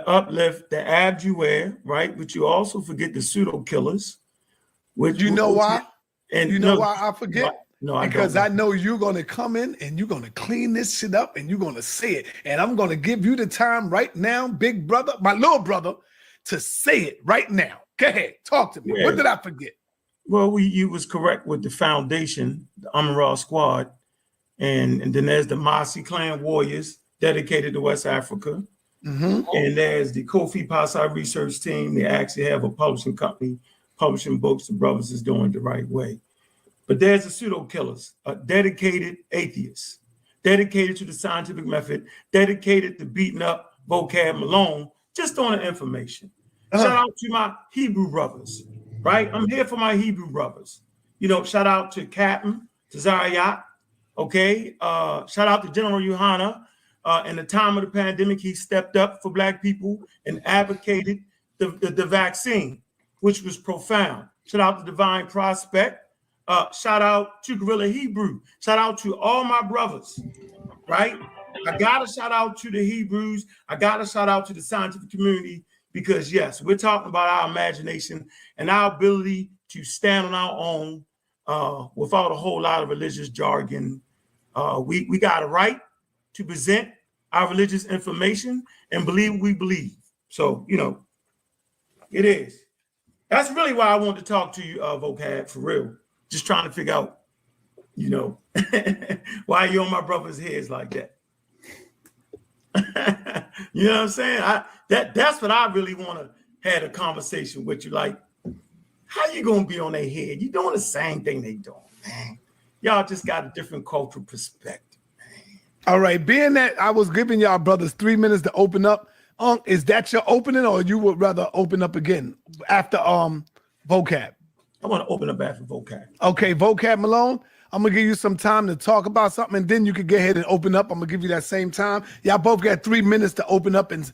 uplift the abs you wear, right? But you also forget the pseudo killers. Which you know why? And you know why I forget? No, because I know you're going to come in and you're going to clean this shit up and you're going to say it. And I'm going to give you the time right now, big brother, my little brother, to say it right now. Go ahead. Talk to me. Yeah. What did I forget? Well, you was correct with the foundation, the Amaral Squad. And then there's the Masi Clan Warriors dedicated to West Africa. Mm-hmm. And there's the Kofi Pasai Research Team. They actually have a publishing company publishing books. The brothers is doing it the right way. But there's the pseudo killers, dedicated atheists, dedicated to the scientific method, dedicated to beating up Vocab Malone, just on the information. Shout out to my Hebrew brothers, right? I'm here for my Hebrew brothers. You know, shout out to Captain, to Zariyat, okay? Shout out to General Yohana. In the time of the pandemic, he stepped up for Black people and advocated the vaccine, which was profound. Shout out to Divine Prospect. Shout out to Gorilla Hebrew. Shout out to all my brothers, right? I gotta shout out to the Hebrews. I gotta shout out to the scientific community because yes, we're talking about our imagination and our ability to stand on our own without a whole lot of religious jargon. We got a right to present our religious information and believe what we believe. So, you know, it is. That's really why I wanted to talk to you, Vocab, for real. Just trying to figure out, you know, why you on my brother's heads like that. You know what I'm saying? That's what I really want to have a conversation with you. Like, how you gonna be on their head? You doing the same thing they doing, man. Y'all just got a different cultural perspective, man. All right, being that I was giving y'all brothers 3 minutes to open up, is that your opening, or you would rather open up again after Vocab? I want to open up after Vocab. Okay, Vocab Malone, I'm going to give you some time to talk about something, and then you can go ahead and open up. I'm going to give you that same time. Y'all both got 3 minutes to open up and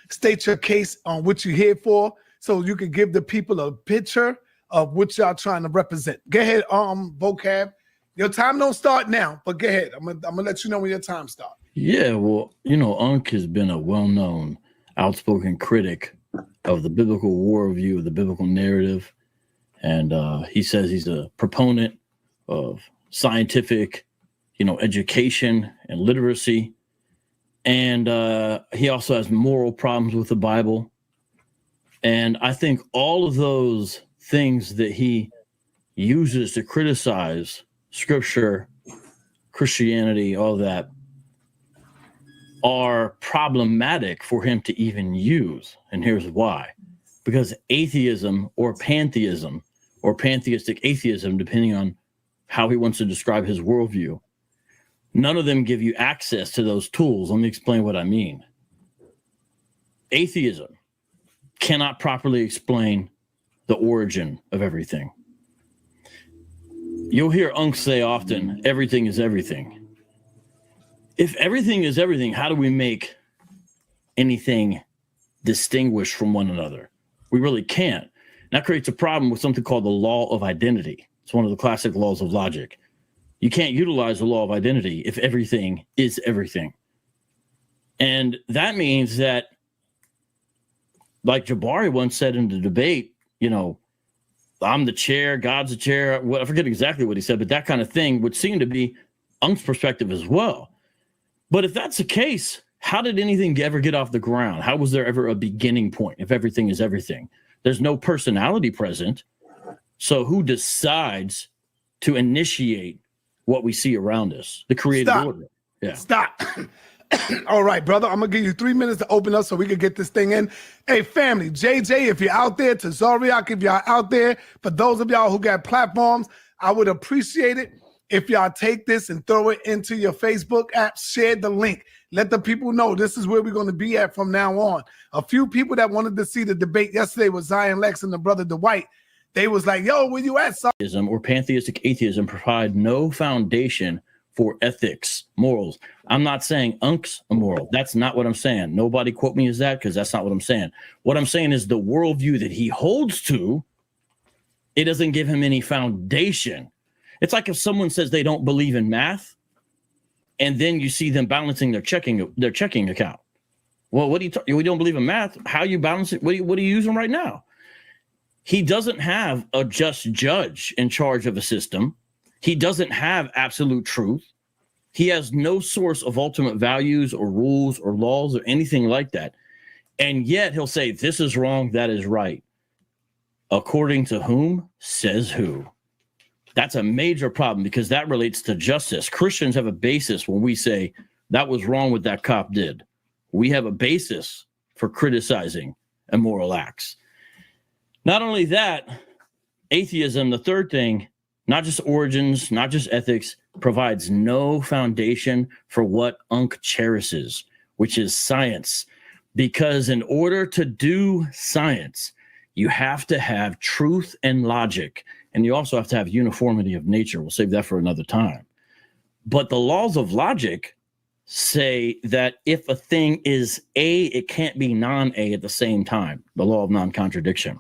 state your case on what you're here for, so you can give the people a picture of what y'all trying to represent. Go ahead, Vocab. Your time don't start now, but go ahead. I'm gonna let you know when your time starts. Yeah, well, you know, Ankh has been a well-known, outspoken critic of the biblical worldview, of the biblical narrative. And he says he's a proponent of scientific, you know, education and literacy. And he also has moral problems with the Bible. And I think all of those things that he uses to criticize Scripture, Christianity, all that, are problematic for him to even use. And here's why. Because atheism or pantheism, or pantheistic atheism, depending on how he wants to describe his worldview, none of them give you access to those tools. Let me explain what I mean. Atheism cannot properly explain the origin of everything. You'll hear Ankh say often, everything is everything. If everything is everything, how do we make anything distinguished from one another? We really can't. That creates a problem with something called the law of identity. It's one of the classic laws of logic. You can't utilize the law of identity if everything is everything. And that means that, like Jabari once said in the debate, you know, I'm the chair, God's the chair. Well, I forget exactly what he said, but that kind of thing would seem to be Ankh's perspective as well. But if that's the case, how did anything ever get off the ground? How was there ever a beginning point if everything is everything? There's no personality present. So who decides to initiate what we see around us? The created order. Yeah. Stop. All right, brother. I'm going to give you 3 minutes to open up so we can get this thing in. Hey, family, JJ, if you're out there, to Zoriak, if y'all out there, for those of y'all who got platforms, I would appreciate it if y'all take this and throw it into your Facebook app, share the link. Let the people know this is where we're going to be at from now on. A few people that wanted to see the debate yesterday with Zion Lex and the brother Dwight, they was like, yo, where you at, son? Or pantheistic atheism provide no foundation for ethics, morals. I'm not saying Ankh's immoral. That's not what I'm saying. Nobody quote me as that, because that's not what I'm saying. What I'm saying is the worldview that he holds to, it doesn't give him any foundation. It's like if someone says they don't believe in math, and then you see them balancing their checking account. Well, what do you don't believe in math? How you balance it? What are you using right now? He doesn't have a just judge in charge of a system. He doesn't have absolute truth. He has no source of ultimate values or rules or laws or anything like that. And yet he'll say, this is wrong, that is right. According to whom, says who. That's a major problem because that relates to justice. Christians have a basis when we say that was wrong what that cop did. We have a basis for criticizing immoral acts. Not only that, atheism, the third thing, not just origins, not just ethics, provides no foundation for what Ankh cherishes, which is science. Because in order to do science, you have to have truth and logic, and you also have to have uniformity of nature. We'll save that for another time. But the laws of logic say that if a thing is A, it can't be non-A at the same time, the law of non-contradiction.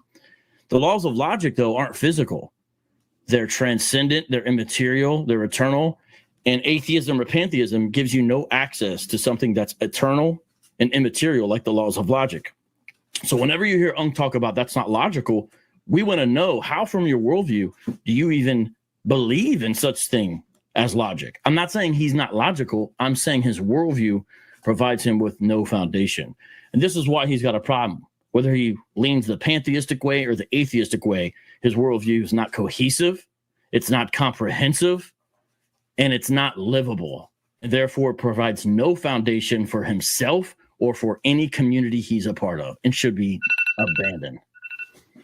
The laws of logic, though, aren't physical. They're transcendent, they're immaterial, they're eternal, and atheism or pantheism gives you no access to something that's eternal and immaterial like the laws of logic. So whenever you hear Ankh talk about that's not logical, we want to know how from your worldview do you even believe in such thing as logic? I'm not saying he's not logical. I'm saying his worldview provides him with no foundation. And this is why he's got a problem. Whether he leans the pantheistic way or the atheistic way, his worldview is not cohesive, it's not comprehensive, and it's not livable. And therefore, it provides no foundation for himself or for any community he's a part of and should be abandoned.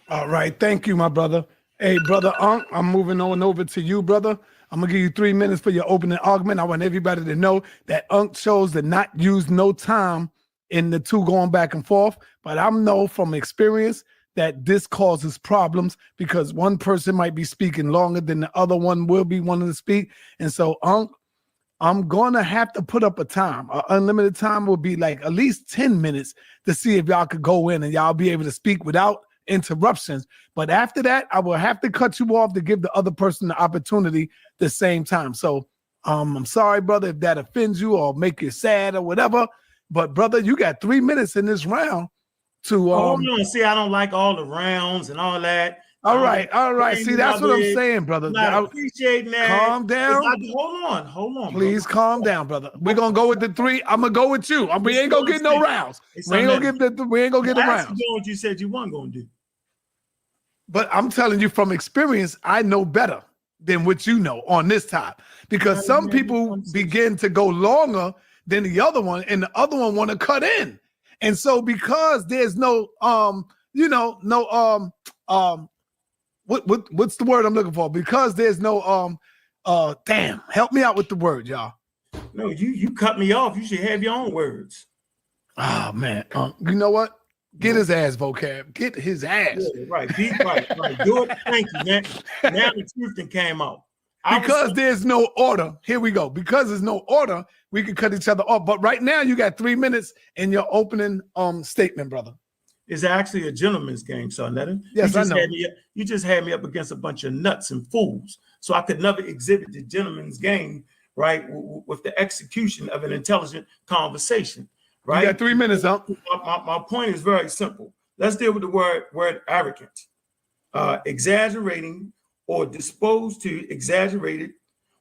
All right. Thank you, my brother. Hey, brother Ankh, I'm moving on over to you, brother. I'm going to give you 3 minutes for your opening argument. I want everybody to know that Ankh chose to not use no time in the two going back and forth. But I know from experience that this causes problems because one person might be speaking longer than the other one will be wanting to speak. And so, Ankh, I'm going to have to put up a time. An unlimited time will be like at least 10 minutes to see if y'all could go in and y'all be able to speak without interruptions. But after that, I will have to cut you off to give the other person the opportunity the same time. So I'm sorry, brother, if that offends you or make you sad or whatever. But brother, you got 3 minutes in this round to hold on. See, I don't like all the rounds and all that. All right. See, that's what I'm saying, brother. I appreciate that. Calm down. Hold on. Please calm down, brother. We're gonna go with the three. I'm gonna go with you. We ain't gonna get no rounds. We ain't gonna get the rounds. Doing what you said you weren't gonna do. But I'm telling you from experience, I know better than what you know on this top. Because some people begin to go longer than the other one, and the other one want to cut in. And so because there's no what's the word I'm looking for? Because there's no damn, help me out with the word, y'all. No, you cut me off. You should have your own words. Oh man. You know what? Get his ass, Vocab. Get his ass. Yeah, right. Be right. Do it. Thank you, man. Now the truth that came out. Because there's no order. Here we go. Because there's no order, we can cut each other off. But right now, you got 3 minutes in your opening statement, brother. It's actually a gentleman's game, sa.neter. Yes, I know. You just had me up against a bunch of nuts and fools. So I could never exhibit the gentleman's game, right, with the execution of an intelligent conversation, right? You got 3 minutes, huh? My point is very simple. Let's deal with the word arrogant. Exaggerating or disposed to exaggerate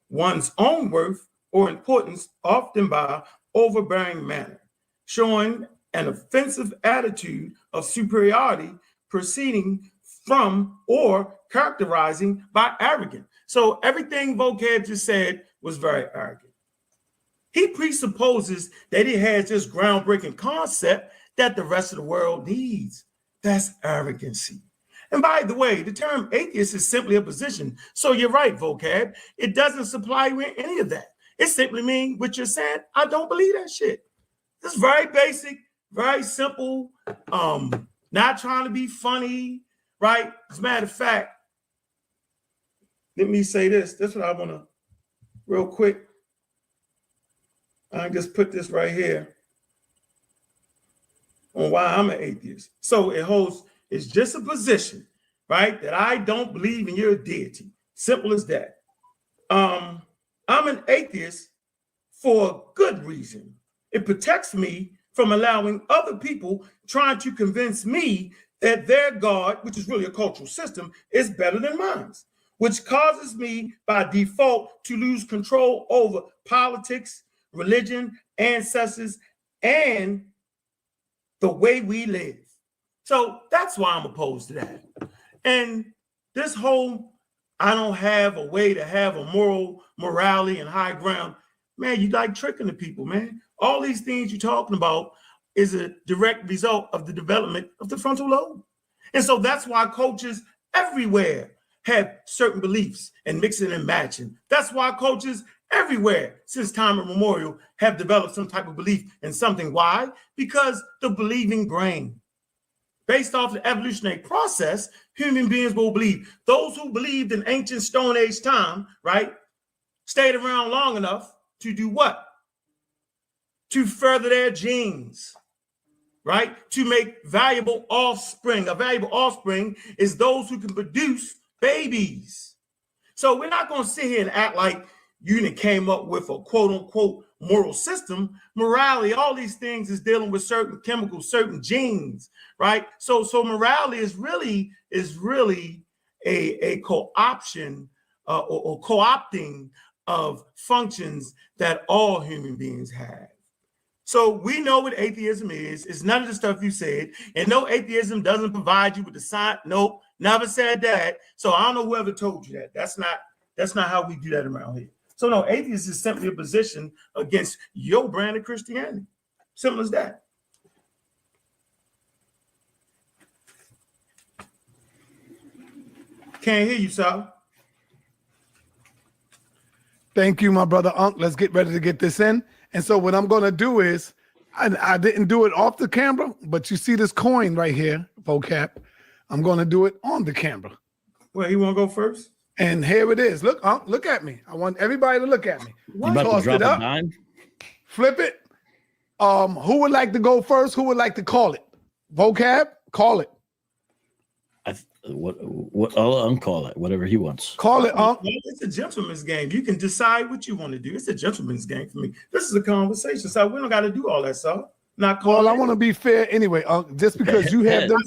one's own worth or importance, often by overbearing manner, showing an offensive attitude of superiority proceeding from or characterizing by arrogant. So everything Vocab just said was very arrogant. He presupposes that he has this groundbreaking concept that the rest of the world needs. That's arrogancy. And by the way, the term atheist is simply a position. So you're right, Vocab. It doesn't supply you in any of that. It simply means what you're saying. I don't believe that shit. It's very basic, very simple, not trying to be funny, right? As a matter of fact, let me say this. That's what I want to, real quick. I just put this right here on why I'm an atheist. So it's just a position, right? That I don't believe in your deity. Simple as that. I'm an atheist for a good reason. It protects me from allowing other people trying to convince me that their God, which is really a cultural system, is better than mine, which causes me by default to lose control over politics, religion, ancestors, and the way we live. So that's why I'm opposed to that. And this whole, I don't have a way to have a morality and high ground, man, you like tricking the people, man. All these things you're talking about is a direct result of the development of the frontal lobe. And so that's why coaches everywhere have certain beliefs and mixing and matching. That's why coaches everywhere since time immemorial have developed some type of belief in something. Why? Because the believing brain, based off the evolutionary process, human beings will believe. Those who believed in ancient Stone Age time, right, stayed around long enough to do what? To further their genes, right? To make valuable offspring. A valuable offspring is those who can produce babies. So we're not going to sit here and act like you came up with a quote unquote moral system. Morality, all these things is dealing with certain chemicals, certain genes, right? So morality is really a co-option or co-opting of functions that all human beings have. So we know what atheism is. It's none of the stuff you said. And no, atheism doesn't provide you with the science. Nope, never said that. So I don't know whoever told you that. That's not how we do that around here. So no, atheism is simply a position against your brand of Christianity. Simple as that. Can't hear you, Sal. Thank you, my brother Ankh. Let's get ready to get this in. And so what I'm going to do is, I didn't do it off the camera, but you see this coin right here, Vocab. I'm going to do it on the camera. Well, you want to go first? And here it is. Look, Ankh, look at me. I want everybody to look at me. You about Toss to drop it up. a dime? Flip it. Who would like to go first? Who would like to call it? Vocab, call it. What I'll uncall it, whatever he wants. Call it, Ankh. It's a gentleman's game. You can decide what you want to do. It's a gentleman's game for me. This is a conversation, so we don't got to do all that, so not call. Well, I want to be fair anyway, Ankh. Just because you have them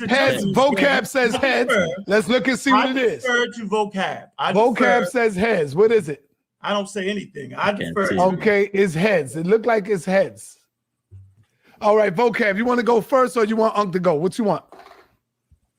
heads, Vocab says heads. Let's look and see what it is. I defer to Vocab. Vocab says heads. What is it? I don't say anything. I defer. Okay, it's heads. It looked like it's heads. All right, Vocab, you want to go first or you want Ankh to go? What you want?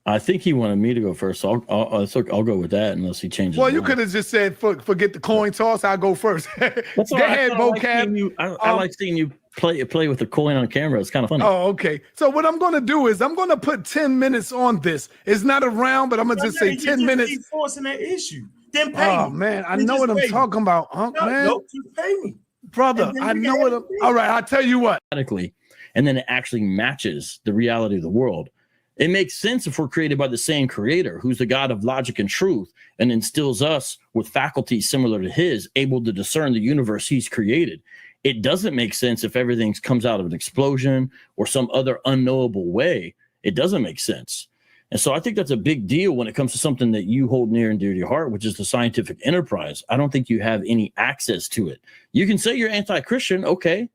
I think he wanted me to go first, so I'll go with that unless he changes. Well, you could have just said, forget the coin toss. I'll go first. That's go ahead, Vocab. I like seeing you play with the coin on camera. It's kind of funny. Oh, okay. So what I'm going to do is I'm going to put 10 minutes on this. It's not a round, but I'm going to just say 10 minutes. Keep forcing that issue. Then pay me. Oh, man. I know what I'm talking about, man. No, just pay me. Brother, I know what I'm... All right, I'll tell you what. And then it actually matches the reality of the world. It makes sense if we're created by the same creator, who's the God of logic and truth, and instills us with faculties similar to his, able to discern the universe he's created. It doesn't make sense if everything comes out of an explosion or some other unknowable way. It doesn't make sense. And so I think that's a big deal when it comes to something that you hold near and dear to your heart, which is the scientific enterprise. I don't think you have any access to it. You can say you're anti-Christian, okay,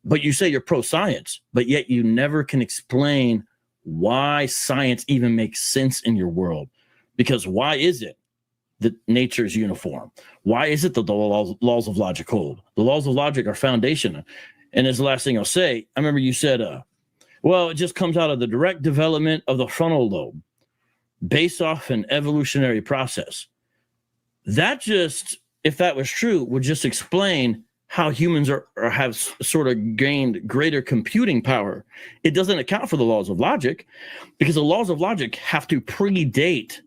but you say you're pro-science, but yet you never can explain why science even makes sense in your world. Because why is it that nature is uniform? Why is it that the laws of logic hold? The laws of logic are foundational. And as the last thing I'll say, I remember you said, well, it just comes out of the direct development of the frontal lobe based off an evolutionary process. That just, if that was true, would just explain how humans have sort of gained greater computing power. It doesn't account for the laws of logic, because the laws of logic have to predate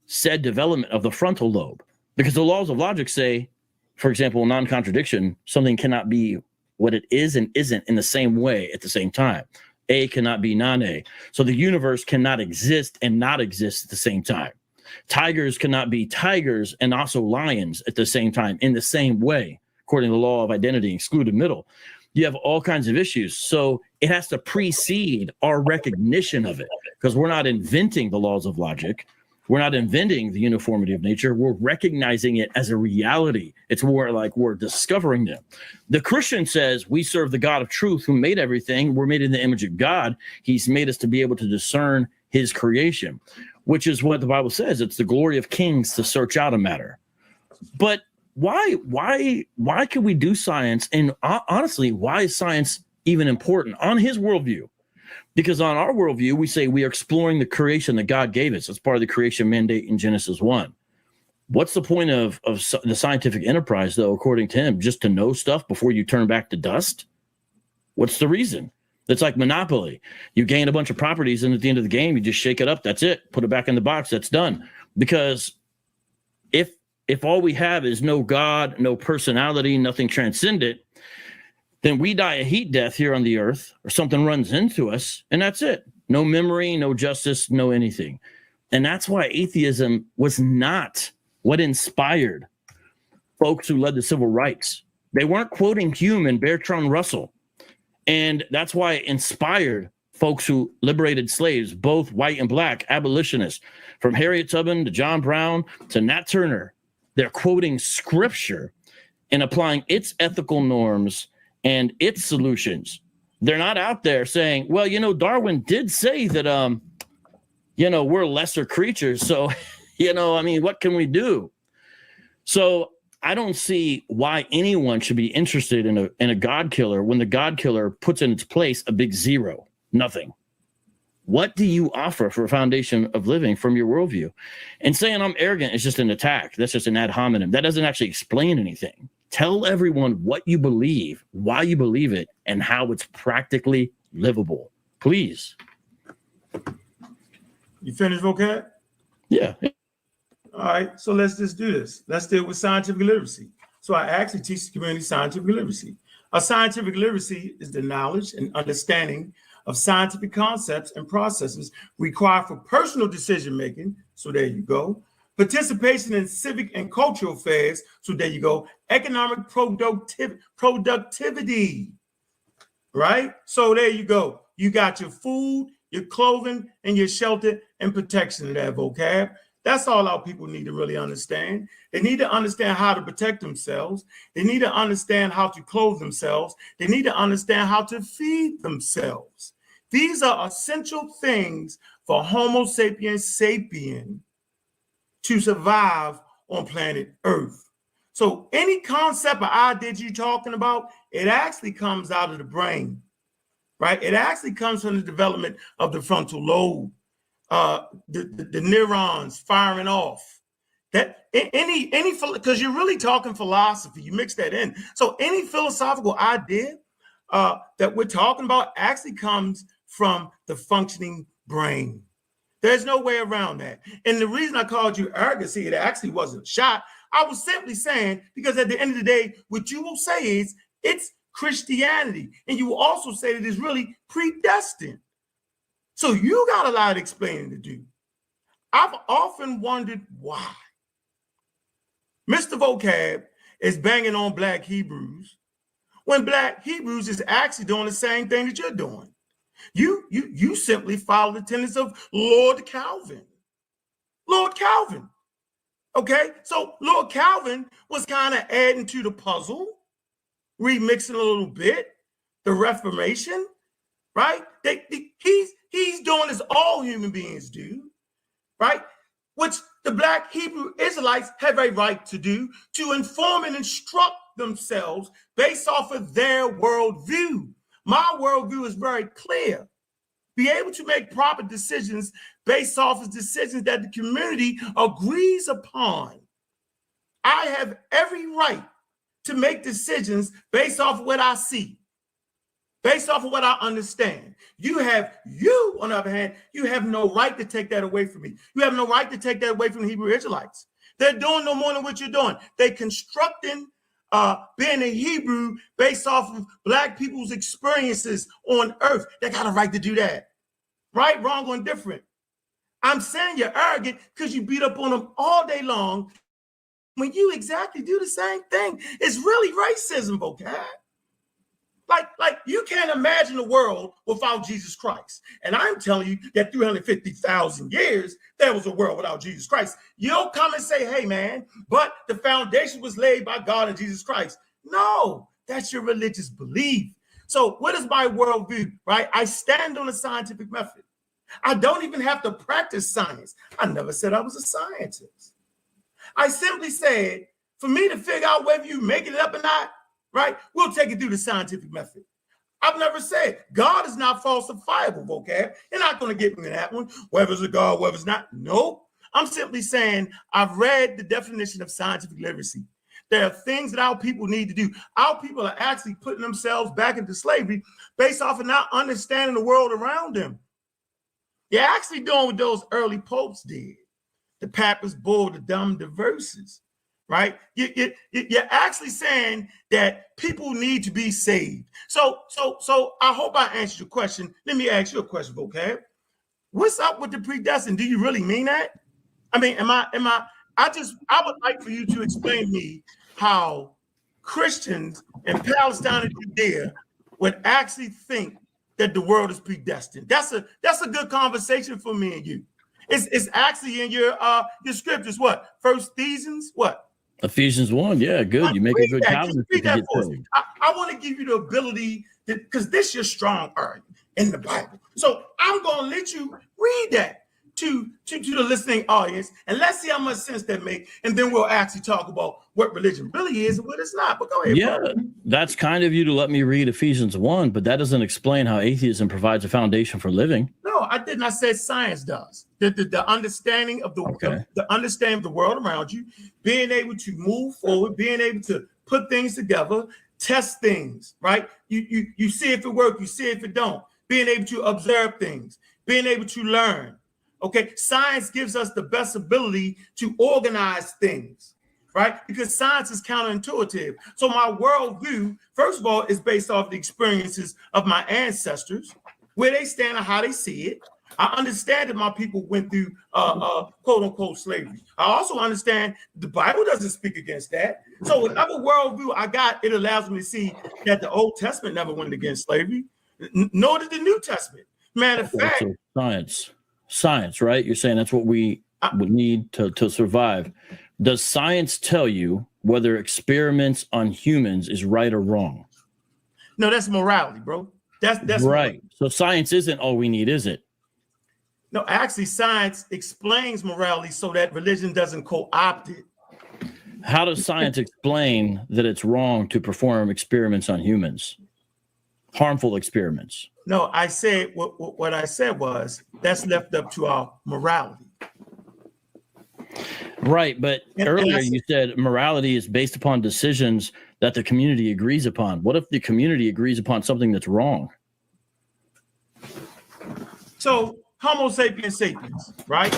said development of the frontal lobe. Because the laws of logic say, for example, non-contradiction, something cannot be what it is and isn't in the same way at the same time. A cannot be non-A. So the universe cannot exist and not exist at the same time. Tigers cannot be tigers and also lions at the same time in the same way. According to the law of identity, excluded middle, you have all kinds of issues. So it has to precede our recognition of it, because we're not inventing the laws of logic. We're not inventing the uniformity of nature. We're recognizing it as a reality. It's more like we're discovering them. The Christian says we serve the God of truth who made everything. We're made in the image of God. He's made us to be able to discern his creation, which is what the Bible says. It's the glory of kings to search out a matter. But why can we do science? And honestly, why is science even important on his worldview? Because on our worldview, we say we are exploring the creation that God gave us. It's part of the creation mandate in Genesis 1. What's the point of the scientific enterprise, though, according to him? Just to know stuff before you turn back to dust? What's the reason? It's like Monopoly. You gain a bunch of properties, and at the end of the game, you just shake it up. That's it. Put it back in the box. That's done. Because if all we have is no God, no personality, nothing transcendent, then we die a heat death here on the earth, or something runs into us, and that's it. No memory, no justice, no anything. And that's why atheism was not what inspired folks who led the civil rights. They weren't quoting Hume and Bertrand Russell. And that's why it inspired folks who liberated slaves, both white and black, abolitionists, from Harriet Tubman to John Brown to Nat Turner. They're quoting scripture and applying its ethical norms and its solutions. They're not out there saying, well, Darwin did say that, we're lesser creatures. So, what can we do? So I don't see why anyone should be interested in a God killer when the God killer puts in its place a big zero, nothing. What do you offer for a foundation of living from your worldview? And saying I'm arrogant is just an attack. That's just an ad hominem. That doesn't actually explain anything. Tell everyone what you believe, why you believe it, and how it's practically livable. Please. You finished, Vocab? Yeah. All right, so let's just do this. Let's deal with scientific literacy. So I actually teach the community scientific literacy. A scientific literacy is the knowledge and understanding of scientific concepts and processes required for personal decision-making. So there you go. Participation in civic and cultural affairs. So there you go. Economic productivity, right? So there you go. You got your food, your clothing, and your shelter and protection of that vocab. That's all our people need to really understand. They need to understand how to protect themselves. They need to understand how to clothe themselves. They need to understand how to feed themselves. These are essential things for Homo sapiens sapien to survive on planet Earth. So any concept or idea you're talking about, it actually comes out of the brain, right? It actually comes from the development of the frontal lobe. The neurons firing off. That any because you're really talking philosophy, you mix that in. So any philosophical idea that we're talking about actually comes from the functioning brain. There's no way around that. And the reason I called you arrogant, it actually wasn't a shot. I was simply saying, because at the end of the day, what you will say is it's Christianity. And you will also say that it's really predestined. So you got a lot of explaining to do. I've often wondered why. Mr. Vocab is banging on Black Hebrews when Black Hebrews is actually doing the same thing that you're doing. You simply follow the tenets of Lord Calvin. Lord Calvin. Okay, so Lord Calvin was kind of adding to the puzzle, remixing a little bit, the Reformation, right? He's doing as all human beings do, right? Which the Black Hebrew Israelites have a right to do, to inform and instruct themselves based off of their worldview. My worldview is very clear. Be able to make proper decisions based off of decisions that the community agrees upon. I have every right to make decisions based off of what I see, based off of what I understand. You, on the other hand, you have no right to take that away from me. You have no right to take that away from the Hebrew Israelites. They're doing no more than what you're doing. They're constructing being a Hebrew based off of Black people's experiences on earth. They got a right to do that. Right, wrong, or indifferent. I'm saying you're arrogant because you beat up on them all day long when you exactly do the same thing. It's really racism, Vocab. Like you can't imagine a world without Jesus Christ. And I'm telling you that 350,000 years, there was a world without Jesus Christ. You'll come and say, hey, man, but the foundation was laid by God and Jesus Christ. No, that's your religious belief. So what is my worldview, right? I stand on a scientific method. I don't even have to practice science. I never said I was a scientist. I simply said, for me to figure out whether you make it up or not, right, we'll take it through the scientific method. I've never said God is not falsifiable, vocab. You're not going to get me in that one, whether it's a God, whether it's not. Nope. I'm simply saying I've read the definition of scientific literacy. There are things that our people need to do. Our people are actually putting themselves back into slavery based off of not understanding the world around them. You're actually doing what those early popes did. The Papists, Bull, the Dumb, the Verses, right? You're actually saying that people need to be saved. So I hope I answered your question. Let me ask you a question, vocab. What's up with the predestined? Do you really mean that? I mean, I would like for you to explain to me how Christians in Palestine and Judea would actually think that the world is predestined. That's a good conversation for me and you. It's actually in your scriptures. What? First Ephesians, what? Ephesians 1. Yeah, good. You make a good calendar. I want to give you the ability because this is your strong argument in the Bible. So I'm going to let you read that to the listening audience, and let's see how much sense that makes, and then we'll actually talk about what religion really is and what it's not. But go ahead. Yeah, bro. That's kind of you to let me read Ephesians 1, but that doesn't explain how atheism provides a foundation for living. No, I didn't. I said science does. The understanding of the understanding of the world around you, being able to move forward, being able to put things together, test things, right? You see if it works, you see if it don't. Being able to observe things, being able to learn. Okay, science gives us the best ability to organize things, right? Because science is counterintuitive. So my worldview, first of all, is based off the experiences of my ancestors, where they stand and how they see it. I understand that my people went through quote unquote slavery. I also understand the Bible doesn't speak against that. So whatever worldview I got, it allows me to see that the Old Testament never went against slavery, nor did the New Testament. Matter of fact, science, right? You're saying that's what we would need to survive. Does science tell you whether experiments on humans is right or wrong? No, that's morality, bro. That's right. Morality. So science isn't all we need, is it? No, actually, science explains morality so that religion doesn't co-opt it. How does science explain that it's wrong to perform experiments on humans? Harmful experiments. No, I said what I said was that's left up to our morality. Right, but earlier you said morality is based upon decisions that the community agrees upon. What if the community agrees upon something that's wrong? So Homo sapiens sapiens, right?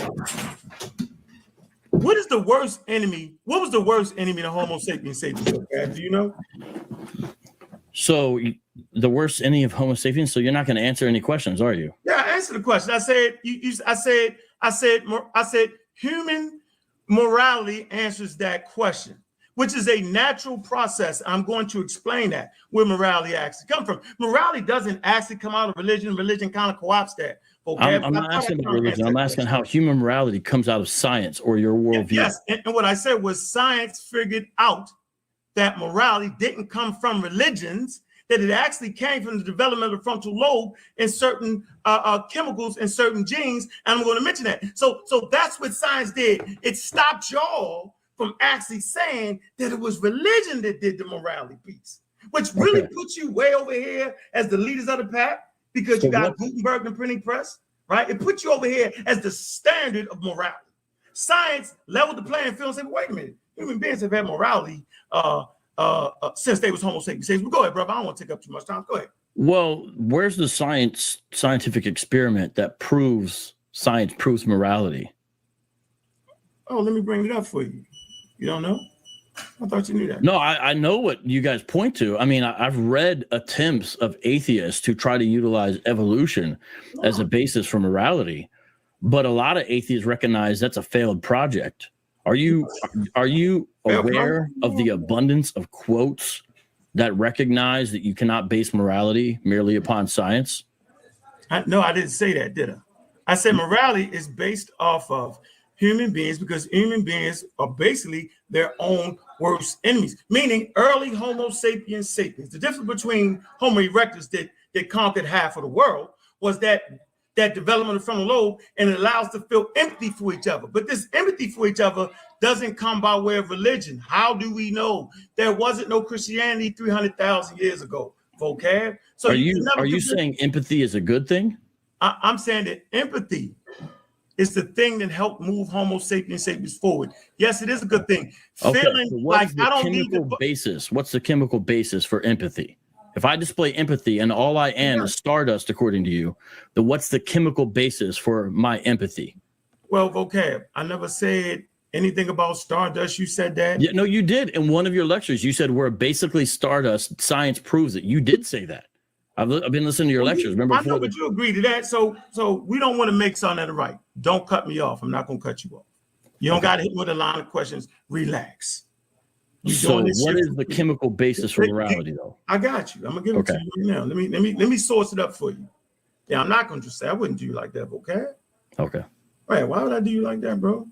What is the worst enemy? What was the worst enemy to Homo sapiens sapiens? Okay, do you know? So the worst enemy of Homo sapiens. So you're not going to answer any questions, are you? Yeah, I answered the question. I said I said human morality answers that question, which is a natural process. I'm going to explain that where morality actually comes from. Morality doesn't actually come out of religion. Religion kind of co-opts that. Okay? I'm not asking about religion. I'm asking how human morality comes out of science or your worldview. Yes, and what I said was science figured out that morality didn't come from religions, that it actually came from the development of the frontal lobe and certain chemicals and certain genes. And I'm going to mention that. So that's what science did. It stopped y'all from actually saying that it was religion that did the morality piece, which really puts you way over here as the leaders of the pack, because you got Gutenberg and printing press, right? It puts you over here as the standard of morality. Science leveled the playing field and said, wait a minute, human beings have had morality since they was Homo sapiens. But go ahead, brother. I don't want to take up too much time. Go ahead. Well, where's the scientific experiment that science proves morality? Oh, let me bring it up for you. You don't know? I thought you knew that. No, I know what you guys point to. I mean, I've read attempts of atheists to try to utilize evolution as a basis for morality, but a lot of atheists recognize that's a failed project. Are you aware of the abundance of quotes that recognize that you cannot base morality merely upon science? No, I didn't say that, did I? I said morality is based off of human beings because human beings are basically their own worst enemies, meaning early Homo sapiens sapiens. The difference between Homo erectus that conquered half of the world was that development of the frontal lobe, and it allows to feel empathy for each other. But this empathy for each other doesn't come by way of religion. How do we know? There wasn't no Christianity 300,000 years ago. Vocab. So are you saying empathy is a good thing? I'm saying that empathy is the thing that helped move Homo sapiens sapiens forward. Yes, it is a good thing. Okay, Feeling so like I don't need the basis. What's the chemical basis for empathy? If I display empathy and all I am is stardust, according to you, then what's the chemical basis for my empathy? Well, Vocab, I never said anything about stardust. You said that? Yeah, no, you did. In one of your lectures, you said we're basically stardust. Science proves it. You did say that. I've been listening to your lectures. Remember? I know, but you agree to that. So we don't want to make sa.neter right. Don't cut me off. I'm not going to cut you off. You don't got to hit me with a line of questions. Relax. So what is the chemical basis for morality, though? I got you. I'm gonna give it to you right now. Let me source it up for you. Yeah, I'm not gonna just say I wouldn't do you like that, okay? Okay. Right. Why would I do you like that, bro?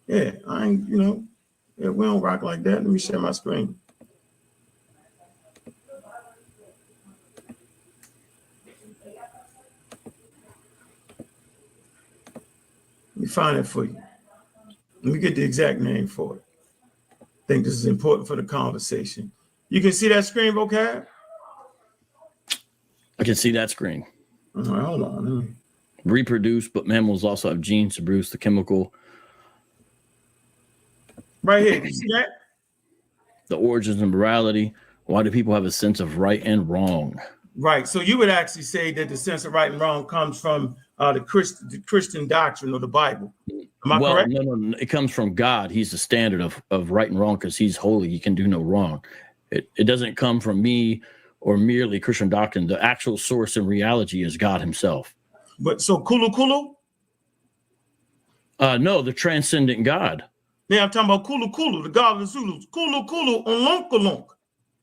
Yeah, I ain't, yeah, we don't rock like that. Let me share my screen. Let me find it for you. Let me get the exact name for it. I think this is important for the conversation. You can see that screen, Vocab? I can see that screen. All right, hold on. Reproduce, but mammals also have genes to produce the chemical. Right here, you see that? The origins of morality. Why do people have a sense of right and wrong? Right. So you would actually say that the sense of right and wrong comes from the Christian doctrine of the Bible. Am I correct? No. It comes from God. He's the standard of right and wrong because he's holy. He can do no wrong. It doesn't come from me or merely Christian doctrine. The actual source in reality is God himself. But so Kulu Kulu? No, the transcendent God. Yeah, I'm talking about Kulu Kulu, the God of the Zulus. Kulu Kulu Unlunkalunk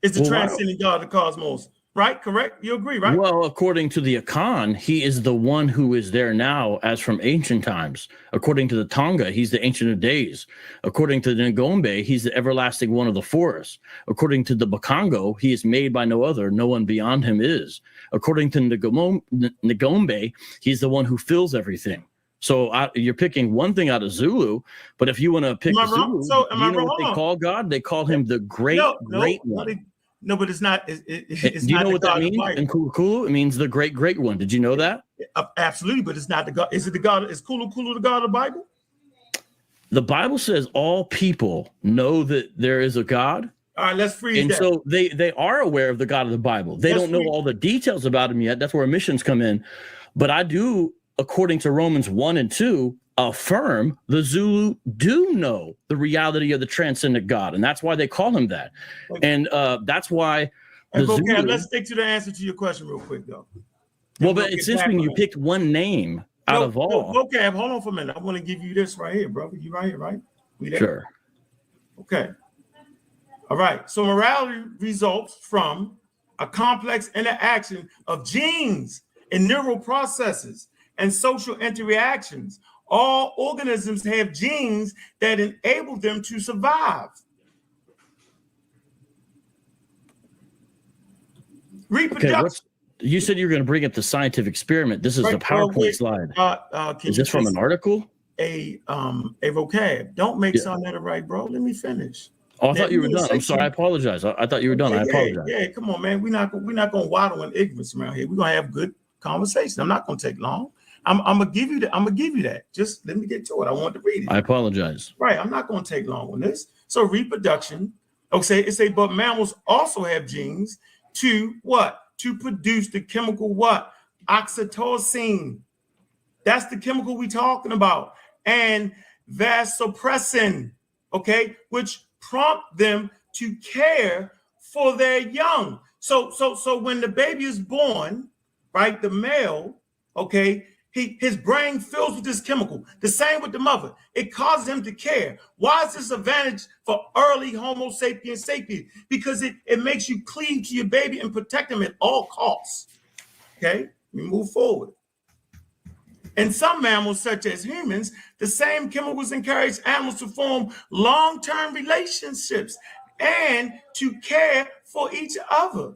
is the transcendent God of the cosmos. Right? Correct? You agree, right? Well, according to the Ankh, he is the one who is there now as from ancient times. According to the Tonga, he's the Ancient of Days. According to the Ngombe, he's the everlasting one of the forest. According to the Bakongo, he is made by no other. No one beyond him is. According to Ngombe, he's the one who fills everything. So you're picking one thing out of Zulu, but if you want to pick Zulu, you know what they call God? They call him the great one. No, but it's not. It's Do you not know what that means? In Kulu, it means the great one. Did you know that? Absolutely, but it's not the God. Is it the God? Is Kulu the God of the Bible? The Bible says all people know that there is a God. All right, let's freeze that. So they are aware of the God of the Bible. They don't know all the details about him yet. That's where missions come in. But I do, according to Romans 1 and 2, affirm the Zulu do know the reality of the transcendent God, and that's why they call him that. And that's why Zulu, let's stick to the answer to your question real quick, though. Well, but it's interesting you picked one name out of all. Vocab, hold on for a minute. I want to give you this right here, brother. You right here, right? Sure. Okay. All right. So morality results from a complex interaction of genes and neural processes and social interactions. All organisms have genes that enable them to survive. Reproduction. You said you were going to bring up the scientific experiment. This is the PowerPoint slide. Is this from an article? A vocab. Don't make sa.neter right, bro. Let me finish. Oh, I thought you were done. I'm sorry. I apologize. I thought you were done. I apologize. Yeah, come on, man. We're not gonna waddle in ignorance around here. We're gonna have good conversation. I'm not gonna take long. I'm gonna give you that. I'm gonna give you that. Just let me get to it. I want to read it. I apologize. Right. I'm not gonna take long on this. So reproduction. Okay, but mammals also have genes to what? To produce the chemical what? Oxytocin. That's the chemical we're talking about. And vasopressin, okay, which prompt them to care for their young. So when the baby is born, right, the male, okay, his brain fills with this chemical. The same with the mother. It causes him to care. Why is this advantage for early Homo sapiens sapiens? Because it makes you cleave to your baby and protect him at all costs. Okay, we move forward. In some mammals, such as humans, the same chemicals encourage animals to form long-term relationships and to care for each other.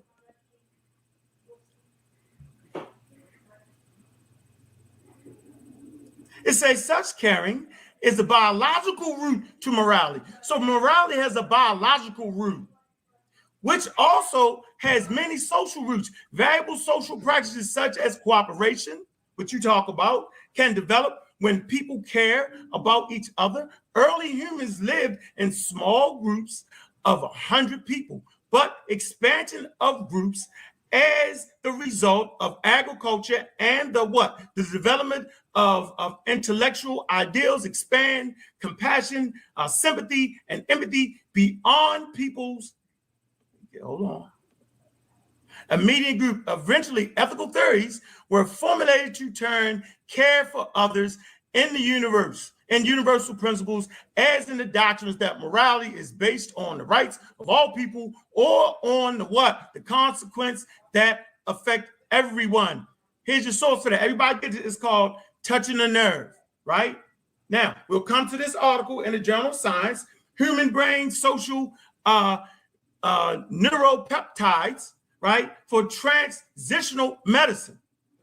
It says such caring is the biological root to morality. So morality has a biological root, which also has many social roots. Valuable social practices such as cooperation, which you talk about, can develop when people care about each other. Early humans lived in small groups of 100 people, but expansion of groups as the result of agriculture and the development of intellectual ideals expand compassion, sympathy, and empathy beyond people's, immediate group. Eventually, ethical theories were formulated to turn care for others in the universe, and universal principles, as in the doctrines that morality is based on the rights of all people or on the consequence that affect everyone. Here's your source for that. Everybody gets it. It's called Touching a Nerve, right? Now, we'll come to this article in the Journal of Science, Human Brain Social Neuropeptides, right, for Transitional Medicine.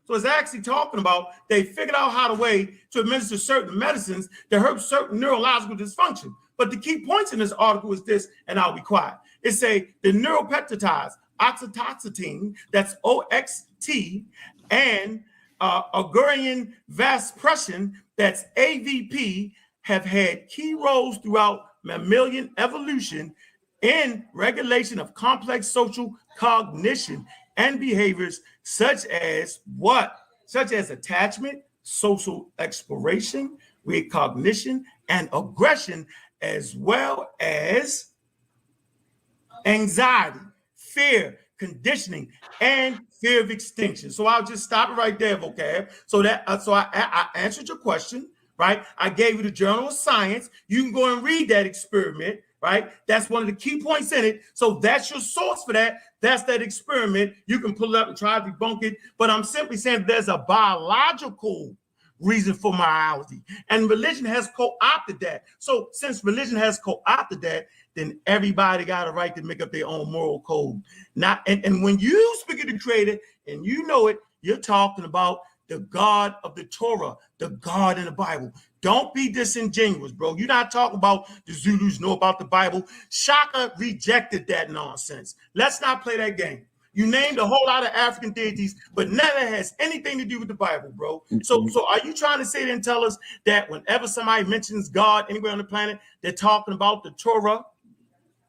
So it's actually talking about they figured out how to administer certain medicines that hurt certain neurological dysfunction. But the key points in this article is this, and I'll be quiet. It say the neuropeptides, oxytocin, that's OXT, and agrarian vasopressin, that's AVP, have had key roles throughout mammalian evolution in regulation of complex social cognition and behaviors such as attachment, social exploration, recognition, and aggression, as well as anxiety, fear, conditioning, and fear of extinction. So I'll just stop it right there, Vocab. So I answered your question, right? I gave you the Journal of Science. You can go and read that experiment, right? That's one of the key points in it. So that's your source for that. That's that experiment. You can pull it up and try to debunk it. But I'm simply saying there's a biological reason for morality. And religion has co-opted that. So since religion has co-opted that, then everybody got a right to make up their own moral code. And when you speak of the Creator and you know it, you're talking about the God of the Torah, the God in the Bible. Don't be disingenuous, bro. You're not talking about the Zulus know about the Bible. Shaka rejected that nonsense. Let's not play that game. You named a whole lot of African deities, but none of that has anything to do with the Bible, bro. So are you trying to say and tell us that whenever somebody mentions God anywhere on the planet, they're talking about the Torah?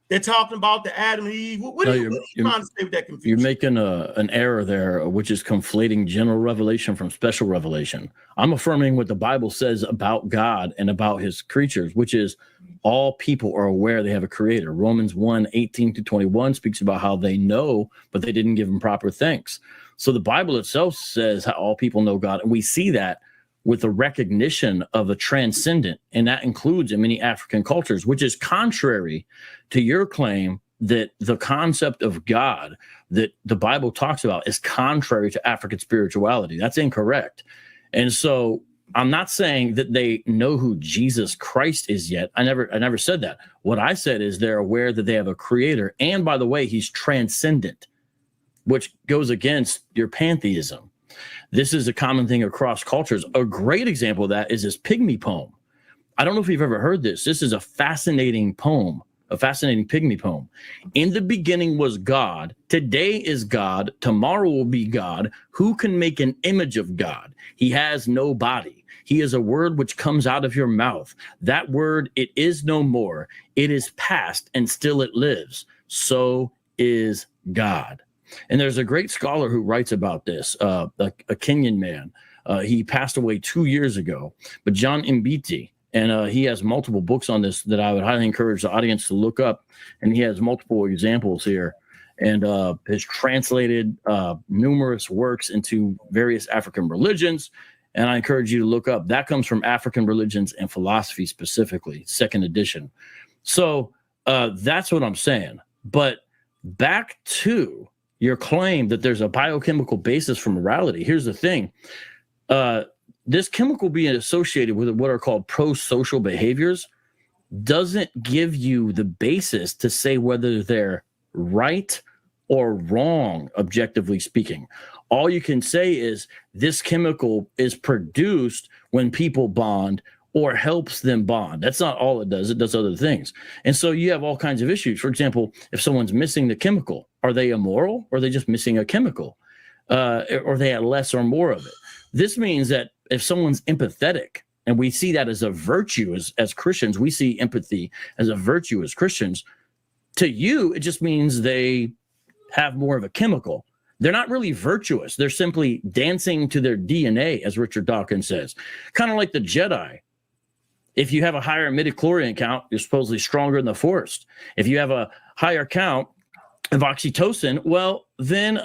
They're talking about the Adam and Eve. What are you trying to say with that confusion? You're making an error there, which is conflating general revelation from special revelation. I'm affirming what the Bible says about God and about his creatures, which is all people are aware they have a creator. Romans 1:18-21 speaks about how they know, but they didn't give him proper thanks. So the Bible itself says how all people know God. And we see that with the recognition of a transcendent, and that includes in many African cultures, which is contrary to your claim that the concept of God that the Bible talks about is contrary to African spirituality. That's incorrect. And so I'm not saying that they know who Jesus Christ is yet. I never said that. What I said is they're aware that they have a creator. And by the way, he's transcendent, which goes against your pantheism. This is a common thing across cultures. A great example of that is this pygmy poem. I don't know if you've ever heard this. This is a fascinating poem, a fascinating pygmy poem. In the beginning was God. Today is God. Tomorrow will be God. Who can make an image of God? He has no body. He is a word which comes out of your mouth. That word, it is no more. It is past and still it lives. So is God. And there's a great scholar who writes about this, a Kenyan man. He passed away 2 years ago, but John Mbiti, and he has multiple books on this that I would highly encourage the audience to look up. And he has multiple examples here and has translated numerous works into various African religions and I encourage you to look up. That comes from African Religions and Philosophy specifically, 2nd edition. So that's what I'm saying. But back to your claim that there's a biochemical basis for morality. Here's the thing. This chemical being associated with what are called pro-social behaviors doesn't give you the basis to say whether they're right or wrong, objectively speaking. All you can say is this chemical is produced when people bond or helps them bond. That's not all it does. It does other things. And so you have all kinds of issues. For example, if someone's missing the chemical, are they immoral or are they just missing a chemical? Or they have less or more of it? This means that if someone's empathetic, and we see that as a virtue as Christians, we see empathy as a virtue as Christians, to you, it just means they have more of a chemical. They're not really virtuous. They're simply dancing to their DNA, as Richard Dawkins says. Kind of like the Jedi. If you have a higher midichlorian count, you're supposedly stronger in the Force. If you have a higher count of oxytocin, well, then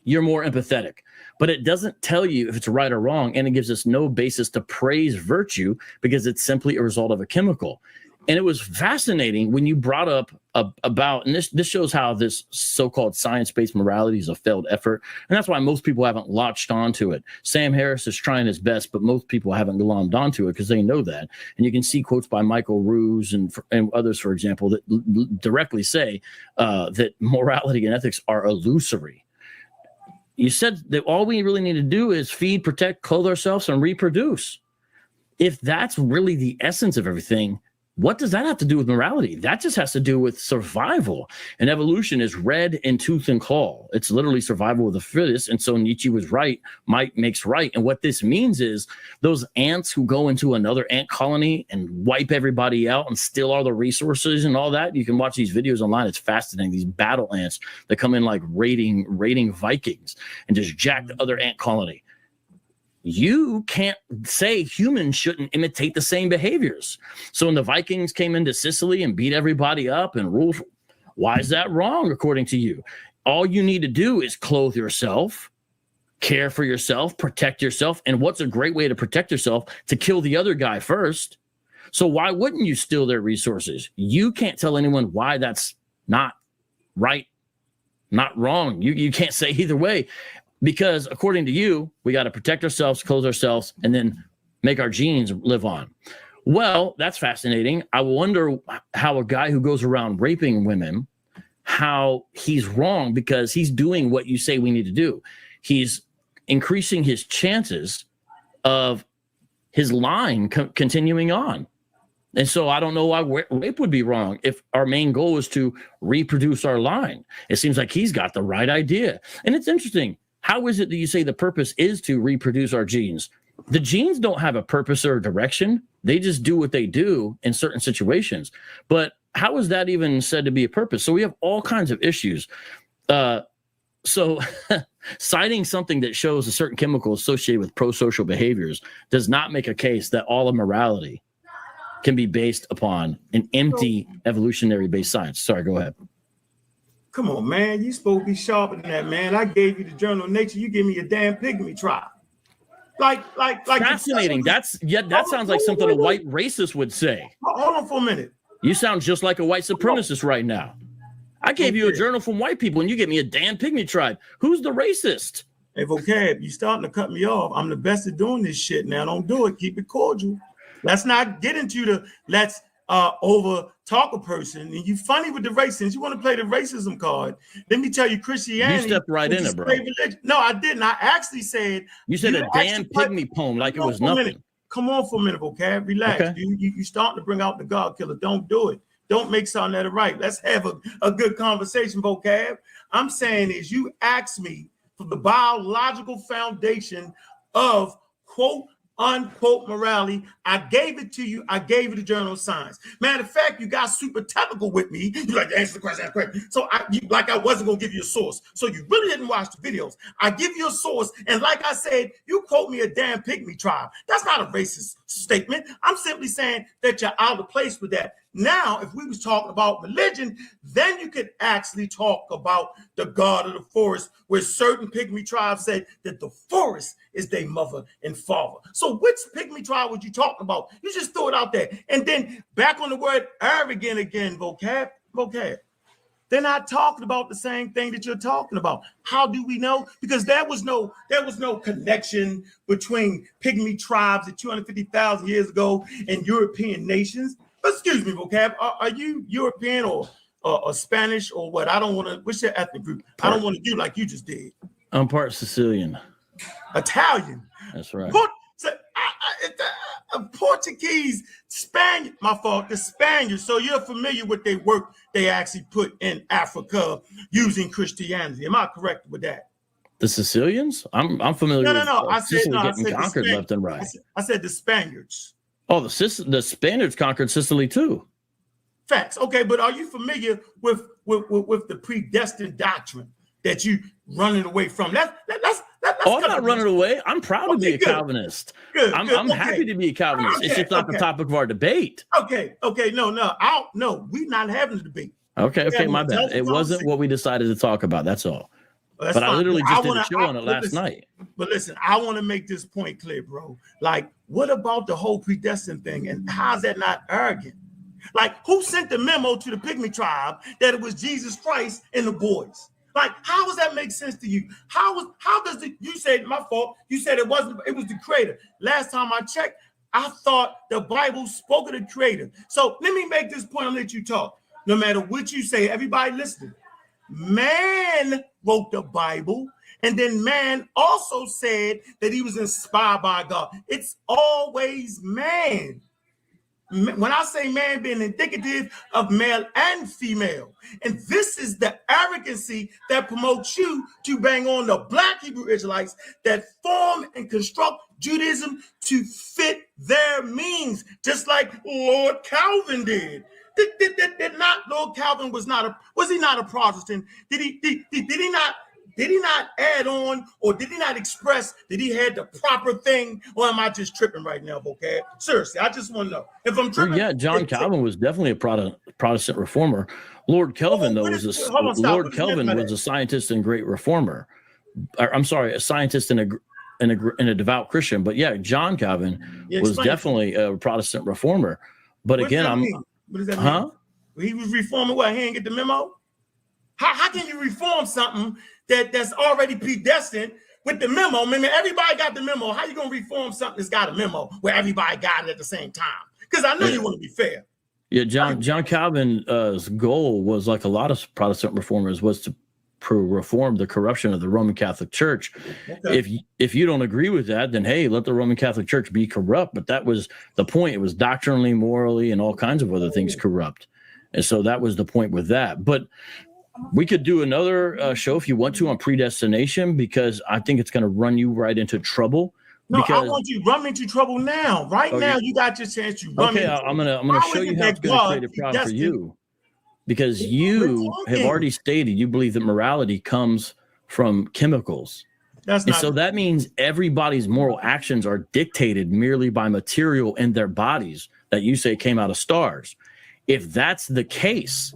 you're more empathetic. But it doesn't tell you if it's right or wrong, and it gives us no basis to praise virtue because it's simply a result of a chemical. And it was fascinating when you brought up about, and this shows how this so-called science-based morality is a failed effort, and that's why most people haven't latched onto it. Sam Harris is trying his best, but most people haven't glommed onto it because they know that. And you can see quotes by Michael Ruse and others, for example, that directly say that morality and ethics are illusory. You said that all we really need to do is feed, protect, clothe ourselves, and reproduce. If that's really the essence of everything, what does that have to do with morality? That just has to do with survival. And evolution is red in tooth and claw. It's literally survival of the fittest. And so Nietzsche was right. Might makes right. And what this means is those ants who go into another ant colony and wipe everybody out and steal all the resources and all that. You can watch these videos online. It's fascinating. These battle ants that come in like raiding Vikings and just jack the other ant colony. You can't say humans shouldn't imitate the same behaviors. So when the Vikings came into Sicily and beat everybody up and ruled, why is that wrong according to you? All you need to do is clothe yourself, care for yourself, protect yourself. And what's a great way to protect yourself? To kill the other guy first. So why wouldn't you steal their resources? You can't tell anyone why that's not right, not wrong. You can't say either way. Because according to you, we got to protect ourselves, clothe ourselves, and then make our genes live on. Well, that's fascinating. I wonder how a guy who goes around raping women, how he's wrong because he's doing what you say we need to do. He's increasing his chances of his line continuing on. And so I don't know why rape would be wrong if our main goal is to reproduce our line. It seems like he's got the right idea. And it's interesting. How is it that you say the purpose is to reproduce our genes? The genes don't have a purpose or a direction. They just do what they do in certain situations. But how is that even said to be a purpose? So we have all kinds of issues. So citing something that shows a certain chemical associated with pro-social behaviors does not make a case that all of morality can be based upon an empty evolutionary-based science. Sorry, go ahead. Come on, man. You supposed to be sharper than that, man. I gave you the Journal of Nature. You give me a damn pygmy trial. Like fascinating. That sounds like something a white racist would say. Hold on for a minute. You sound just like a white supremacist right now. I gave you a journal from white people and you give me a damn pygmy tribe. Who's the racist? Hey, Vocab, you starting to cut me off. I'm the best at doing this shit now. Don't do it. Keep it cordial. Let's not get into the let's over talk a person. And you funny with the racism. You want to play the racism card. Let me tell you, Christianity. You stepped right in it, bro. No, I didn't. I actually said you said a damn pygmy poem like it was nothing. Come on for a minute, Vocab. Relax. Okay. You starting to bring out the God killer. Don't do it. Don't make something that right. Let's have a good conversation, Vocab. I'm saying is you asked me for the biological foundation of quote unquote morality. I gave it to you. I gave you the Journal of Science. Matter of fact, you got super technical with me. You like to answer the question. So I wasn't gonna give you a source. So you really didn't watch the videos. I give you a source, and like I said, you quote me a damn pygmy tribe. That's not a racist statement. I'm simply saying that you're out of place with that. Now, if we was talking about religion, then you could actually talk about the God of the forest, where certain pygmy tribes said that the forest is their mother and father. So which pygmy tribe was you talking about? You just throw it out there. And then back on the word arrogant again, vocab. They're not talking about the same thing that you're talking about. How do we know? Because there was no connection between pygmy tribes at 250,000 years ago and European nations. Excuse me, vocab. Are you European or Spanish or what? I don't want to. What's your ethnic group? I don't want to do like you just did. I'm part Sicilian. Italian. That's right. Portuguese, Spaniard. My fault. The Spaniards. So you're familiar with their work they actually put in Africa using Christianity. Am I correct with that? The Sicilians? I'm familiar with Sicily getting conquered left and right. I said the Spaniards. Oh, the Spaniards conquered Sicily too. Facts. Okay, but are you familiar with the predestined doctrine that you running away from? That's I'm not running away. I'm proud to be a Calvinist. I'm happy to be a Calvinist. It's just not the topic of our debate. Okay. No, we're not having a debate. Okay, my bad. It wasn't what we decided to talk about. That's all. But I literally just did a show on it last night. But listen, I want to make this point clear, bro. Like, what about the whole predestined thing? And how's that not arrogant? Like, who sent the memo to the pygmy tribe that it was Jesus Christ and the boys? Like, how does that make sense to you? How does it? You said, my fault. You said it was the creator. Last time I checked, I thought the Bible spoke of the creator. So let me make this point and let you talk. No matter what you say, everybody listening. Man wrote the Bible, and then man also said that he was inspired by God. It's always man. When I say man, being indicative of male and female. And this is the arrogancy that promotes you to bang on the black Hebrew Israelites that form and construct Judaism to fit their means, just like Lord Calvin did. Did not Lord Calvin was he not a Protestant? Did he not add on, or did he not express that he had the proper thing? Or am I just tripping right now, vocab? Seriously, I just want to know if I'm tripping. Yeah, John Calvin was definitely a Protestant reformer. Lord Kelvin, though, was a scientist and great reformer. I'm sorry, a scientist and a devout Christian. But yeah, John Calvin was definitely a Protestant reformer. But again, what does that mean? He was reforming what? He didn't get the memo? How can you reform something that's already predestined with the memo? I mean, everybody got the memo. How you gonna reform something that's got a memo where everybody got it at the same time? Because I know you want to be fair. Yeah, John Calvin's goal was, like a lot of Protestant reformers, was to reform the corruption of the Roman Catholic Church. Okay. If you don't agree with that, then hey, let the Roman Catholic Church be corrupt. But that was the point. It was doctrinally, morally, and all kinds of other things corrupt. And so that was the point with that. But we could do another show if you want to on predestination, because I think it's going to run you right into trouble. No, I want you to run into trouble now. Now, you got your chance. I'm gonna show you how it's going to create a problem for you. Because you have already stated you believe that morality comes from chemicals. So that means everybody's moral actions are dictated merely by material in their bodies that you say came out of stars. If that's the case,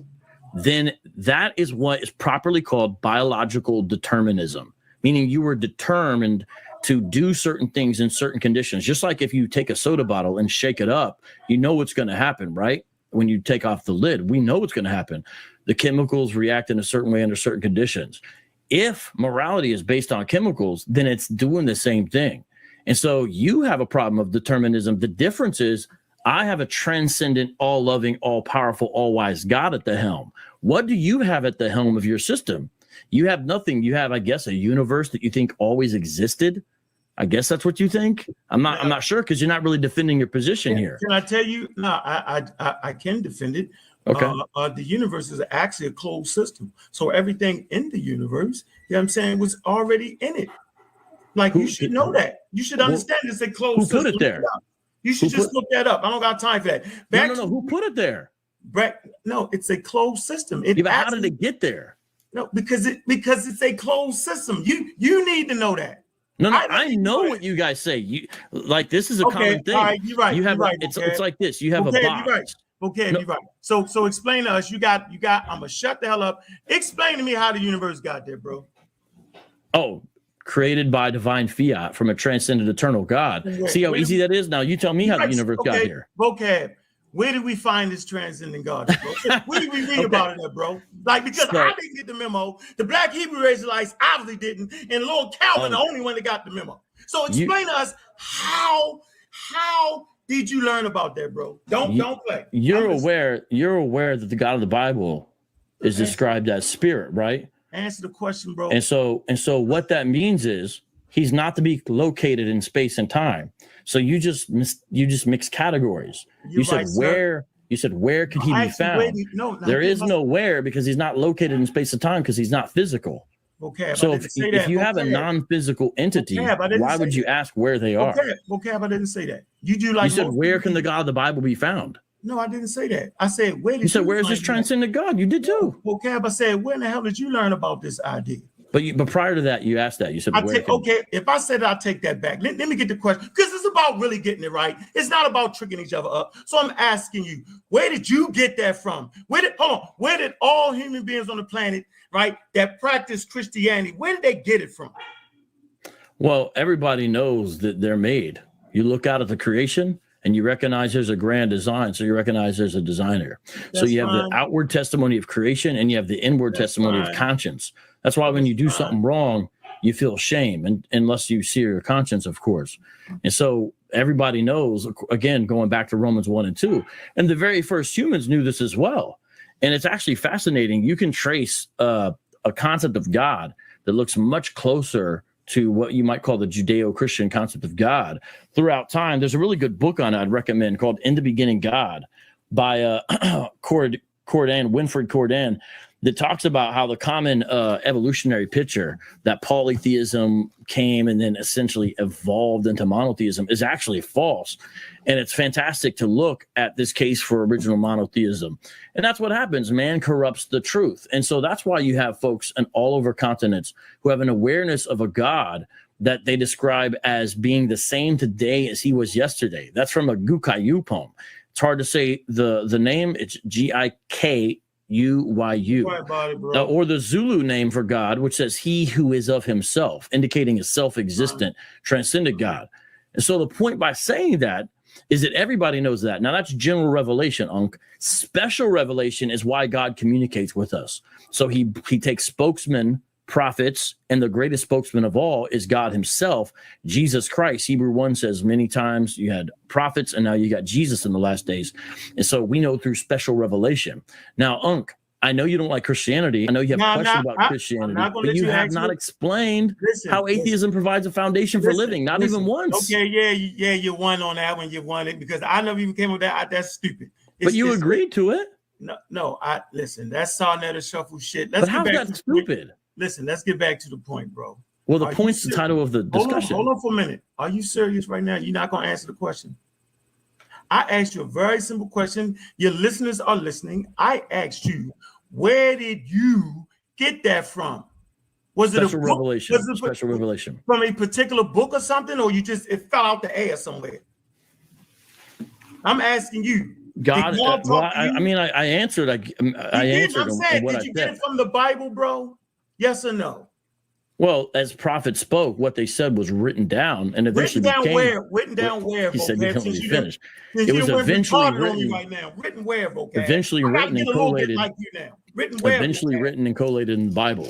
then that is what is properly called biological determinism, meaning you were determined to do certain things in certain conditions. Just like if you take a soda bottle and shake it up, you know what's going to happen, right? When you take off the lid, we know what's going to happen. The chemicals react in a certain way under certain conditions. If morality is based on chemicals, then it's doing the same thing. And so you have a problem of determinism. The difference is I have a transcendent, all-loving, all-powerful, all-wise God at the helm. What do you have at the helm of your system? You have nothing. You have, I guess, a universe that you think always existed. I guess that's what you think. I'm not sure, because you're not really defending your position here. Can I tell you? No, I can defend it. Okay. The universe is actually a closed system. So everything in the universe, you know what I'm saying, was already in it. Like, you should know that. You should understand it's a closed system. Who put it there? You should just look that up. I don't got time for that. No. Who put it there? No, it's a closed system. How did it get there? No, because it's a closed system. You need to know that. No, I know what you guys say. You like, this is a common thing. All right, you're right. It's like this. You have a box. You're right. Okay, you're right. So explain to us. You got. I'm gonna shut the hell up. Explain to me how the universe got there, bro. Oh, created by divine fiat from a transcendent eternal God. See how easy that is? Now you tell me how the universe got here. Vocab. Where did we find this transcendent God, bro? Where did we read about it, bro? Like, because I didn't get the memo. The Black Hebrew Israelites obviously didn't, and Lord Calvin, the only one that got the memo. So explain to us how did you learn about that, bro? Don't play. You're aware that the God of the Bible is described as spirit, right? Answer the question, bro. And so what that means is he's not to be located in space and time. So you just mix categories. You said where could he be found? There is no where, because he's not located in space and time, because he's not physical. Vocab, so if you have a non-physical entity, why would you ask where they are? Vocab, I didn't say that. You said where can the God of the Bible be found? No, I didn't say that. I said where did you said where is this transcendent God? You did too. Vocab, I said where in the hell did you learn about this idea? But prior to that, you asked that. You said, if I said it, I'll take that back. Let me get the question, because it's about really getting it right. It's not about tricking each other up. So I'm asking you, where did you get that from? Where did all human beings on the planet, right, that practice Christianity, where did they get it from? Well, everybody knows that they're made. You look out at the creation and you recognize there's a grand design. So you recognize there's a designer. So you have the outward testimony of creation and you have the inward testimony of conscience. That's why when you do something wrong, you feel shame, and unless you sear your conscience, of course. And so everybody knows, again, going back to Romans 1 and 2, and the very first humans knew this as well. And it's actually fascinating. You can trace a concept of God that looks much closer to what you might call the Judeo-Christian concept of God throughout time. There's a really good book on it I'd recommend called In the Beginning God by Winfred Cordan, that talks about how the common evolutionary picture that polytheism came and then essentially evolved into monotheism is actually false. And it's fantastic to look at this case for original monotheism. And that's what happens. Man corrupts the truth. And so that's why you have folks in all over continents who have an awareness of a God that they describe as being the same today as he was yesterday. That's from a Gukayu poem. It's hard to say the name. It's Gikuyu, or the Zulu name for God, which says he who is of himself, indicating a self-existent, transcendent God. And so the point by saying that is that everybody knows that. Now that's general revelation, Ankh. Special revelation is why God communicates with us. So he takes spokesmen, prophets, and the greatest spokesman of all is God himself, Jesus Christ. Hebrew 1 says many times you had prophets and now you got Jesus in the last days. And so we know through special revelation. Now, Ankh, I know you don't like Christianity. I know you have questions about Christianity, but you have not explained how atheism provides a foundation for living, not even once. Okay, yeah, you won on that one. You won it because I never even came with that. That's stupid. But you agreed to it. No, listen, that's sa.neter shuffle shit. But how's that stupid? Listen, let's get back to the point, bro. Well, the point's the title of the discussion. Hold on for a minute. Are you serious right now? You're not going to answer the question. I asked you a very simple question. Your listeners are listening. I asked you, where did you get that from? Was it a revelation? Special revelation from a particular book or something, or it fell out the air somewhere? I'm asking you. God, I answered. I answered. Did you get it from the Bible, bro? Yes or no? Well, as prophets spoke, what they said was written down, and eventually written down where? He said you couldn't really finish. It was eventually written. Right now. Written where, Vocab? Eventually written and collated. Like you now. Written where? Eventually written and collated in the Bible.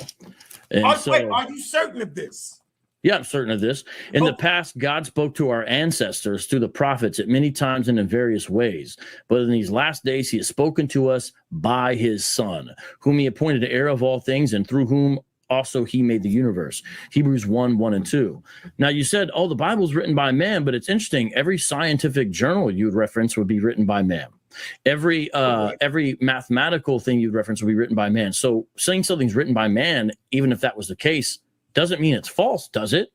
And are you certain of this? Yeah, I'm certain of this. In the past, God spoke to our ancestors through the prophets at many times and in various ways. But in these last days, he has spoken to us by his Son, whom he appointed heir of all things, and through whom also he made the universe. Hebrews 1 and 2. Now, you said, the Bible's written by man, but it's interesting. Every scientific journal you would reference would be written by man. Every mathematical thing you'd reference would be written by man. So saying something's written by man, even if that was the case, doesn't mean it's false, does it?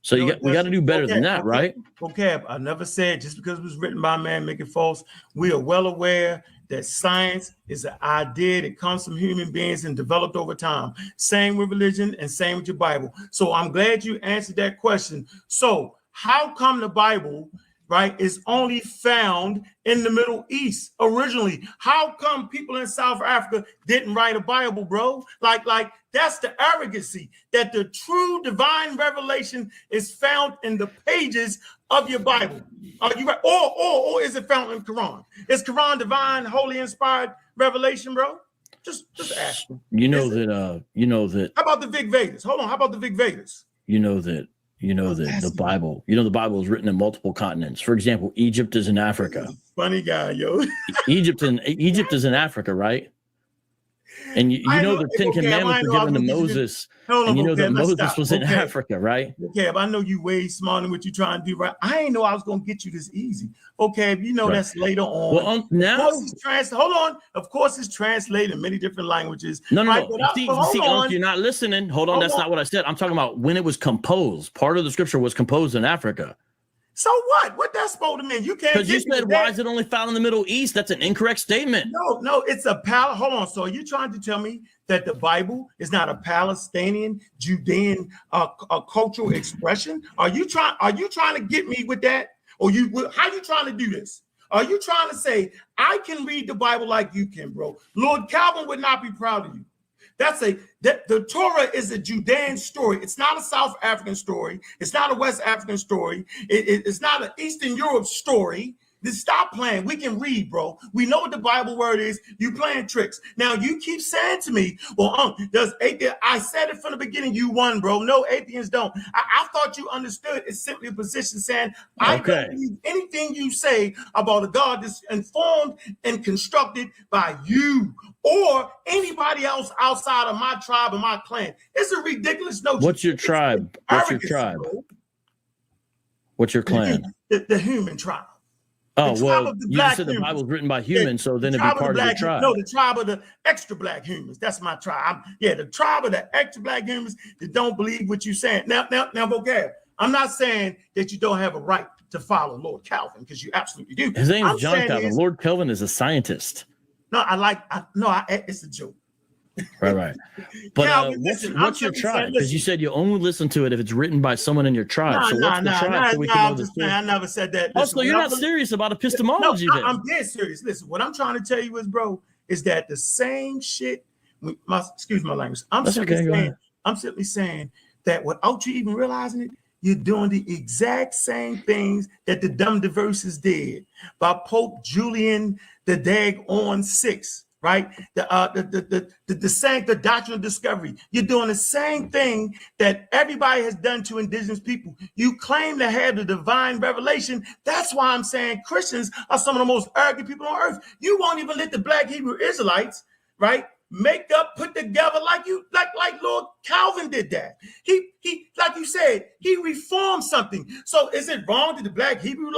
So we got to do better than that, right? Vocab, I never said just because it was written by man, make it false. We are well aware that science is an idea that comes from human beings and developed over time. Same with religion and same with your Bible. So I'm glad you answered that question. So how come the Bible right, is only found in the Middle East originally. How come people in South Africa didn't write a Bible, bro? Like that's the arrogancy that the true divine revelation is found in the pages of your Bible. Are you right? Or is it found in Quran? Is Quran divine, holy, inspired revelation, bro? Just ask. You know that. How about the Vic Vegas? Hold on. How about the Vic Vegas? You know that the Bible. You know the Bible is written in multiple continents. For example, Egypt is in Africa. Funny guy, yo. Egypt is in Africa, right? And you know the Ten Commandments were given to Moses. And you know that Moses was in Africa, right? Okay, I know you way smarter than what you're trying to do, right? I ain't know I was gonna get you this easy. Okay, you know that's later on. Well, now hold on. Of course, it's translated in many different languages. No. See, you're not listening. Hold on, that's not what I said. I'm talking about when it was composed. Part of the scripture was composed in Africa. So what? What that's supposed to mean? You can't. Because you said, why is it only found in the Middle East? That's an incorrect statement. No, it's a hold on. So are you trying to tell me that the Bible is not a Palestinian, Judean cultural expression? Are you trying to get me with that? Or how you trying to do this? Are you trying to say I can read the Bible like you can, bro? Lord Calvin would not be proud of you. The Torah is a Judean story. It's not a South African story. It's not a West African story. It's not an Eastern Europe story. Just stop playing. We can read, bro. We know what the Bible word is. You playing tricks. Now you keep saying to me, well, does atheist? I said it from the beginning. You won, bro. No, atheists don't. I thought you understood. It's simply a position saying I don't believe anything you say about a God that's informed and constructed by you or anybody else outside of my tribe and my clan. It's a ridiculous notion. What's your tribe? What's your tribe? Bro. What's your clan? The human tribe. Oh, well, you just said the Bible's written by humans, so then it'd be part of your tribe. No, the tribe of the extra black humans. That's my tribe. The tribe of the extra black humans that don't believe what you're saying. Now, Vocab, I'm not saying that you don't have a right to follow Lord Calvin, because you absolutely do. His name is John Calvin. Lord Calvin is a scientist. No, it's a joke. Right. But Calvin, what's your tribe? Because you said you only listen to it if it's written by someone in your tribe. So what's the tribe? I never said that. Also, you're not serious about epistemology. No, I'm dead serious. Listen, what I'm trying to tell you is, bro, is that the same shit. Excuse my language. I'm simply saying that without you even realizing it, you're doing the exact same things that the dumb diverses did by Pope Julian the Dag-on 6. Right, the doctrine of discovery. You're doing the same thing that everybody has done to indigenous people. You claim to have the divine revelation. That's why I'm saying Christians are some of the most arrogant people on earth. You won't even let the Black Hebrew Israelites, right, put together like Lord Calvin did that. He like you said, he reformed something. So is it wrong that the Black Hebrew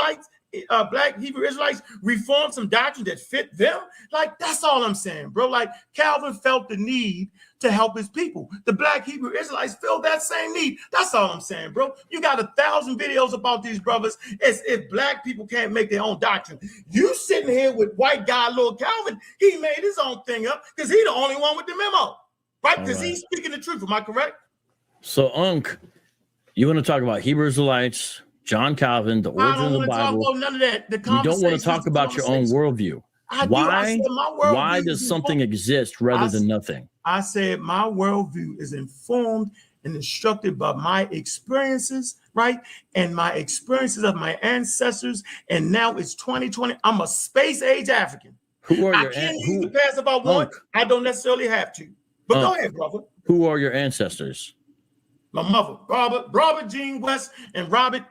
Israelites reform some doctrine that fit them? Like, that's all I'm saying, bro. Like, Calvin felt the need to help his people. The Black Hebrew Israelites feel that same need. That's all I'm saying, bro. You got 1,000 videos about these brothers as if Black people can't make their own doctrine. You sitting here with white guy Lord Calvin, he made his own thing up because he's the only one with the memo, right? Because he's speaking the truth. Am I correct? So, Ankh, you want to talk about Hebrew Israelites, John Calvin, the origin of the Bible. None of that. You don't want to talk about your own worldview. Why does something exist rather than nothing? I said my worldview is informed and instructed by my experiences, right? And my experiences of my ancestors. And now it's 2020. I'm a space age African. Who are your ancestors? I can't use the past if I want. I don't necessarily have to. But go ahead, brother. Who are your ancestors? My mother, Robert Jean West, and Robert.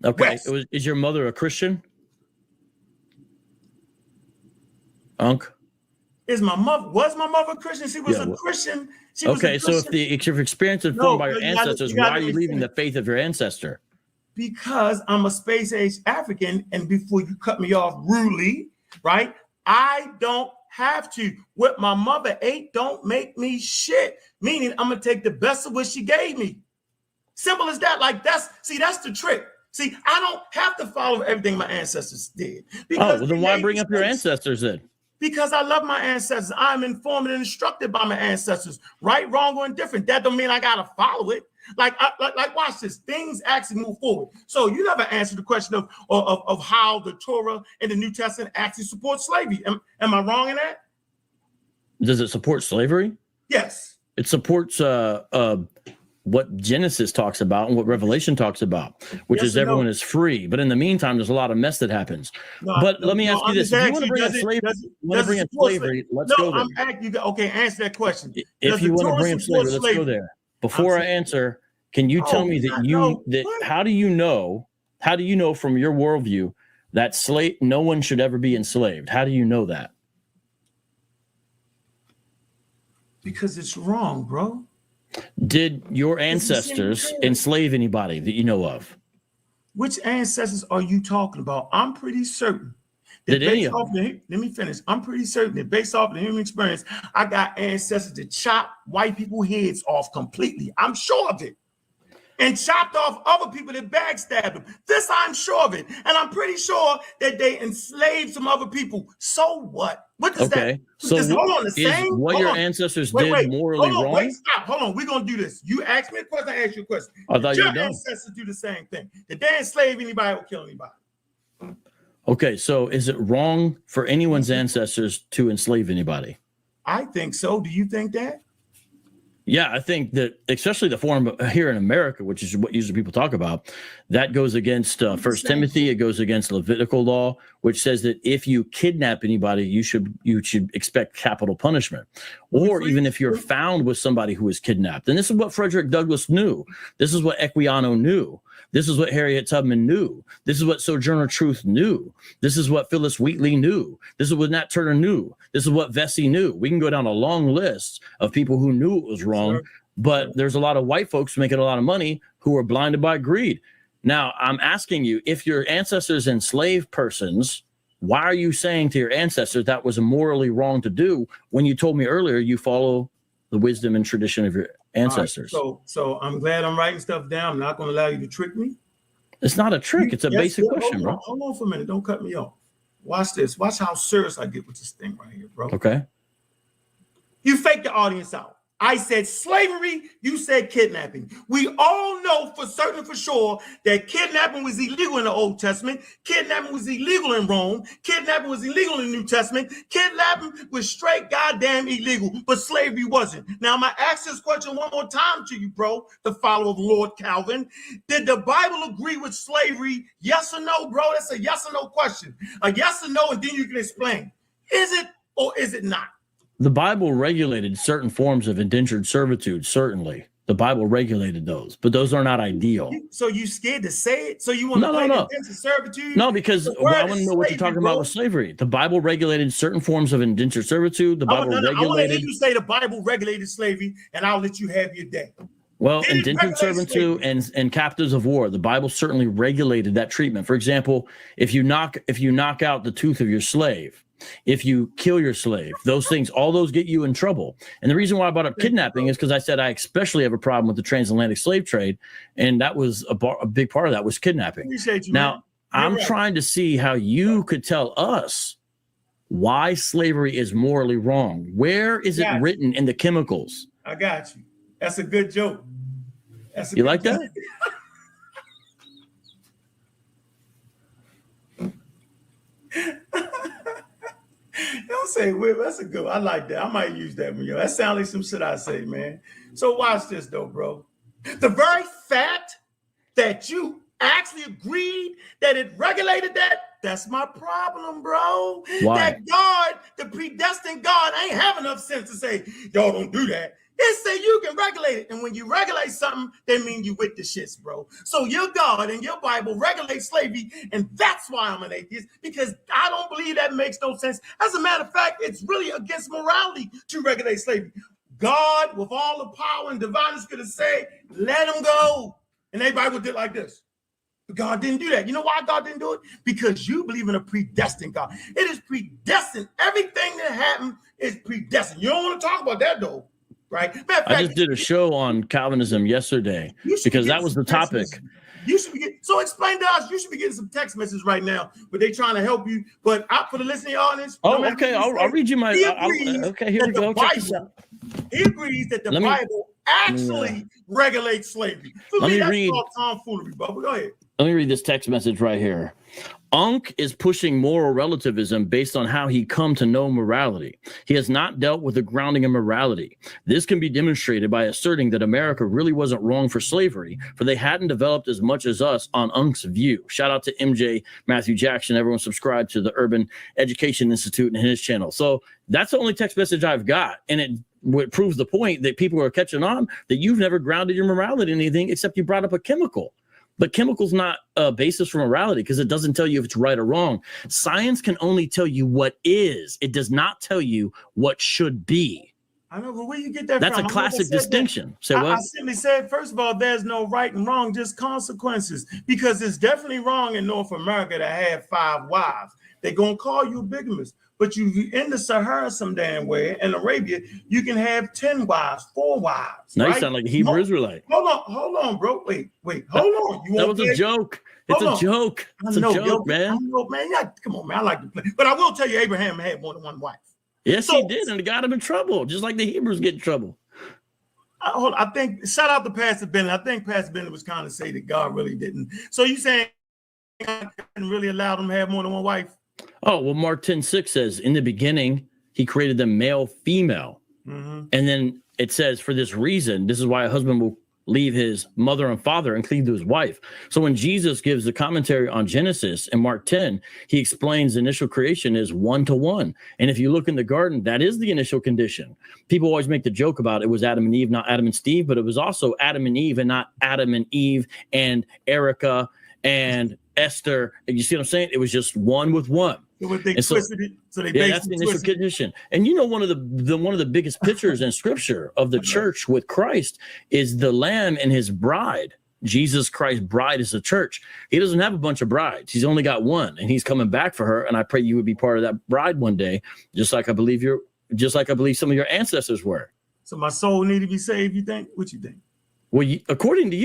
Okay. Is your mother a Christian? Ankh? Was my mother a Christian? She was a Christian. So if your experience is formed by your ancestors, why are you leaving the faith of your ancestor? Because I'm a space age African, and before you cut me off rudely, right? I don't have to. What my mother ate don't make me shit. Meaning I'm gonna take the best of what she gave me. Simple as that. Like that's the trick. See, I don't have to follow everything my ancestors did. Then why bring up your ancestors then? Because I love my ancestors. I'm informed and instructed by my ancestors. Right, wrong, or indifferent. That don't mean I gotta follow it. Like watch this. Things actually move forward. So you never answered the question of how the Torah and the New Testament actually support slavery. Am I wrong in that? Does it support slavery? Yes. It supports what Genesis talks about and what Revelation talks about, which is everyone is free. But in the meantime, there's a lot of mess that happens. Let me ask you this: if you want to bring up slavery, let's go there. I'm asking you. Okay, answer that question. If you want to bring up slavery, let's go there. Before I answer, can you tell me how do you know from your worldview that no one should ever be enslaved? How do you know that? Because it's wrong, bro. Did your ancestors enslave anybody that you know of? Which ancestors are you talking about? I'm pretty certain. Did any of them? Let me finish. I'm pretty certain that based off of the human experience, I got ancestors that chop white people's heads off completely. I'm sure of it. And chopped off other people that backstabbed them. This I'm sure of it. And I'm pretty sure that they enslaved some other people. So what? What does that? So hold on, what your ancestors did morally wrong? Wait, stop. Hold on. We're going to do this. You asked me a question, I asked you a question. I thought you were done. Your ancestors do the same thing. Did they enslave anybody or kill anybody? Okay, so is it wrong for anyone's ancestors to enslave anybody? I think so. Do you think that? Yeah, I think that especially the form here in America, which is what usually people talk about, that goes against First Timothy. It goes against Levitical law, which says that if you kidnap anybody, you should expect capital punishment. Or even if you're found with somebody who is kidnapped. And this is what Frederick Douglass knew. This is what Equiano knew. This is what Harriet Tubman knew. This is what Sojourner Truth knew. This is what Phyllis Wheatley knew. This is what Nat Turner knew. This is what Vesey knew. We can go down a long list of people who knew it was wrong, but there's a lot of white folks making a lot of money who are blinded by greed. Now, I'm asking you, if your ancestors enslaved persons, why are you saying to your ancestors that was morally wrong to do when you told me earlier you follow the wisdom and tradition of your ancestors? Right, so I'm glad I'm writing stuff down. I'm not going to allow you to trick me. It's not a trick. It's a basic question, bro. Hold on for a minute. Don't cut me off. Watch this. Watch how serious I get with this thing right here, bro. Okay. You fake the audience out. I said slavery, you said kidnapping. We all know for certain, for sure, that kidnapping was illegal in the Old Testament. Kidnapping was illegal in Rome. Kidnapping was illegal in the New Testament. Kidnapping was straight goddamn illegal, but slavery wasn't. Now, I'm going to ask this question one more time to you, bro, the follower of Lord Calvin. Did the Bible agree with slavery? Yes or no, bro? That's a yes or no question. A yes or no, and then you can explain. Is it or is it not? The Bible regulated certain forms of indentured servitude, certainly. The Bible regulated those, but those are not ideal. So you scared to say it? So you want to play indentured servitude? No, because I want to know what you're talking about with slavery. The Bible regulated certain forms of indentured servitude. The Bible regulated... I want to hear you say the Bible regulated slavery, and I'll let you have your day. Well, indentured servitude and captives of war, the Bible certainly regulated that treatment. For example, if you knock out the tooth of your slave, if you kill your slave, those things, all those get you in trouble. And the reason why I brought up kidnapping is because I said I especially have a problem with the transatlantic slave trade, and that was a big part of that was kidnapping. Now, I'm trying to see how you could tell us why slavery is morally wrong. Where is it written in the chemicals? I got you. That's a good joke. You like that? Don't say whip. That's a good one. I like that. I might use that one. That sounds like some shit I say, man. So watch this though, bro. The very fact that you actually agreed that it regulated that's my problem, bro. Why? That God, the predestined God, ain't have enough sense to say, y'all don't do that. It say you can regulate it. And when you regulate something, that means you with the shits, bro. So your God and your Bible regulate slavery, and that's why I'm an atheist, because I don't believe that makes no sense. As a matter of fact, it's really against morality to regulate slavery. God, with all the power and divineness, could have said, let them go. And everybody would do it like this. But God didn't do that. You know why God didn't do it? Because you believe in a predestined God. It is predestined. Everything that happened is predestined. You don't want to talk about that, though. Right. I just did a show on Calvinism yesterday because that was the topic. You should be getting, so explain to us. You should be getting some text messages right now, but they trying to help you. But for the listening audience. Oh, okay. I'll read you my. Okay, here we go. He agrees that the Bible actually regulate slavery. For me, that's all tomfoolery, bro. Go ahead. Let me read this text message right here. Ankh is pushing moral relativism based on how he come to know morality. He has not dealt with the grounding of morality. This can be demonstrated by asserting that America really wasn't wrong for slavery, for they hadn't developed as much as us on Ankh's view. Shout out to MJ Matthew Jackson. Everyone subscribe to the Urban Education Institute and his channel. So that's the only text message I've got. And it proves the point that people are catching on that you've never grounded your morality in anything except you brought up a chemical. But chemical's not a basis for morality because it doesn't tell you if it's right or wrong. Science can only tell you what is. It does not tell you what should be. I know, but where you get that That's from? a classic distinction. Say what? I simply said, first of all, there's no right and wrong, just consequences. Because it's definitely wrong in North America to have 5 wives. They're going to call you a bigamist. But you in the Sahara some damn way, in Arabia, you can have 10 wives, 4 wives. Now right? you sound like a Hebrew Israelite. Hold on, bro. Wait, hold on. That was a joke. It's a joke. It's a joke, man. I know, man. Come on, man. I like to play. But I will tell you, Abraham had more than 1 wife. Yes, he did, and it got him in trouble, just like the Hebrews get in trouble. I think, shout out to Pastor Bennett. I think Pastor Bennett was kind of say that God really didn't. So you saying God didn't really allow them to have more than 1 wife? Oh, well, Mark 10:6 says, in the beginning, he created them male, female. And then it says, for this reason, this is why a husband will leave his mother and father and cleave to his wife. So when Jesus gives the commentary on Genesis in Mark 10, he explains initial creation is 1 to 1. And if you look in the garden, that is the initial condition. People always make the joke about it was Adam and Eve, not Adam and Steve, but it was also Adam and Eve and not Adam and Eve and Erica and Esther. You see what I'm saying? It was just 1 with 1. They twisted it. So they that's the initial condition. And you know, one of the biggest pictures in Scripture of the church with Christ is the Lamb and his bride. Jesus Christ's bride is the church. He doesn't have a bunch of brides. He's only got 1, and he's coming back for her. And I pray you would be part of that bride one day, just like I believe some of your ancestors were. So my soul need to be saved. You think? What you think? Well, according to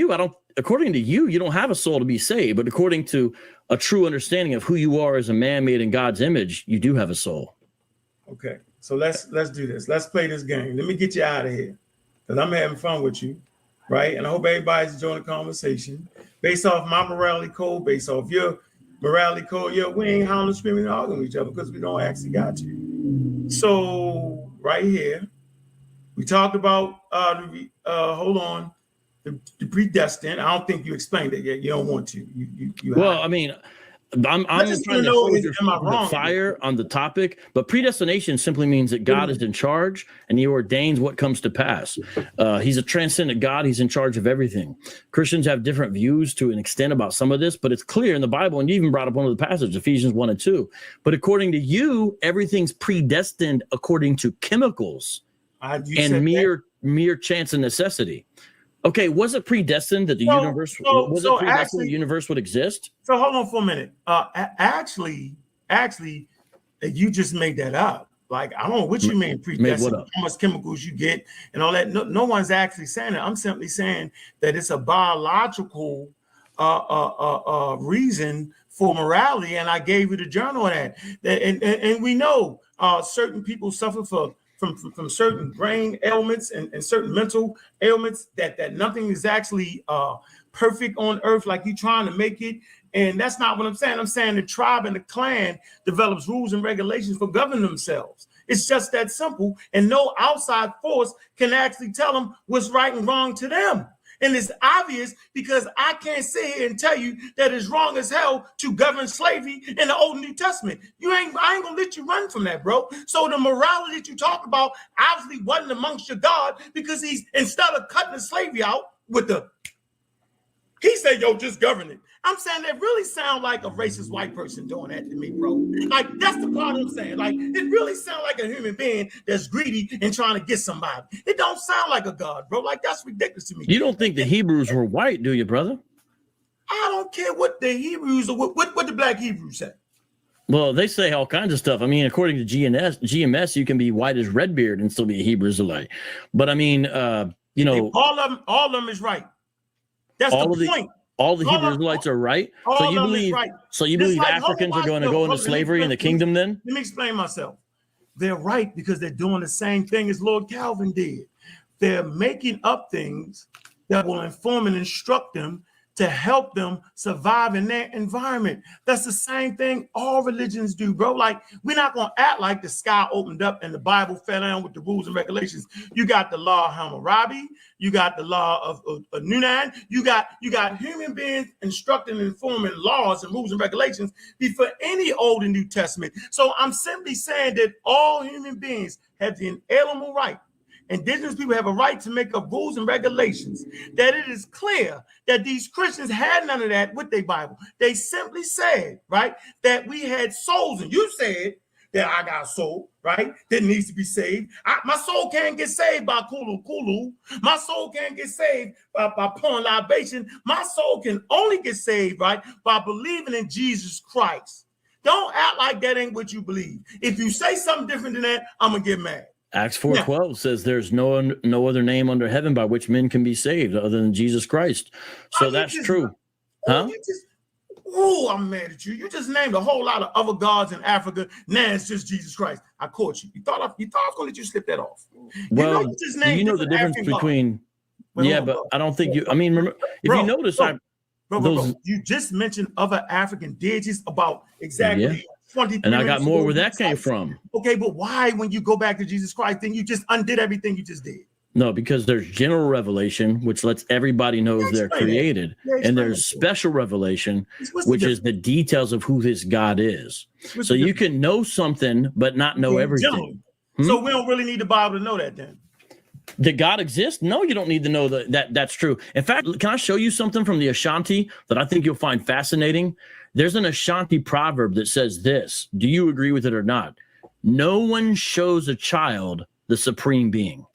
you, you don't have a soul to be saved, but according to a true understanding of who you are as a man made in God's image, you do have a soul. Okay, so let's do this. Let's play this game. Let me get you out of here because I'm having fun with you, right? And I hope everybody's enjoying the conversation. Based off my morality code, based off your morality code, we ain't howling, screaming, and arguing with each other because we don't actually got you. So right here, we talked about hold on. The predestined. I don't think you explained it yet. You don't want to. Well, I mean, I'm trying to hold the fire on the topic, but predestination simply means that God is in charge and he ordains what comes to pass. He's a transcendent God. He's in charge of everything. Christians have different views to an extent about some of this, but it's clear in the Bible, and you even brought up one of the passages, Ephesians 1 and 2. But according to you, everything's predestined according to chemicals and mere chance and necessity. Okay, was it predestined that the universe would exist? So hold on for a minute. Actually, you just made that up. Like, I don't know what you mean predestined, how much chemicals you get and all that. No one's actually saying that. I'm simply saying that it's a biological reason for morality, and I gave you the journal of that. And we know certain people suffer from certain brain ailments and certain mental ailments that nothing is actually perfect on earth like you trying to make it. And that's not what I'm saying. I'm saying the tribe and the clan develops rules and regulations for governing themselves. It's just that simple. And no outside force can actually tell them what's right and wrong to them. And it's obvious because I can't sit here and tell you that it's wrong as hell to govern slavery in the Old and New Testament. I ain't gonna let you run from that, bro. So the morality that you talk about obviously wasn't amongst your God, because he's, instead of cutting the slavery out with he said, just govern it. I'm saying that really sound like a racist white person doing that to me, bro. Like, that's the part I'm saying. Like, it really sounds like a human being that's greedy and trying to get somebody. It don't sound like a God, bro. Like, that's ridiculous to me. You don't think the Hebrews were white, do you, brother? I don't care what the Hebrews or what the black Hebrews say. Well, they say all kinds of stuff. I mean, according to GMS, you can be white as Redbeard and still be a Hebrew Israelite. But I mean, all of them is right. That's the point. All the Hebrew Israelites are right. So you believe Africans are going to go into slavery in the kingdom then? Let me explain myself. They're right because they're doing the same thing as Lord Calvin did. they're making up things that will inform and instruct them to help them survive in their environment. That's the same thing all religions do, bro. Like, we're not going to act like the sky opened up and the Bible fell down with the rules and regulations. You got the law of Hammurabi, you got the law of Nunan, you got human beings instructing and informing laws and rules and regulations before any Old and New Testament. So I'm simply saying that all human beings have the inalienable right. Indigenous people have a right to make up rules and regulations. That it is clear that these Christians had none of that with their Bible. They simply said, right, that we had souls. And you said that I got a soul, right, that needs to be saved. My soul can't get saved by kulu. My soul can't get saved by pouring libation. My soul can only get saved, right, by believing in Jesus Christ. Don't act like that ain't what you believe. If you say something different than that, I'm going to get mad. Acts 4:12 says there's no other name under heaven by which men can be saved other than Jesus Christ. So that's true. Huh? I'm mad at you. You just named a whole lot of other gods in Africa. Now it's just Jesus Christ. I caught you. You thought I was going to let you slip that off. Well, you know the difference between... but I don't think you... I mean, remember, if you notice... You just mentioned other African deities about exactly... 20 and I got more where that came from. Okay, but why, when you go back to Jesus Christ, then you just undid everything you just did? No, because there's general revelation, which lets everybody know they're created. And there's special revelation, which is the details of who this God is. So you can know something, but not know everything. So we don't really need the Bible to know that then? Did God exist? No, you don't need to know that that's true. In fact, can I show you something from the Ashanti that I think you'll find fascinating? There's an Ashanti proverb that says this. Do you agree with it or not? No one shows a child the supreme being.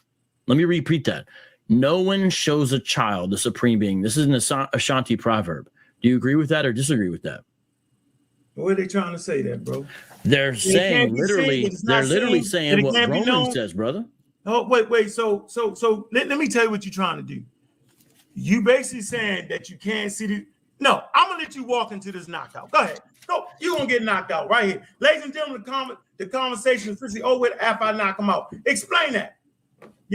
Let me repeat that. No one shows a child the supreme being. This is an Ashanti proverb. Do you agree with that or disagree with that? What are they trying to say there, bro? They're saying literally, saying what Romans says, brother. Oh, wait. So let me tell you what you're trying to do. You basically saying that you can't see the... No, I'm going to let you walk into this knockout. Go ahead. Go. You're going to get knocked out right here. Ladies and gentlemen, the conversation is officially over after I knock him out. Explain that.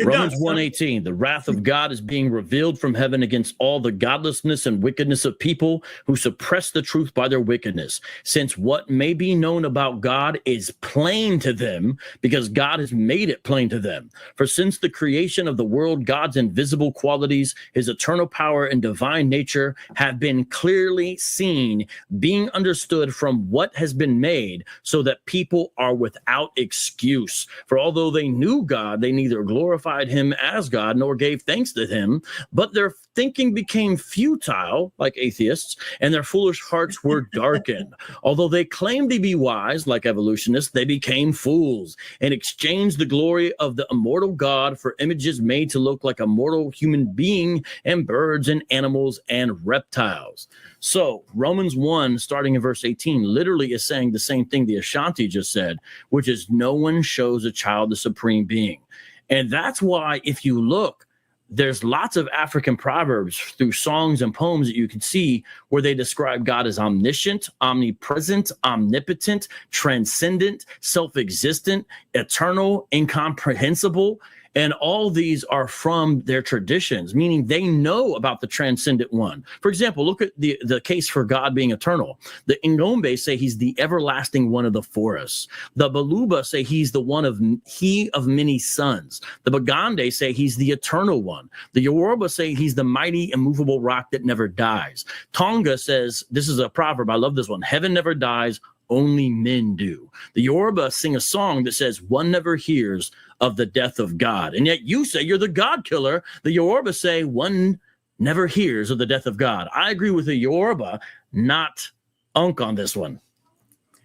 Romans 1:18, the wrath of God is being revealed from heaven against all the godlessness and wickedness of people who suppress the truth by their wickedness, since what may be known about God is plain to them because God has made it plain to them. For since the creation of the world, God's invisible qualities, his eternal power and divine nature have been clearly seen, being understood from what has been made, so that people are without excuse. For although they knew God, they neither glorified him as God nor gave thanks to him, but their thinking became futile, like atheists, and their foolish hearts were darkened. Although they claimed to be wise, like evolutionists, they became fools and exchanged the glory of the immortal God for images made to look like a mortal human being and birds and animals and reptiles. So Romans 1, starting in verse 18, literally is saying the same thing the Ashanti just said, which is no one shows a child the supreme being. And that's why, if you look, there's lots of African proverbs through songs and poems that you can see where they describe God as omniscient, omnipresent, omnipotent, transcendent, self-existent, eternal, incomprehensible. And all these are from their traditions, meaning they know about the transcendent one. For example, look at the case for God being eternal. The Ngombe say he's the everlasting one of the forests. The Baluba say he's the one of many sons. The Bagande say he's the eternal one. The Yoruba say he's the mighty, immovable rock that never dies. Tonga says, this is a proverb, I love this one, heaven never dies, only men do. The Yoruba sing a song that says, one never hears of the death of God. And yet you say you're the God killer. The Yoruba say one never hears of the death of God. I agree with the Yoruba, not Ankh on this one,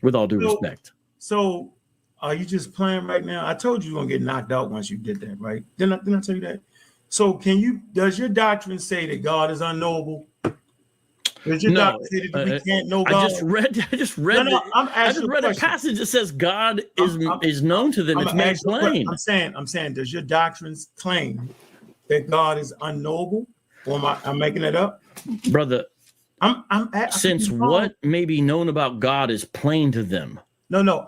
with all due respect. So are you just playing right now? I told you you're going to get knocked out once you did that, right? Didn't I tell you that? So does your doctrine say that God is unknowable? Does your doctrine say that we can't know God? I just read a passage that says God is known to them. It's made plain. I'm saying, does your doctrines claim that God is unknowable? Or am I making it up? Brother, since what may be known about God is plain to them. No.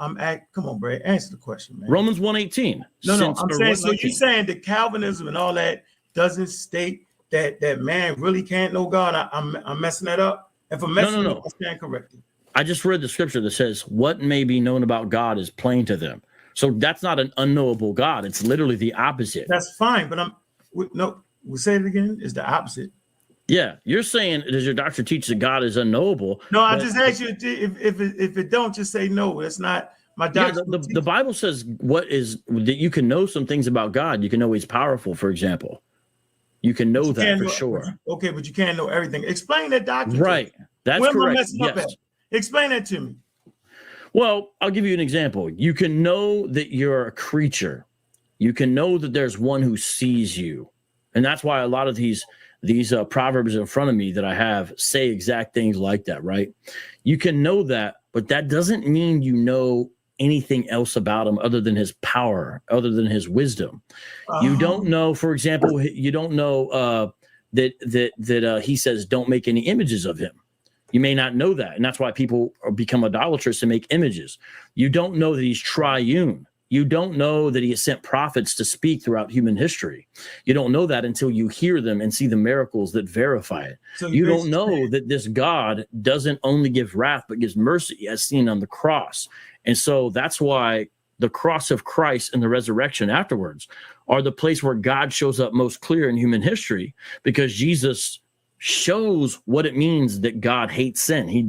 Come on, Brad. Answer the question, man. Romans 1:18. No. I'm saying, so you saying that Calvinism and all that doesn't state that man really can't know God? I'm messing that up. If I'm messing up, I stand corrected. I just read the scripture that says, what may be known about God is plain to them. So that's not an unknowable God. It's literally the opposite. That's fine, but we'll say it again. It's the opposite. Yeah, you're saying, does your doctor teach that God is unknowable? No, I just asked you if it don't, just say no. That's not my doctor. Yeah, the Bible says that you can know some things about God. You can know he's powerful, for example. You can know that for sure. Okay, but you can't know everything. Explain that doctrine. Right. That's correct. Yes. Explain that to me. Well, I'll give you an example. You can know that you're a creature. You can know that there's one who sees you. And that's why a lot of these proverbs in front of me that I have say exact things like that, right? You can know that, but that doesn't mean you know anything else about him other than his power, other than his wisdom. You don't know, for example, you don't know that he says don't make any images of him. You may not know that, and that's why people become idolatrous and make images. You don't know that he's triune. You don't know that he has sent prophets to speak throughout human history. You don't know that until you hear them and see the miracles that verify it. So you don't know that this God doesn't only give wrath, but gives mercy, as seen on the cross. And so that's why the cross of Christ and the resurrection afterwards are the place where God shows up most clear in human history, because Jesus shows what it means that God hates sin. He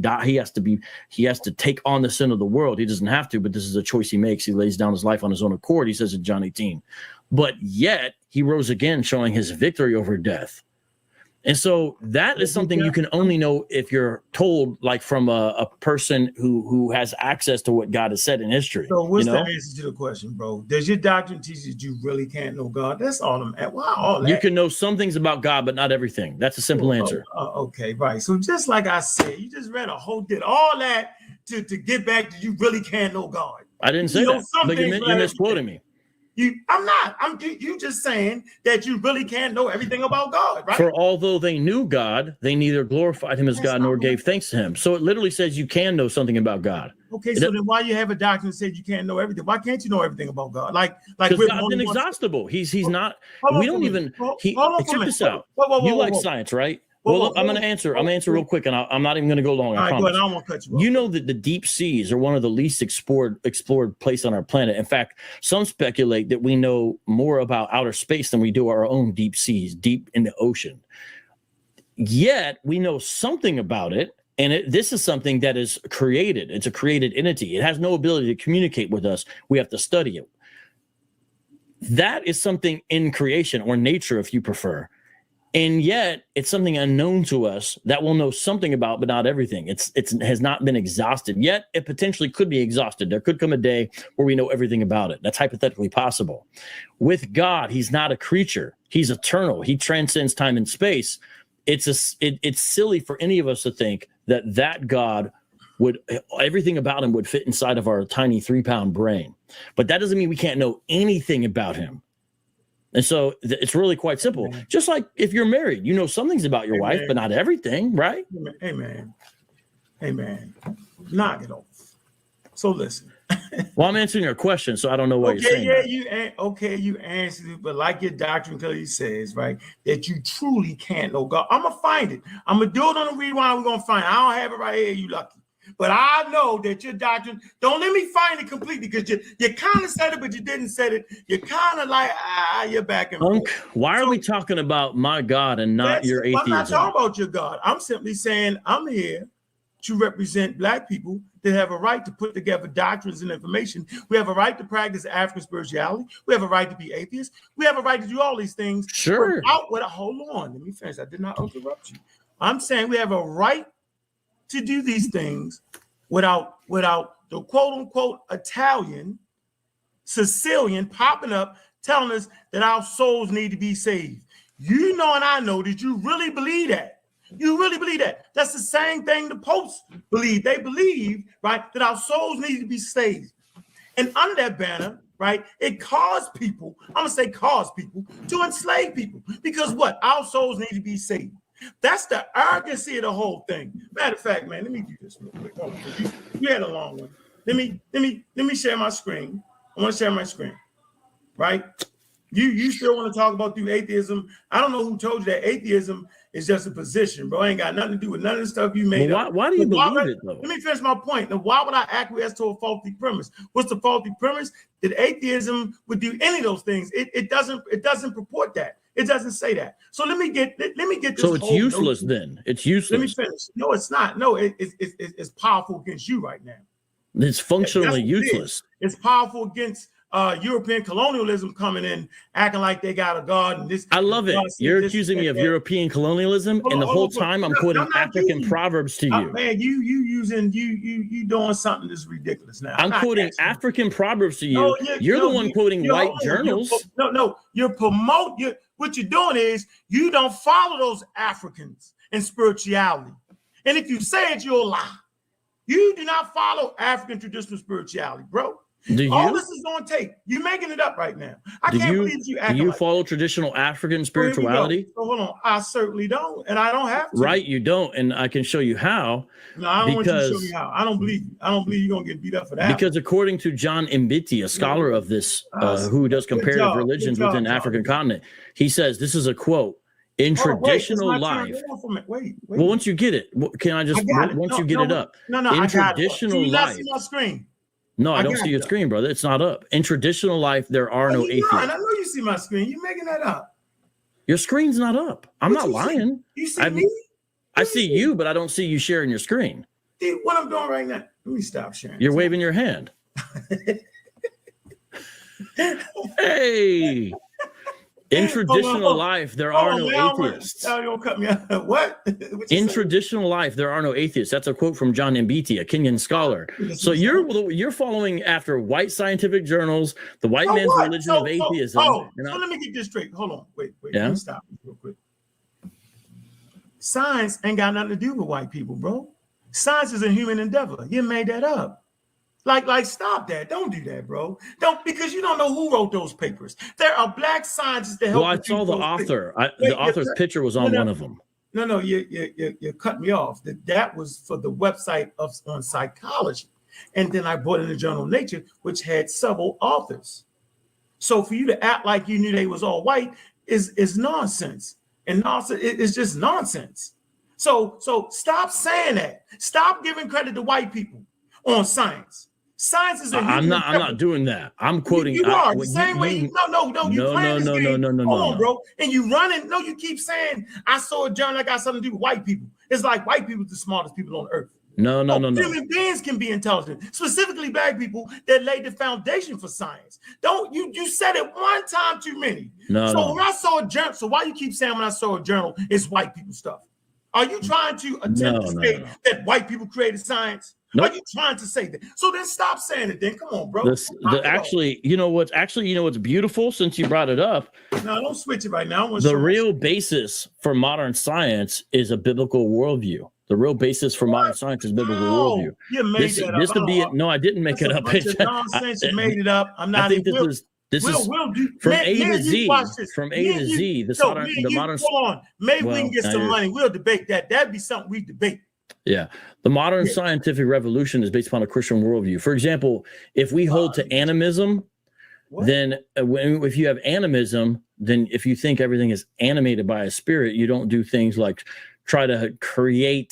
has to take on the sin of the world. He doesn't have to, but this is a choice he makes. He lays down his life on his own accord, he says in John 18. But yet he rose again, showing his victory over death. And so that is something you can only know if you're told, like, from a person who has access to what God has said in history. So what's the answer to the question, bro? Does your doctrine teach that you really can't know God? That's all I'm at. Wow, all that. You can know some things about God, but not everything. That's a simple answer. Okay, right. So just like I said, you just read did all that to get back to you really can't know God. I didn't say that. But you're misquoting me. I'm not. You just saying that you really can't know everything about God, right? For although they knew God, they neither glorified him as God nor gave thanks to him. So it literally says you can know something about God. Okay, so then why you have a doctrine that says you can't know everything? Why can't you know everything about God? Like because God's inexhaustible. He's not. We don't even. Check this out. You like science, right? Well, I'm going to answer. I'm going to answer real quick, and I'm not even going to go long. I promise. I don't want to cut you off. You know that the deep seas are one of the least explored place on our planet. In fact, some speculate that we know more about outer space than we do our own deep seas, deep in the ocean. Yet we know something about it, and this is something that is created. It's a created entity. It has no ability to communicate with us. We have to study it. That is something in creation, or nature, if you prefer. And yet it's something unknown to us that we'll know something about, but not everything. It has not been exhausted yet. It potentially could be exhausted. There could come a day where we know everything about it. That's hypothetically possible. With God, he's not a creature. He's eternal. He transcends time and space. It's silly for any of us to think that God would, everything about him would fit inside of our tiny 3-pound brain. But that doesn't mean we can't know anything about him. And so it's really quite simple. Just like if you're married, you know some things about your wife, but not everything, right? Amen. Knock it off. So listen. Well, I'm answering your question, so I don't know what you're saying. You answered it, but like your doctrine clearly says, right, that you truly can't know God. I'm gonna find it. I'm gonna do it on the rewind. We're gonna find it. I don't have it right here. You lucky. But I know that your doctrine, don't let me find it completely, because you kind of said it, but you didn't say it. You're kind of like, you're back and forth. Why are we talking about my God and not your atheism? I'm not talking about your God. I'm simply saying I'm here to represent Black people that have a right to put together doctrines and information. We have a right to practice African spirituality. We have a right to be atheists. We have a right to do all these things. Sure. Hold on. Let me finish. I did not interrupt you. I'm saying we have a right to do these things without the quote unquote Italian, Sicilian popping up telling us that our souls need to be saved. You know, and I know that you really believe that. You really believe that. That's the same thing the popes believe. They believe, right, that our souls need to be saved. And under that banner, right, it caused people, to enslave people. Because what? Our souls need to be saved. That's the urgency of the whole thing. Matter of fact, man, let me do this real quick. You had a long one. let me share my screen. I want to share my screen, right? You still want to talk about through atheism? I don't know who told you that atheism is just a position, bro. It ain't got nothing to do with none of the stuff you made up. Why do you believe it, though? Let me finish my point. Now, why would I acquiesce to a faulty premise? What's the faulty premise? That atheism would do any of those things. It doesn't purport that. It doesn't say that. So let me get this. So it's useless then. It's useless. Let me finish. No, it's not. No, it's powerful against you right now. It's functionally useless. It's powerful against European colonialism coming in, acting like they got a god and this. I love it. You're accusing me of European colonialism, and the whole time I'm quoting African proverbs to you. Man, you doing something that's ridiculous now. I'm quoting African proverbs to you. You're the one quoting white journals. No, what you're doing is you don't follow those Africans in spirituality. And if you say it, you'll lie. You do not follow African traditional spirituality, bro. All this is on tape. You're making it up right now. I can't believe you acting. Do you follow traditional African spirituality? So hold on. I certainly don't, and I don't have to. Right, you don't, and I can show you how. No, I don't want you to show me how. I don't believe you. I don't believe you're gonna get beat up for that. Because according to John Mbiti, a scholar of this, who does comparative religions within the African continent, he says this is a quote. In traditional life, wait. Well, once you get it, can I just once you get it up? No, in traditional life. See my screen? No, I don't see your screen, brother. It's not up. In traditional life, there are no atheists. I know you see my screen. You're making that up. Your screen's not up. I'm not lying. You see me? I see you, but I don't see you sharing your screen. See what I'm doing right now? Let me stop sharing. You're waving your hand. Hey. In traditional life, there are no atheists. You don't cut me out. What? In traditional life, there are no atheists. That's a quote from John Mbiti, a Kenyan scholar. So you're following after white scientific journals, the white man's religion of atheism. So let me get this straight. Hold on. Wait. Let me stop real quick. Science ain't got nothing to do with white people, bro. Science is a human endeavor. You made that up. Like, stop that. Don't do that, bro. Because you don't know who wrote those papers. There are black scientists that help. Well, I saw the author. The author's picture was on one of them. No, you cut me off. That was for the website on psychology. And then I brought in the journal Nature, which had several authors. So for you to act like you knew they was all white is nonsense. And nonsense is just nonsense. So stop saying that. Stop giving credit to white people on science. Science is a I'm not doing that. I'm quoting. You are the same way. No. You playing this game. No. Hold on, bro. And you running. No, you keep saying I saw a journal that got something to do with white people. It's like white people are the smartest people on earth. No. Human beings can be intelligent, specifically black people that laid the foundation for science. Don't you said it one time too many. When I saw a journal, so why you keep saying when I saw a journal, it's white people stuff? Are you trying to attempt to say that white people created science? Nope. Are you trying to say that? So then stop saying it then. Come on, bro. Actually, you know what's beautiful since you brought it up? No, don't switch it right now. The real basis for modern science is a biblical worldview. The real basis for modern science is biblical worldview. You made that up. No, I didn't make it up. Nonsense. You made it up. I'm not. I think this is from A to Z. From A to Z. The modern. Hold on. Maybe we can get some money. We'll debate that. That'd be something we debate. Yeah. The modern scientific revolution is based upon a Christian worldview. For example, if we hold to animism, then if you have animism, then if you think everything is animated by a spirit, you don't do things like try to create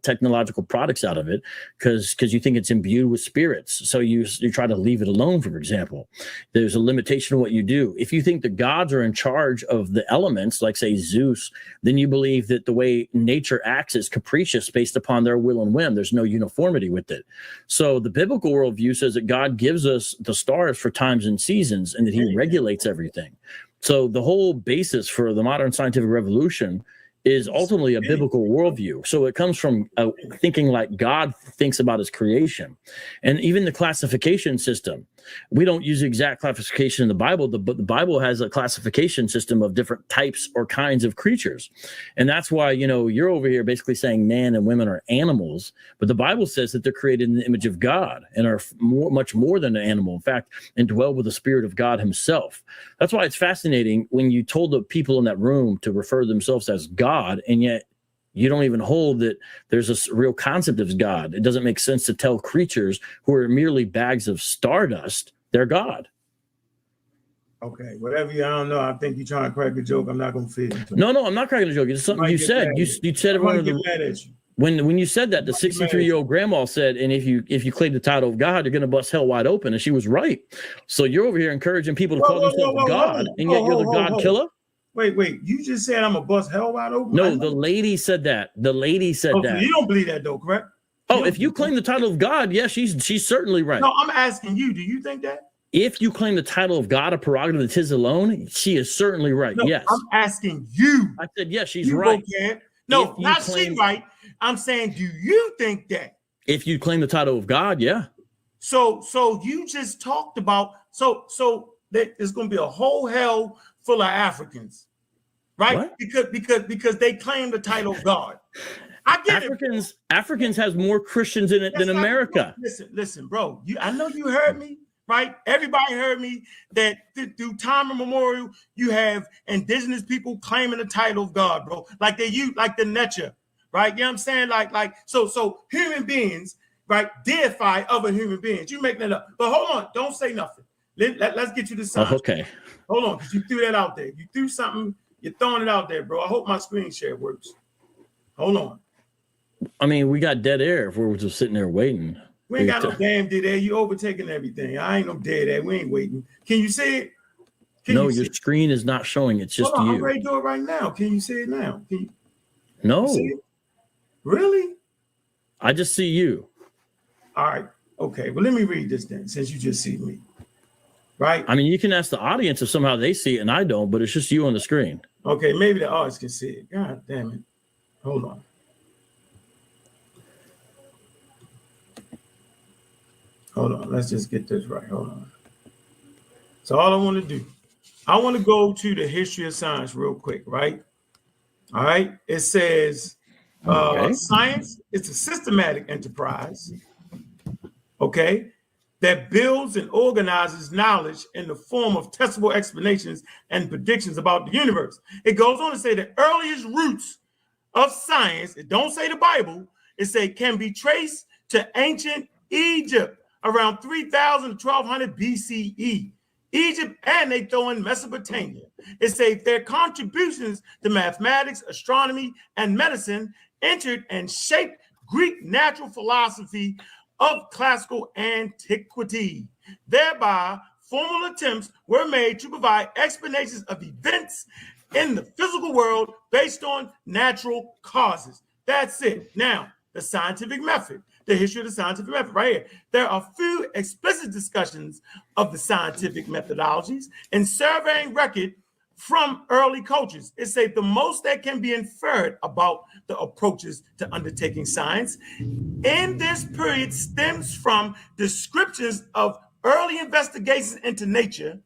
technological products out of it because you think it's imbued with spirits. So you try to leave it alone, for example. There's a limitation of what you do. If you think the gods are in charge of the elements, like say Zeus, then you believe that the way nature acts is capricious based upon their will and whim. There's no uniformity with it. So the biblical worldview says that God gives us the stars for times and seasons and that he regulates everything. So the whole basis for the modern scientific revolution is ultimately a biblical worldview. So it comes from thinking like God thinks about his creation. And even the classification system, we don't use exact classification in the Bible, but the Bible has a classification system of different types or kinds of creatures. And that's why, you're over here basically saying man and women are animals, but the Bible says that they're created in the image of God and are much more than an animal. In fact, and dwell with the Spirit of God himself. That's why it's fascinating when you told the people in that room to refer themselves as God, and yet You don't even hold that there's a real concept of God. It doesn't make sense to tell creatures who are merely bags of stardust they're God. Okay, whatever I don't know. I think you're trying to crack a joke. I'm not gonna fit into it. No, I'm not cracking a joke. It's something you said. You said it when you said that, the 63-year-old grandma said, and if you claim the title of God, you're gonna bust hell wide open, and she was right. So you're over here encouraging people to call themselves God, and yet you're the God killer. Wait, you just said I'm a bust hell wide open? No, the lady said that. The lady said that. You don't believe that though, correct? Oh, if you claim the title of God, yeah, she's certainly right. No, I'm asking you, do you think that? If you claim the title of God, a prerogative that is alone, she is certainly right. No, yes. I'm asking you. I said, yes, she's right. No, not she right. I'm saying, do you think that? If you claim the title of God, yeah. So you just talked about, so that there's going to be a whole hell full of Africans, right? What? Because they claim the title of God. I get Africans has more Christians in it than America. Listen, bro. I know you heard me, right? Everybody heard me that through time immemorial, you have indigenous people claiming the title of God, bro. Like like the nature, right? You know what I'm saying? Like so human beings, right, deify other human beings. You make that up. But hold on, don't say nothing. Let's get you the sign. Oh, okay. Hold on, because you threw that out there. You threw something, you're throwing it out there, bro. I hope my screen share works. Hold on. I mean, we got dead air if we're just sitting there waiting. We ain't got no damn dead air. You overtaking everything. I ain't no dead air. We ain't waiting. Can you see it? No, your screen is not showing. It's just you. I'm ready to do it right now. Can you see it now? No. See it? Really? I just see you. All right. Okay. Well, let me read this then, since you just see me. Right? I mean, you can ask the audience if somehow they see it and I don't, but it's just you on the screen. Okay. Maybe the audience can see it. God damn it. Hold on. Hold on, let's just get this right. Hold on. So all I want to do, I want to go to the history of science real quick, right? All right. It says science is a systematic enterprise, okay, that builds and organizes knowledge in the form of testable explanations and predictions about the universe. It goes on to say the earliest roots of science, it don't say the Bible, it say can be traced to ancient Egypt, around 3000 to 1200 BCE. Egypt, and they throw in Mesopotamia. It says their contributions to mathematics, astronomy, and medicine entered and shaped Greek natural philosophy of classical antiquity. Thereby, formal attempts were made to provide explanations of events in the physical world based on natural causes. That's it. Now, the scientific method. The history of the scientific method right here. There are few explicit discussions of the scientific methodologies and surveying record from early cultures. It says the most that can be inferred about the approaches to undertaking science in this period stems from descriptions of early investigations into nature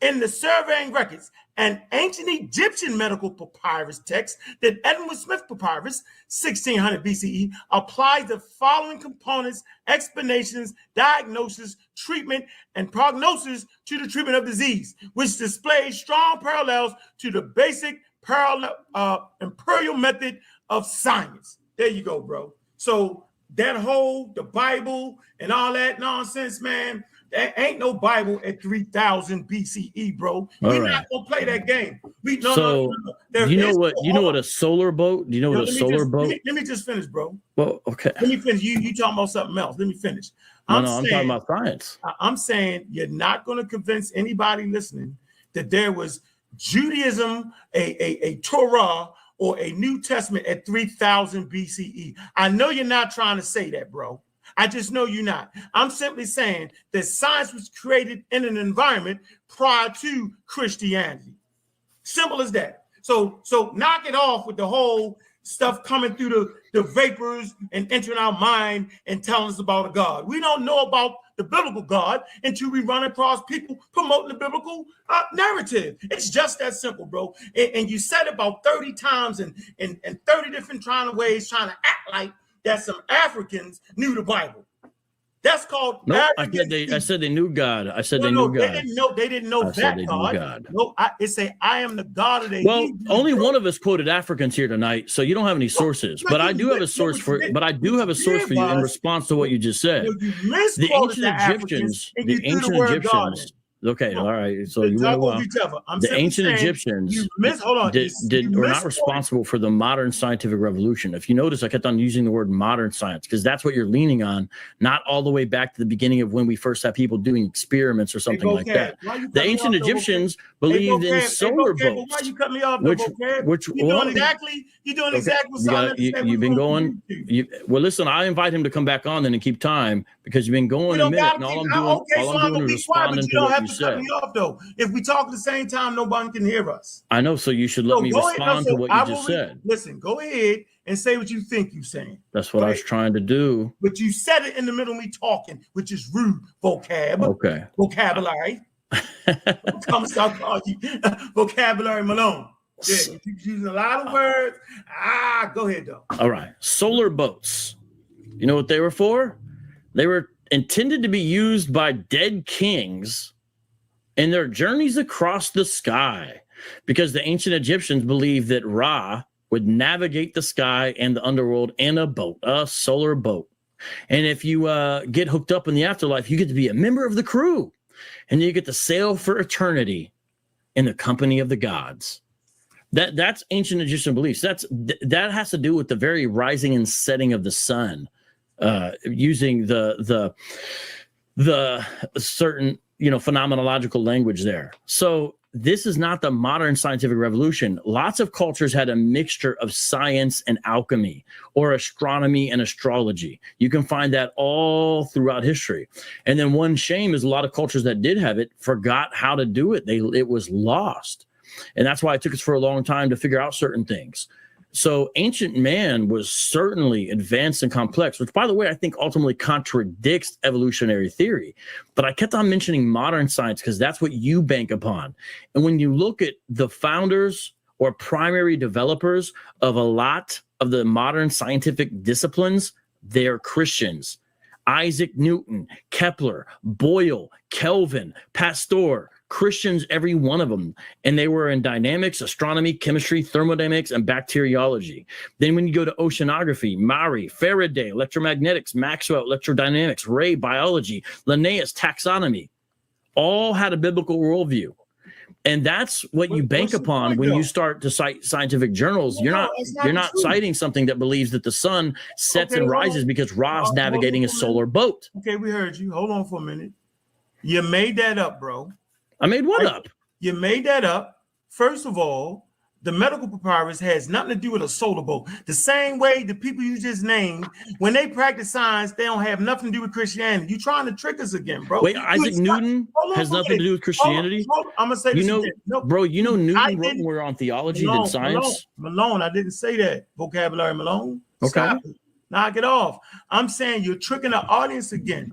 in the surveying records. An ancient Egyptian medical papyrus text, the Edward Smith Papyrus, 1600 BCE, applies the following components, explanations, diagnosis, treatment, and prognosis to the treatment of disease, which displays strong parallels to the basic imperial method of science. There you go, bro. So that whole, the Bible and all that nonsense, man, there ain't no Bible at 3000 BCE, bro. We're not gonna play that game. You know what a solar boat? Do you know what a solar boat? Let me just finish, bro. Well, okay. Let me finish. You talking about something else? Let me finish. I'm talking about science. I'm saying you're not going to convince anybody listening that there was Judaism, a Torah, or a New Testament at 3000 BCE. I know you're not trying to say that, bro. I just know you're not. I'm simply saying that science was created in an environment prior to Christianity. Simple as that. So knock it off with the whole stuff coming through the vapors and entering our mind and telling us about a God. We don't know about the biblical God until we run across people promoting the biblical narrative. It's just that simple, bro. And you said about 30 times and 30 different ways trying to act like that some Africans knew the Bible. That's called No, arrogance. I said they knew God. I said No, they knew God. They didn't know that God. No, it say, I am the God of the Well, Hebrews, only bro. one of us quoted Africans here tonight, so you don't have any sources. But I do have a source for you in response to what you just said. You The misquoted ancient Egyptians, and you threw the word God in. Okay, all right. So you talk want over each other. the ancient Egyptians were not responsible for the modern scientific revolution. If you notice, I kept on using the word modern science because that's what you're leaning on, not all the way back to the beginning of when we first had people doing experiments or something like that. The ancient Egyptians believed in solar boats. Why you cut me off? You're doing exactly what sa.neter said. You've been going. Well, listen, I invite him to come back on then and keep time because you've been going a minute, and all I'm doing is responding to what you said. Cut me off though. If we talk at the same time, nobody can hear us. I know, so you should let me respond to what you just said. Listen, go ahead and say what you think you're saying. That's what I was trying to do. But you said it in the middle of me talking, which is rude. Vocabulary. Come stop calling you vocabulary Malone. Yeah, you're using a lot of words. Go ahead though. All right, solar boats. You know what they were for? They were intended to be used by dead kings in their journeys across the sky, because the ancient Egyptians believed that Ra would navigate the sky and the underworld in a boat, a solar boat. And if you get hooked up in the afterlife, you get to be a member of the crew, and you get to sail for eternity in the company of the gods. That's ancient Egyptian beliefs. That has to do with the very rising and setting of the sun, using the certain phenomenological language there. So this is not the modern scientific revolution. Lots of cultures had a mixture of science and alchemy, or astronomy and astrology. You can find that all throughout history. And then one shame is a lot of cultures that did have it forgot how to do it. It was lost. And that's why it took us for a long time to figure out certain things. So ancient man was certainly advanced and complex, which, by the way, I think ultimately contradicts evolutionary theory. But I kept on mentioning modern science because that's what you bank upon. And when you look at the founders or primary developers of a lot of the modern scientific disciplines, they're Christians. Isaac Newton, Kepler, Boyle, Kelvin, Pasteur, Christians, every one of them. And they were in dynamics, astronomy, chemistry, thermodynamics, and bacteriology. Then when you go to oceanography, Maury, Faraday, electromagnetics, Maxwell, electrodynamics, Ray, biology, Linnaeus, taxonomy, all had a biblical worldview. And that's what you bank upon when you start to cite scientific journals. You're not citing something that believes that the sun sets and rises because Ra's navigating a solar boat. Okay, we heard you. Hold on for a minute. You made that up, bro. I made what up? You made that up. First of all, the medical papyrus has nothing to do with a solar boat. The same way the people you just named, when they practice science, they don't have nothing to do with Christianity. You're trying to trick us again, bro. Wait, Isaac Newton has nothing to do with Christianity? I'm going to say this again. No, bro, Newton wrote more on theology than science? Malone, I didn't say that. Vocabulary Malone. Okay. Stop it. Knock it off. I'm saying you're tricking the audience again.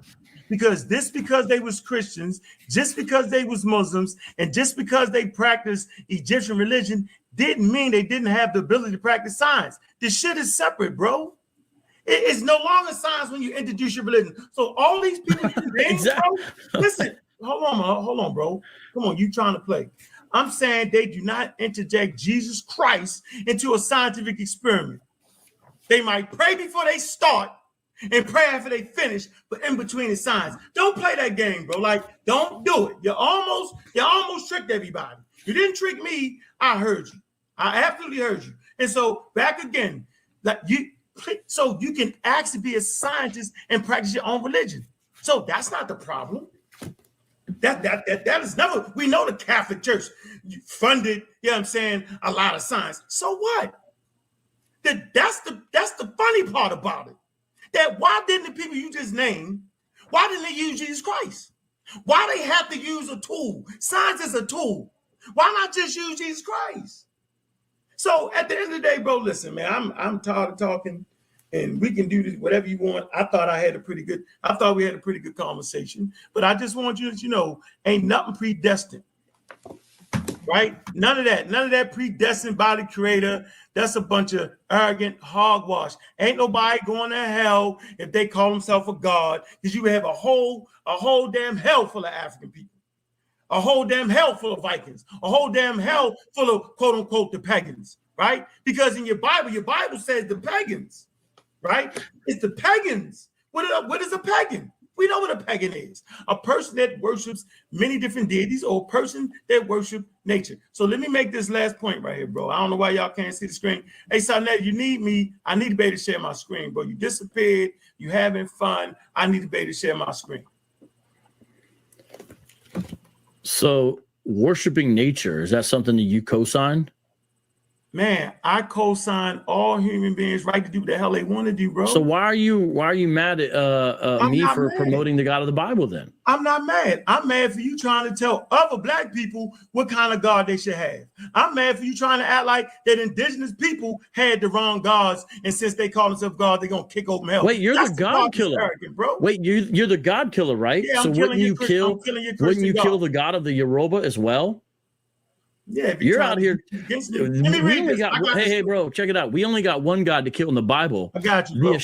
Because they was Christians, just because they was Muslims, and just because they practiced Egyptian religion didn't mean they didn't have the ability to practice science. This shit is separate, bro. It's no longer science when you introduce your religion. So all these people, exactly. Bro, listen, hold on, bro. Come on, you trying to play. I'm saying they do not interject Jesus Christ into a scientific experiment. They might pray before they start and pray after they finish, but in between the signs. Don't play that game, bro. Like, don't do it. You almost tricked everybody. You didn't trick me. I heard you. I absolutely heard you. And so back again, so you can actually be a scientist and practice your own religion. So that's not the problem. That is never. We know the Catholic Church funded, you know what I'm saying, a lot of science. So what? That's the funny part about it. That why didn't the people you just named, why didn't they use Jesus Christ? Why they have to use a tool? Science is a tool. Why not just use Jesus Christ? So at the end of the day, bro, listen, man, I'm tired of talking, and we can do this whatever you want. I thought we had a pretty good conversation, but I just want you to know, ain't nothing predestined. right? None of that predestined by the creator. That's a bunch of arrogant hogwash. Ain't nobody going to hell if they call themselves a god, because you would have a whole damn hell full of African people, a whole damn hell full of Vikings, a whole damn hell full of quote unquote the pagans, right? Because in your Bible says the pagans, right? It's the pagans. What is a pagan? We know what a pagan is. A person that worships many different deities, or a person that worships nature. So let me make this last point right here, bro. I don't know why y'all can't see the screen. Hey, sa.neter, you need me. I need to be able to share my screen, bro. You disappeared. You having fun. I need to be able to share my screen. So worshiping nature, is that something that you co-sign? Man, I co-sign all human beings' right to do what the hell they want to do, bro. So why are you mad at me for promoting the God of the Bible then? I'm not mad. I'm mad for you trying to tell other black people what kind of God they should have. I'm mad for you trying to act like that indigenous people had the wrong gods, and since they call themselves God, they're gonna kick open hell. Wait, you're the God killer, bro. Wait, you're the God killer, right? Yeah, so wouldn't you kill the God of the Yoruba as well? Yeah, you're out here. Hey, bro, check it out. We only got one God to kill in the Bible. I got you, bro. The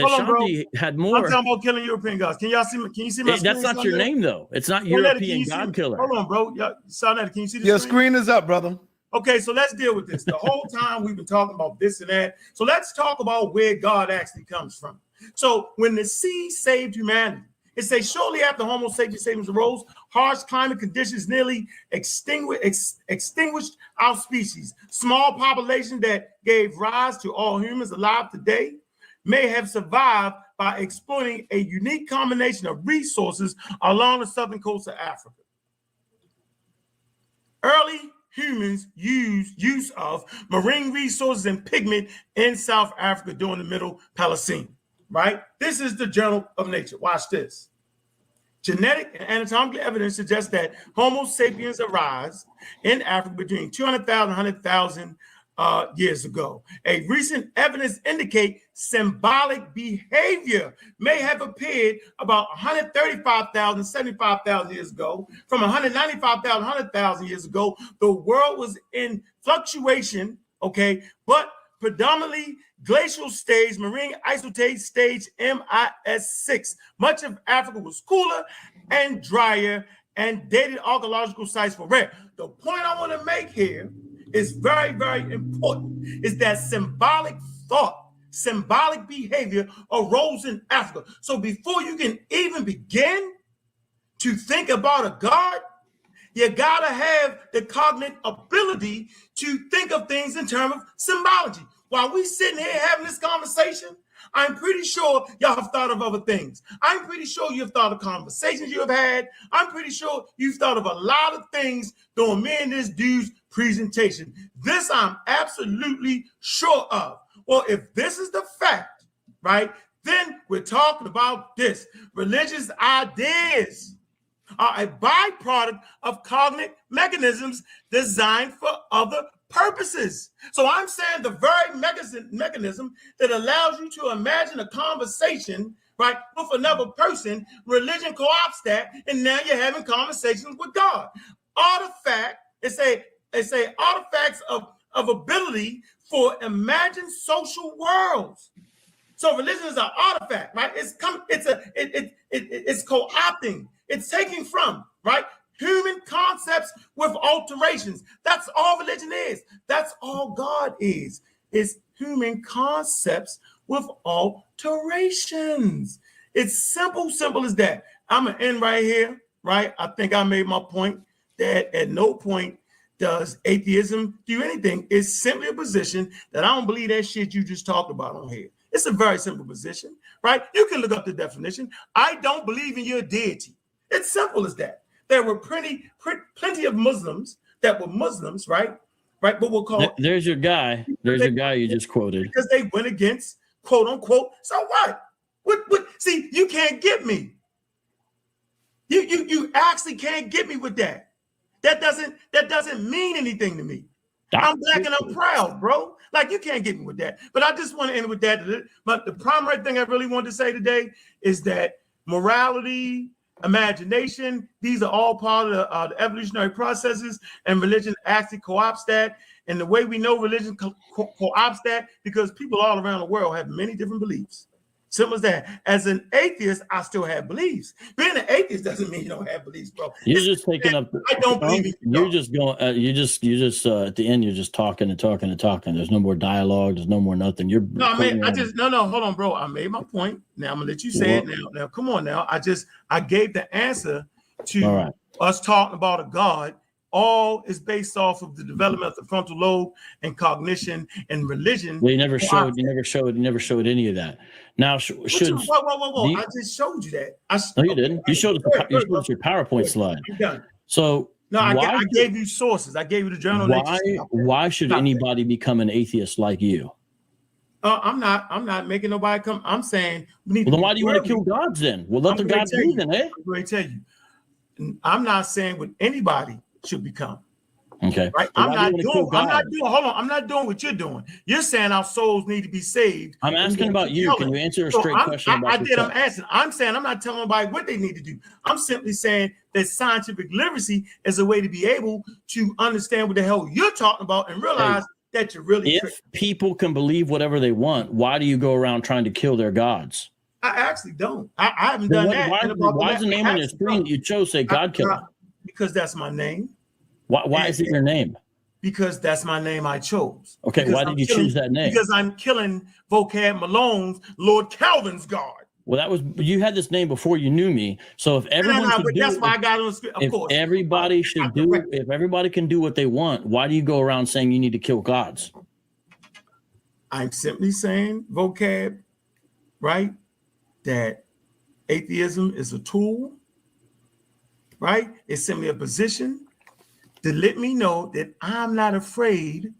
Ashanti had more. I'm talking about killing European gods. Can y'all see me? Can you see my screen? That's not your name, though. It's not European God killer. Hold on, bro. sa.neter, can you see the Your screen is up, brother. Okay, so let's deal with this. The whole time we've been talking about this and that. So let's talk about where God actually comes from. So when the sea saved humanity, it says shortly after Homo sapiens arose, harsh climate conditions nearly extinguished our species. Small population that gave rise to all humans alive today may have survived by exploiting a unique combination of resources along the southern coast of Africa. Early humans used use of marine resources and pigment in South Africa during the Middle Paleocene. Right? This is the Journal of Nature. Watch this. Genetic and anatomical evidence suggests that Homo sapiens arose in Africa between 200,000 and 100,000 years ago. A recent evidence indicate symbolic behavior may have appeared about 135,000, 75,000 years ago. From 195,000, 100,000 years ago, the world was in fluctuation, okay, but predominantly glacial stage, marine isotope stage, MIS6. Much of Africa was cooler and drier, and dated archaeological sites were rare. The point I want to make here is very, very important, is that symbolic thought, symbolic behavior arose in Africa. So before you can even begin to think about a God, you gotta have the cognitive ability to think of things in terms of symbology. While we sitting here having this conversation, I'm pretty sure y'all have thought of other things. I'm pretty sure you've thought of conversations you have had. I'm pretty sure you've thought of a lot of things during me and this dude's presentation. This I'm absolutely sure of. Well, if this is the fact, right, then we're talking about this. Religious ideas are a byproduct of cognitive mechanisms designed for other purposes. So I'm saying the very mechanism that allows you to imagine a conversation, right, with another person, religion co-opts that, and now you're having conversations with God. Artifact, it's a artifacts of ability for imagined social worlds. So religion is an artifact, right? It's co-opting. It's taking from, right, human concepts with alterations. That's all religion is. That's all God is. It's human concepts with alterations. It's simple as that. I'm going to end right here, right? I think I made my point that at no point does atheism do anything. It's simply a position that I don't believe that shit you just talked about on here. It's a very simple position, right? You can look up the definition. I don't believe in your deity. It's simple as that. There were plenty of Muslims that were Muslims, right? But we'll call there's your guy. There's your guy you just quoted. Because they went against quote unquote. So what? What? See, you can't get me. You actually can't get me with that. That doesn't mean anything to me. I'm black and I'm proud, bro. Like, you can't get me with that. But I just want to end with that. But the primary thing I really want to say today is that morality, imagination. These are all part of the evolutionary processes, and religion actually co-opts that. And the way we know religion co-opts that, because people all around the world have many different beliefs. Simple as that. As an atheist, I still have beliefs. Being an atheist doesn't mean you don't have beliefs, bro. You're just taking up. I don't believe in you. You're just going. You're just at the end. You're just talking and talking and talking. There's no more dialogue. There's no more nothing. You're no, man. No. Hold on, bro. I made my point. Now I'm gonna let you say it. Now, come on. Now, I gave the answer to us talking about a God. All is based off of the development of the frontal lobe and cognition and religion. Well, you never showed any of that. Now, should whoa. I just showed you that. No, you didn't. You showed us your PowerPoint slide. I'm done. So no, I gave you sources. I gave you the journal. Why should anybody become an atheist like you? I'm not making nobody come. I'm saying we need. Well, then why do you want to kill gods then? Well, let the gods be then, eh? I'm going to tell you. I'm not saying what anybody should become. Okay. Right? I'm not doing what you're doing. You're saying our souls need to be saved. I'm asking about you. Can you answer a straight question about I'm answering. I'm saying I'm not telling nobody what they need to do. I'm simply saying that scientific literacy is a way to be able to understand what the hell you're talking about and realize that you're really. If people can believe whatever they want, why do you go around trying to kill their gods? I actually don't. I haven't done that. Why is the name on your screen that you chose say God killer? Because that's my name. Why is it your name? Because that's my name I chose. Okay, because why did you choose that name? Because I'm killing Vocab Malone's Lord Calvin's God. Well, you had this name before you knew me. So if everyone that's why I got on the script. Of course. If everybody can do what they want, why do you go around saying you need to kill gods? I'm simply saying, Vocab, right? That atheism is a tool, right? It's simply a position to let me know that I'm not afraid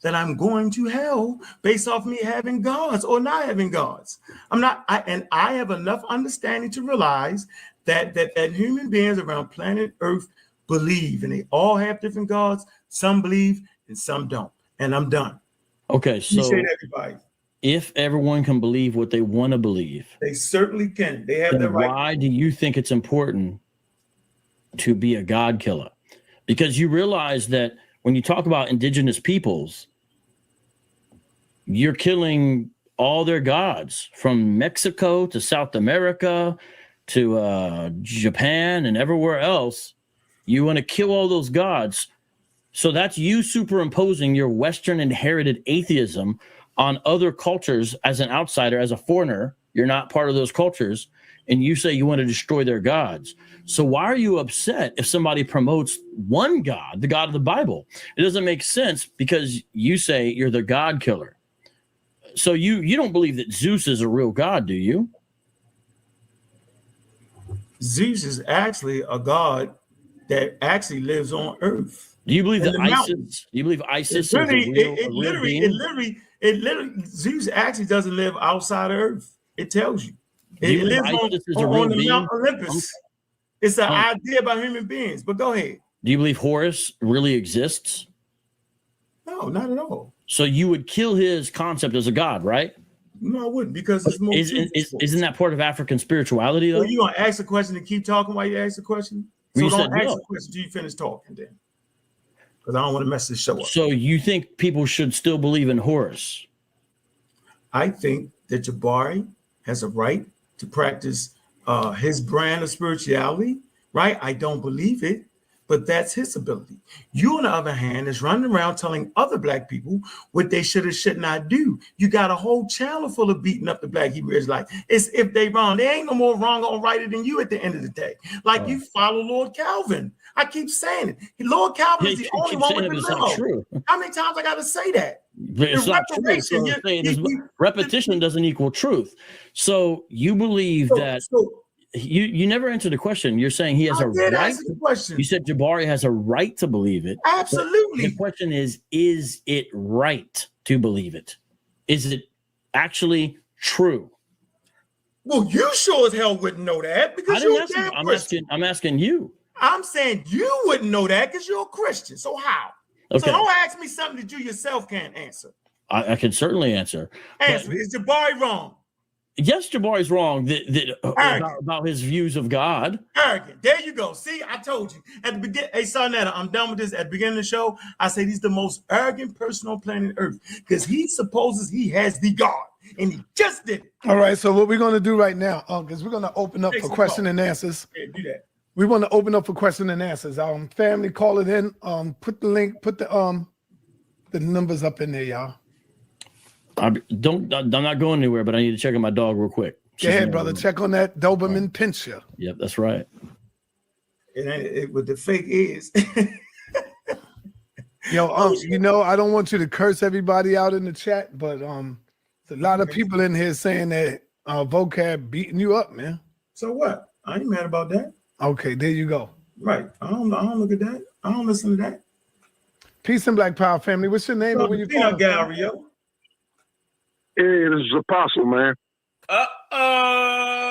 that I'm going to hell based off me having gods or not having gods. I have enough understanding to realize that human beings around planet Earth believe, and they all have different gods. Some believe and some don't. And I'm done. Okay, so everybody. If everyone can believe what they want to believe, they certainly can. They have the right. Why do you think it's important to be a God killer? Because you realize that when you talk about indigenous peoples, you're killing all their gods from Mexico to South America to Japan and everywhere else. You want to kill all those gods. So that's you superimposing your Western inherited atheism on other cultures as an outsider, as a foreigner. You're not part of those cultures. And you say you want to destroy their gods. So why are you upset if somebody promotes one God, the God of the Bible? It doesn't make sense because you say you're the God killer. So you don't believe that Zeus is a real God, do you? Zeus is actually a god that actually lives on Earth. Do you believe that ISIS? Do you believe ISIS is a real being? It literally, Zeus actually doesn't live outside of Earth. It tells you. It lives on the Mount Olympus. It's an idea about human beings. But go ahead. Do you believe Horus really exists? No, not at all. So you would kill his concept as a god, right? No, I wouldn't, because it's more. Isn't that part of African spirituality, though? Well, you gonna ask a question and keep talking while you ask the question? So don't ask the question till you finish talking, then, because I don't want to mess this show up. So you think people should still believe in Horus? I think that Jabari has a right to practice his brand of spirituality, right? I don't believe it, but that's his ability. You, on the other hand, is running around telling other black people what they should or should not do. You got a whole channel full of beating up the black Hebrew Israelites. It's if they wrong. They ain't no more wrong or righter than you at the end of the day. Like you follow Lord Calvin. I keep saying it. Lord Calvin is the only one with the memo. How many times I got to say that? It's not true. So repetition doesn't equal truth. So you believe that you never answered the question. You're saying he has a right. You said Jabari has a right to believe it. Absolutely. The question is it right to believe it? Is it actually true? Well, you sure as hell wouldn't know that because you're a damn Christian. I'm asking you. I'm saying you wouldn't know that because you're a Christian. So how? Okay. So don't ask me something that you yourself can't answer. I can certainly answer. Is Jabari wrong? Yes, Jabari's wrong about his views of God. Arrogant. There you go. See, I told you at the beginning. Hey, sa.neter, I'm done with this. At the beginning of the show, I said he's the most arrogant person on planet Earth because he supposes he has the God, and he just did it. All right. So what we're going to do right now, because we're going to open up for question and answers. Yeah, do that. We want to open up for question and answers. Family, call it in. Put the link. Put the numbers up in there, y'all. I'm not going anywhere, but I need to check on my dog real quick. Go ahead, brother. Check on that Doberman Pinscher. Yep, that's right. With the fake is. Yo, you know, I don't want you to curse everybody out in the chat, but there's a lot of people in here saying that Vocab beating you up, man. So what? I ain't mad about that. Okay, there you go. Right. I don't look at that. I don't listen to that. Peace and Black Power family. What's your name? Where you from? Gallery, yo. Hey, this is Apostle, man. Uh-oh.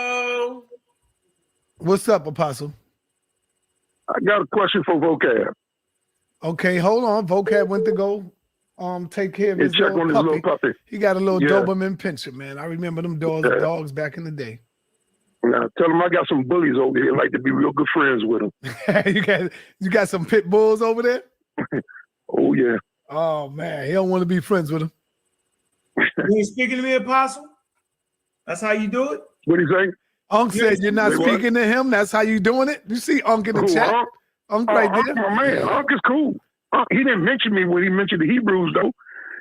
What's up, Apostle? I got a question for Vocab. Okay, hold on. Vocab went to go take care of his little puppy. He got a little Doberman Pinscher, man. I remember them dogs back in the day. Now, tell him I got some bullies over here. Like to be real good friends with them. you got some pit bulls over there? Oh, yeah. Oh, man. He don't want to be friends with him. You speaking to me, Apostle? That's how you do it? What do you think? Unc said you're not speaking to him. That's how you doing it? You see Unc in the chat? Unc right there. My man, Unc is cool. He didn't mention me when he mentioned the Hebrews, though.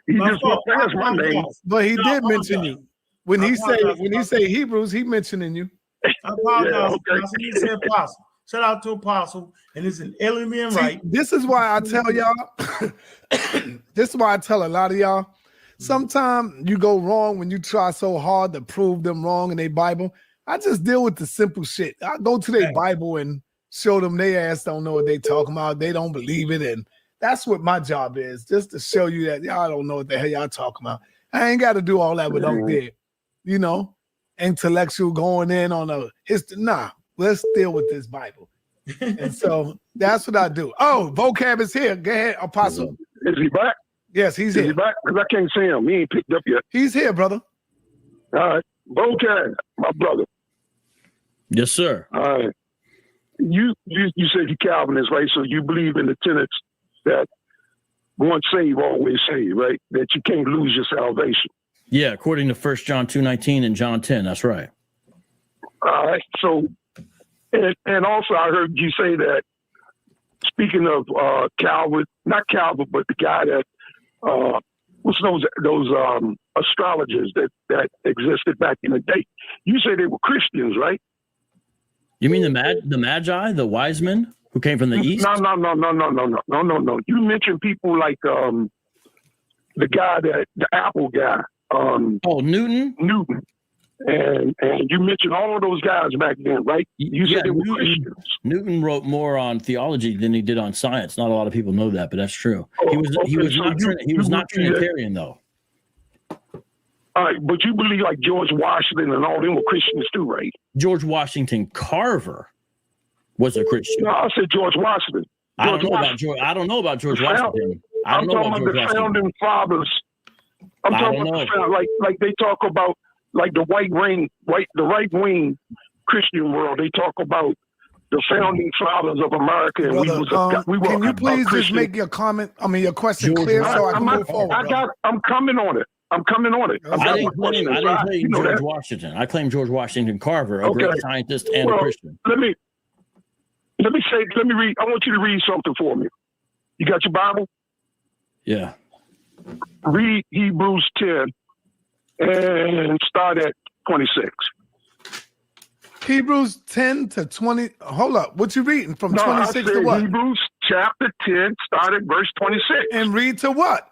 He just went past my name. But he did mention you. When he say Hebrews, he mentioning you. I apologize. He said Apostle. Shout out to Apostle. And it's an alien right. This is why I tell y'all. This is why I tell a lot of y'all. Sometimes you go wrong when you try so hard to prove them wrong in their Bible. I just deal with the simple shit. I go to their Bible and show them their ass don't know what they talking about. They don't believe it. And that's what my job is, just to show you that y'all don't know what the hell y'all talking about. I ain't got to do all that with Unc there. You know, intellectual going in on a history. Nah, let's deal with this Bible. And so that's what I do. Oh, Vocab is here. Go ahead, Apostle. Is he back? Yes, he's here. Is he back? Because I can't see him. He ain't picked up yet. He's here, brother. All right. Vocab, my brother. Yes, sir. All right. You said you're Calvinist, right? So you believe in the tenets that once saved, always saved, right? That you can't lose your salvation. Yeah, according to 1 John 2:19 and John 10. That's right. All right. So, and also I heard you say that, speaking of Calvin, not Calvin, but the guy that, what's those astrologers that existed back in the day. You say they were Christians, right? You mean the Magi, the wise men who came from the east? No. You mentioned people like the guy the Apple guy. Newton. Newton. And you mentioned all of those guys back then, right? You said they were Christians. Newton wrote more on theology than he did on science. Not a lot of people know that, but that's true. He was not Trinitarian, though. All right, but you believe like George Washington and all them were Christians too, right? George Washington Carver was a Christian. No, I said George Washington. I don't know about George Washington. I'm talking about the founding fathers. I'm talking about like they talk about like the right wing Christian world. They talk about the founding fathers of America. And brother, can you please just make your comment? I mean, your question clear so I can move forward. I'm coming on it. I didn't claim George Washington. I claim George Washington Carver, a great scientist and a Christian. Let me read. I want you to read something for me. You got your Bible? Yeah. Read Hebrews 10 and start at 26. Hebrews 10 to 20. Hold up. What you reading from 26 to what? Hebrews chapter 10, start at verse 26. And read to what?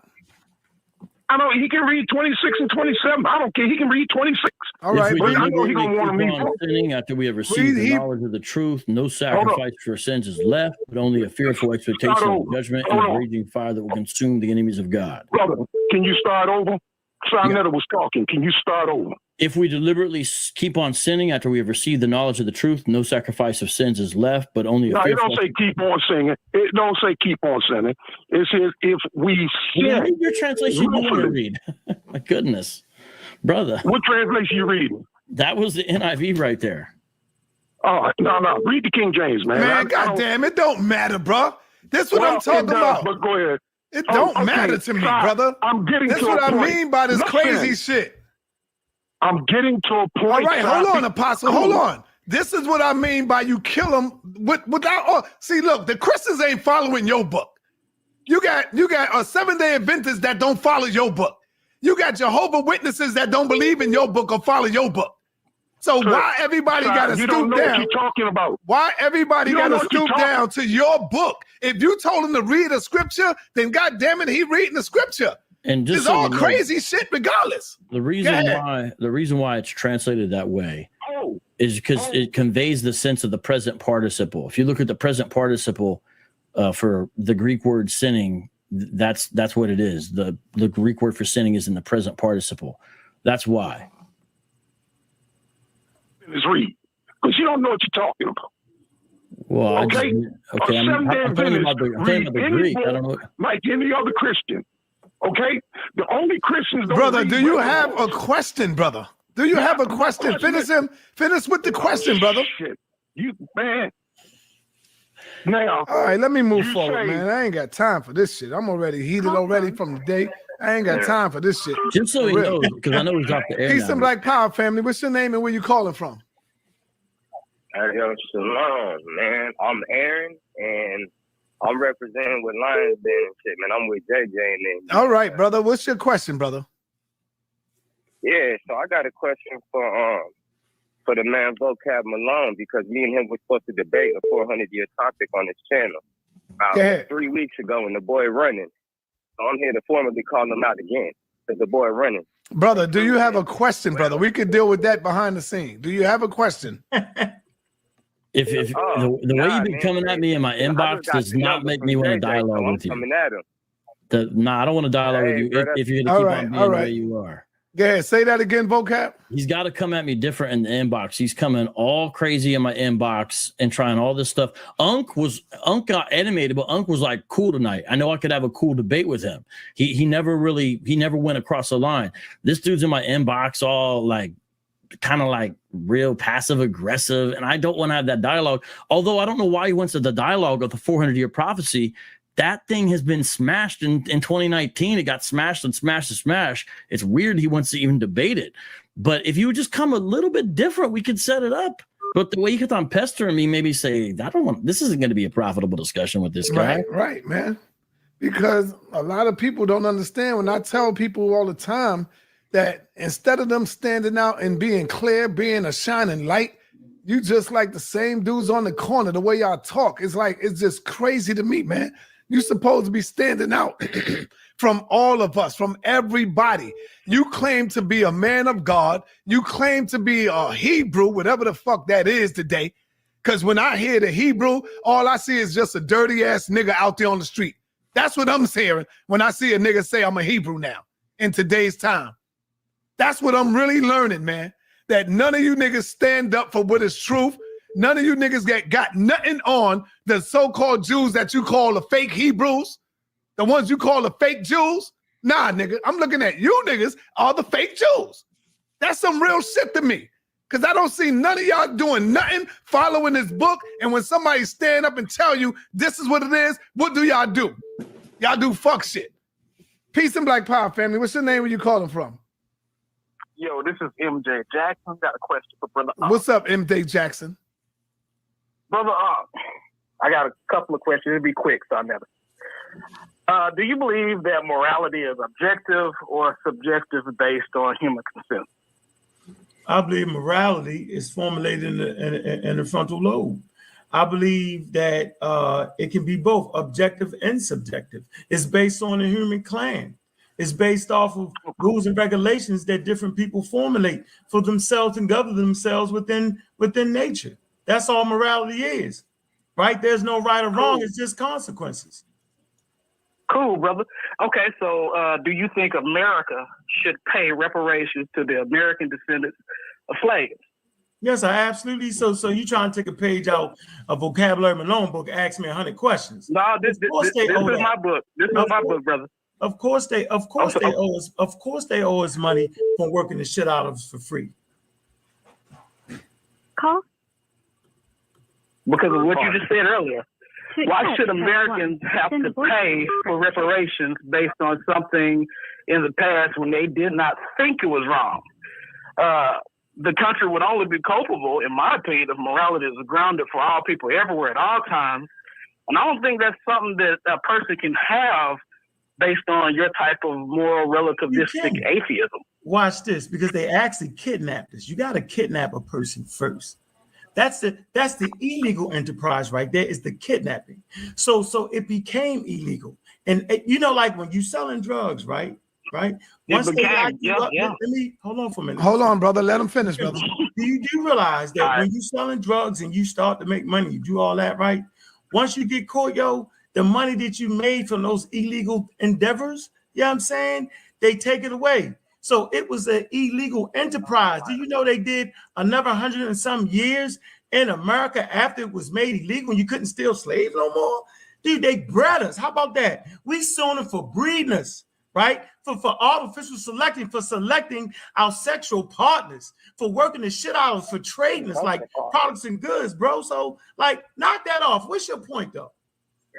I know he can read 26 and 27. I don't care. He can read 26. All right. If we deliberately keep on sinning after we have received the knowledge of the truth, no sacrifice for sins is left, but only a fearful expectation of judgment and a raging fire that will consume the enemies of God. Brother, can you start over? sa.neter was talking. Can you start over? If we deliberately keep on sinning after we have received the knowledge of the truth, no sacrifice of sins is left, but only a fearful... No, it don't say keep on singing. It don't say keep on sinning. It says if we sin... Read your translation you want to read. My goodness. Brother. What translation you reading? That was the NIV right there. Oh, no. Read the King James, man. Man, goddamn, it don't matter, bro. This what I'm talking about. But go ahead. It don't matter to me, brother. I'm getting That's to what a point. I mean by this crazy shit. I'm getting to a point. All right, hold on, Apostle. Hold on. This is what I mean by you kill them without. See, look, the Christians ain't following your book. You got a Seventh-day Adventists that don't follow your book. You got Jehovah's Witnesses that don't believe in your book or follow your book. So why everybody got to stoop down? What you're talking about. Why everybody got to stoop down to your book? If you told him to read a scripture, then God damn it, he reading the scripture. And just it's so all you know, crazy shit regardless. The reason why it's translated that way is because it conveys the sense of the present participle. If you look at the present participle for the Greek word sinning, that's what it is. The Greek word for sinning is in the present participle. That's why. Let's read, because you don't know what you're talking about. Well, okay. I'm telling you about the Greek. I don't know. Like any other Christian. Okay. The only Christians. Brother, do you have a question, brother? Do you have a question? Finish with the question, brother. Shit. You man. Now. All right, let me move forward, man. I ain't got time for this shit. I'm already heated already from the day. I ain't got time for this shit. Just so he knows, because I know he's off the air. Peace and Black Power, family. What's your name and where you calling from? Yo, shalom, man. I'm Aaron, and I'm representing with Lions Den and shit, man. I'm with JJ and then. All right, brother. What's your question, brother? Yeah, so I got a question for the man Vocab Malone, because me and him were supposed to debate a 400-year topic on his channel about 3 weeks ago, and the boy running. So I'm here to formally call him out again. The boy running. Brother, do you have a question, brother? We could deal with that behind the scene. Do you have a question? If the way you've been coming at me in my inbox does not make me want to dialogue with you. Coming at him. I don't want to dialogue with you if you're going to keep on being the way you are. Go ahead, say that again, Vocab. He's got to come at me different in the inbox. He's coming all crazy in my inbox and trying all this stuff. Ankh got animated, but Ankh was like cool tonight. I know I could have a cool debate with him. He never went across the line. This dude's in my inbox all like kind of like real passive aggressive, and I don't want to have that dialogue. Although I don't know why he wants to the dialogue of the 400-year prophecy. That thing has been smashed in 2019. It got smashed and smashed and smashed. It's weird he wants to even debate it. But if you would just come a little bit different, we could set it up. But the way you kept on pestering me, maybe say, this isn't going to be a profitable discussion with this guy. Right, man. Because a lot of people don't understand when I tell people all the time that instead of them standing out and being clear, being a shining light, you just like the same dudes on the corner, the way y'all talk. It's just crazy to me, man. You're supposed to be standing out from all of us, from everybody. You claim to be a man of God. You claim to be a Hebrew, whatever the fuck that is today. Because when I hear the Hebrew, all I see is just a dirty ass nigga out there on the street. That's what I'm hearing when I see a nigga say I'm a Hebrew now in today's time. That's what I'm really learning, man. That none of you niggas stand up for what is truth. None of you niggas got nothing on the so-called Jews that you call the fake Hebrews, the ones you call the fake Jews. Nah, nigga, I'm looking at you niggas are the fake Jews. That's some real shit to me, because I don't see none of y'all doing nothing, following this book. And when somebody stand up and tell you this is what it is, what do y'all do? Y'all do fuck shit. Peace and Black Power, family. What's your name? Where you calling from? Yo, this is MJ Jackson. Got a question for Brother. What's up, MJ Jackson? Brother, I got a couple of questions. It'll be quick, so I never. Do you believe that morality is objective or subjective based on human consent? I believe morality is formulated in the frontal lobe. I believe that it can be both objective and subjective. It's based on the human clan. It's based off of rules and regulations that different people formulate for themselves and govern themselves within nature. That's all morality is, right? There's no right or wrong. It's just consequences. Cool, brother. Okay, so do you think America should pay reparations to the American descendants of slaves? Yes, I absolutely. So you trying to take a page out of Vocabulary Malone book, ask me 100 questions. No, this is my book. This is my book, brother. Of course they owe us. Of course they owe us money for working the shit out of us for free. call? Because of what you just said earlier. Why should Americans have to pay for reparations based on something in the past when they did not think it was wrong? The country would only be culpable, in my opinion, if morality is grounded for all people everywhere at all times. And I don't think that's something that a person can have based on your type of moral relativistic atheism. Watch this, because they actually kidnapped us. You got to kidnap a person first. That's the illegal enterprise right there, is the kidnapping. So it became illegal. And you know, like when you selling drugs, right? Once they lock you up, let me hold on for a minute. Hold on, brother. Let him finish, brother. Do you realize that when you selling drugs and you start to make money, you do all that, right? Once you get caught, the money that you made from those illegal endeavors, you know what I'm saying? They take it away. So it was an illegal enterprise. Do you know they did another 100 and some years in America after it was made illegal and you couldn't steal slaves no more? Dude, they bred us. How about that? We suing them for breeding us, right? For artificial selecting, for selecting our sexual partners, for working the shit out of us, for trading us like products and goods, bro. So, like, knock that off. What's your point, though?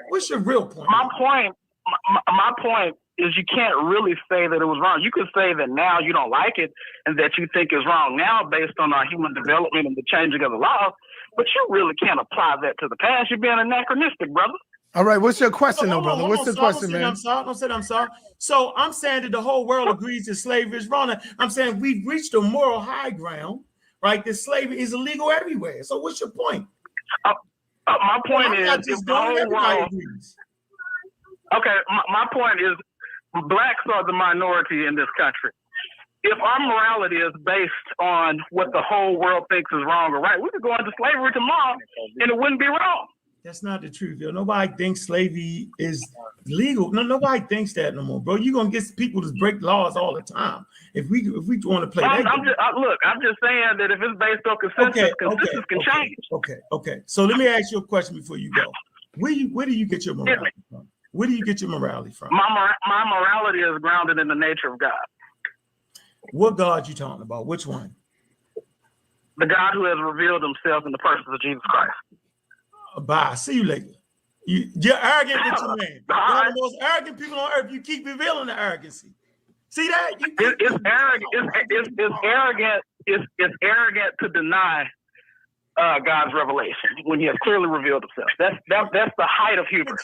What's your real point? My point is you can't really say that it was wrong. You could say that now you don't like it and that you think it's wrong now based on our human development and the changing of the laws, but you really can't apply that to the past. You're being anachronistic, brother. All right, what's your question, though, brother? What's the question, man? I'm sorry. So I'm saying that the whole world agrees that slavery is wrong. I'm saying we've reached a moral high ground, right? That slavery is illegal everywhere. So what's your point? My point is, if the whole world agrees. Okay, my point is, blacks are the minority in this country. If our morality is based on what the whole world thinks is wrong or right, we could go into slavery tomorrow and it wouldn't be wrong. That's not the truth, yo. Nobody thinks slavery is legal. No, nobody thinks that no more, bro. You're gonna get people to break laws all the time. If we want to play that game. I'm just saying that if it's based on consensus, consensus can change. Okay. So let me ask you a question before you go. Where do you get your morality from? Where do you get your morality from? My morality is grounded in the nature of God. What God you talking about? Which one? The God who has revealed himself in the person of Jesus Christ. Bye. See you later. You're arrogant with your man. You're one of the most arrogant people on earth. You keep revealing the arrogancy. See that? It's arrogant. It's arrogant to deny God's revelation when He has clearly revealed Himself. That's the height of hubris.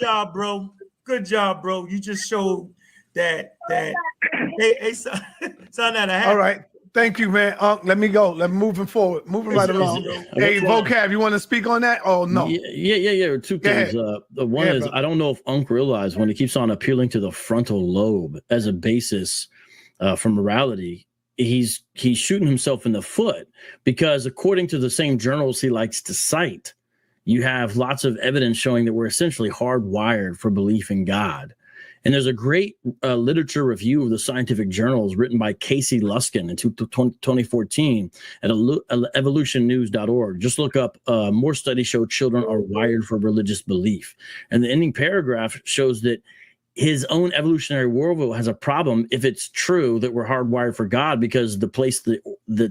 Good job, bro. You just showed that. Hey, sa.neter. All right. Thank you, man. Let me go. Let's moving forward. Moving right along. Hey, Vocab, you want to speak on that? Oh, no. Yeah. Two things. The one is, I don't know if Ankh realized when he keeps on appealing to the frontal lobe as a basis for morality, he's shooting himself in the foot, because according to the same journals he likes to cite, you have lots of evidence showing that we're essentially hardwired for belief in God. And there's a great literature review of the scientific journals written by Casey Luskin in 2014 at evolutionnews.org. Just look up more studies show children are wired for religious belief. And the ending paragraph shows that his own evolutionary worldview has a problem if it's true that we're hardwired for God, because the place that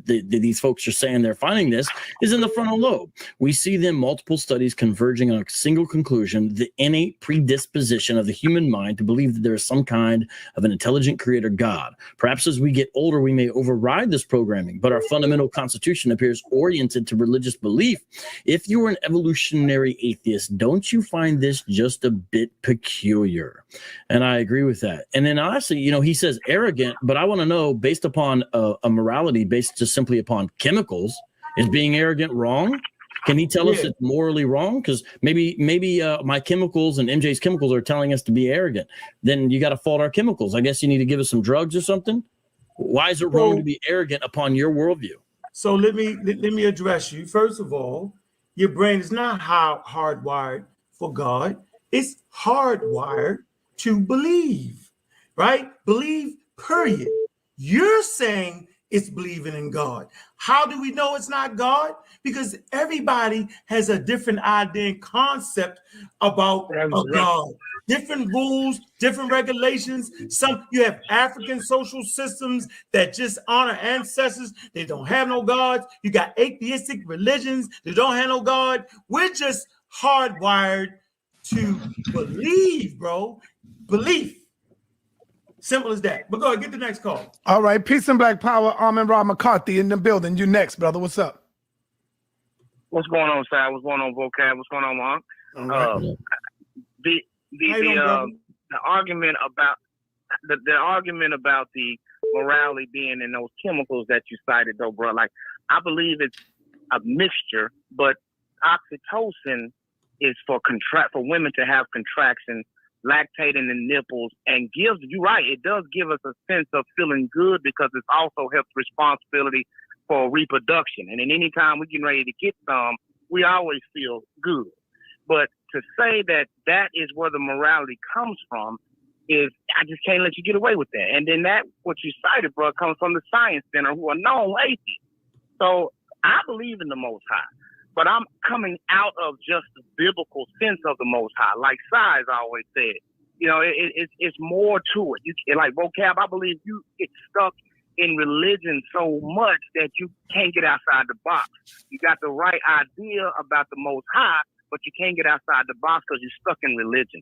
these folks are saying they're finding this is in the frontal lobe. We see them multiple studies converging on a single conclusion: the innate predisposition of the human mind to believe that there is some kind of an intelligent creator God. Perhaps as we get older, we may override this programming, but our fundamental constitution appears oriented to religious belief. If you are an evolutionary atheist, don't you find this just a bit peculiar? And I agree with that. And then honestly, he says arrogant, but I want to know, based upon a morality based just simply upon chemicals, is being arrogant wrong? Can he tell us it's morally wrong? Because maybe my chemicals and MJ's chemicals are telling us to be arrogant. Then you got to fault our chemicals. I guess you need to give us some drugs or something. Why is it wrong to be arrogant upon your worldview? So let me address you. First of all, your brain is not hardwired for God. It's hardwired to believe, right? Believe, period. You're saying it's believing in God. How do we know it's not God? Because everybody has a different idea and concept about a God. Different rules, different regulations. Some you have African social systems that just honor ancestors. They don't have no gods. You got atheistic religions that don't have no God. We're just hardwired to believe, bro. Belief. Simple as that. But go ahead, get the next call. All right. Peace and black power. Armin Ra McCarthy in the building. You next, brother. What's up? What's going on, Sal? What's going on, Vocab? What's going on, Mark? Right. The argument about the argument about the morality being in those chemicals that you cited, though, bro. Like, I believe it's a mixture, but oxytocin is for women to have contractions, lactating the nipples, and gives, you're right, it does give us a sense of feeling good because it also helps responsibility for reproduction. And then anytime we're getting ready to get some, we always feel good. But to say that that is where the morality comes from is, I just can't let you get away with that. And then that, what you cited, bro, comes from the Science Center, who are known atheists. So I believe in the Most High, but I'm coming out of just the biblical sense of the Most High. Like Size always said, you know, it's more to it. Like Vocab, I believe you get stuck in religion so much that you can't get outside the box. You got the right idea about the Most High, but you can't get outside the box because you're stuck in religion.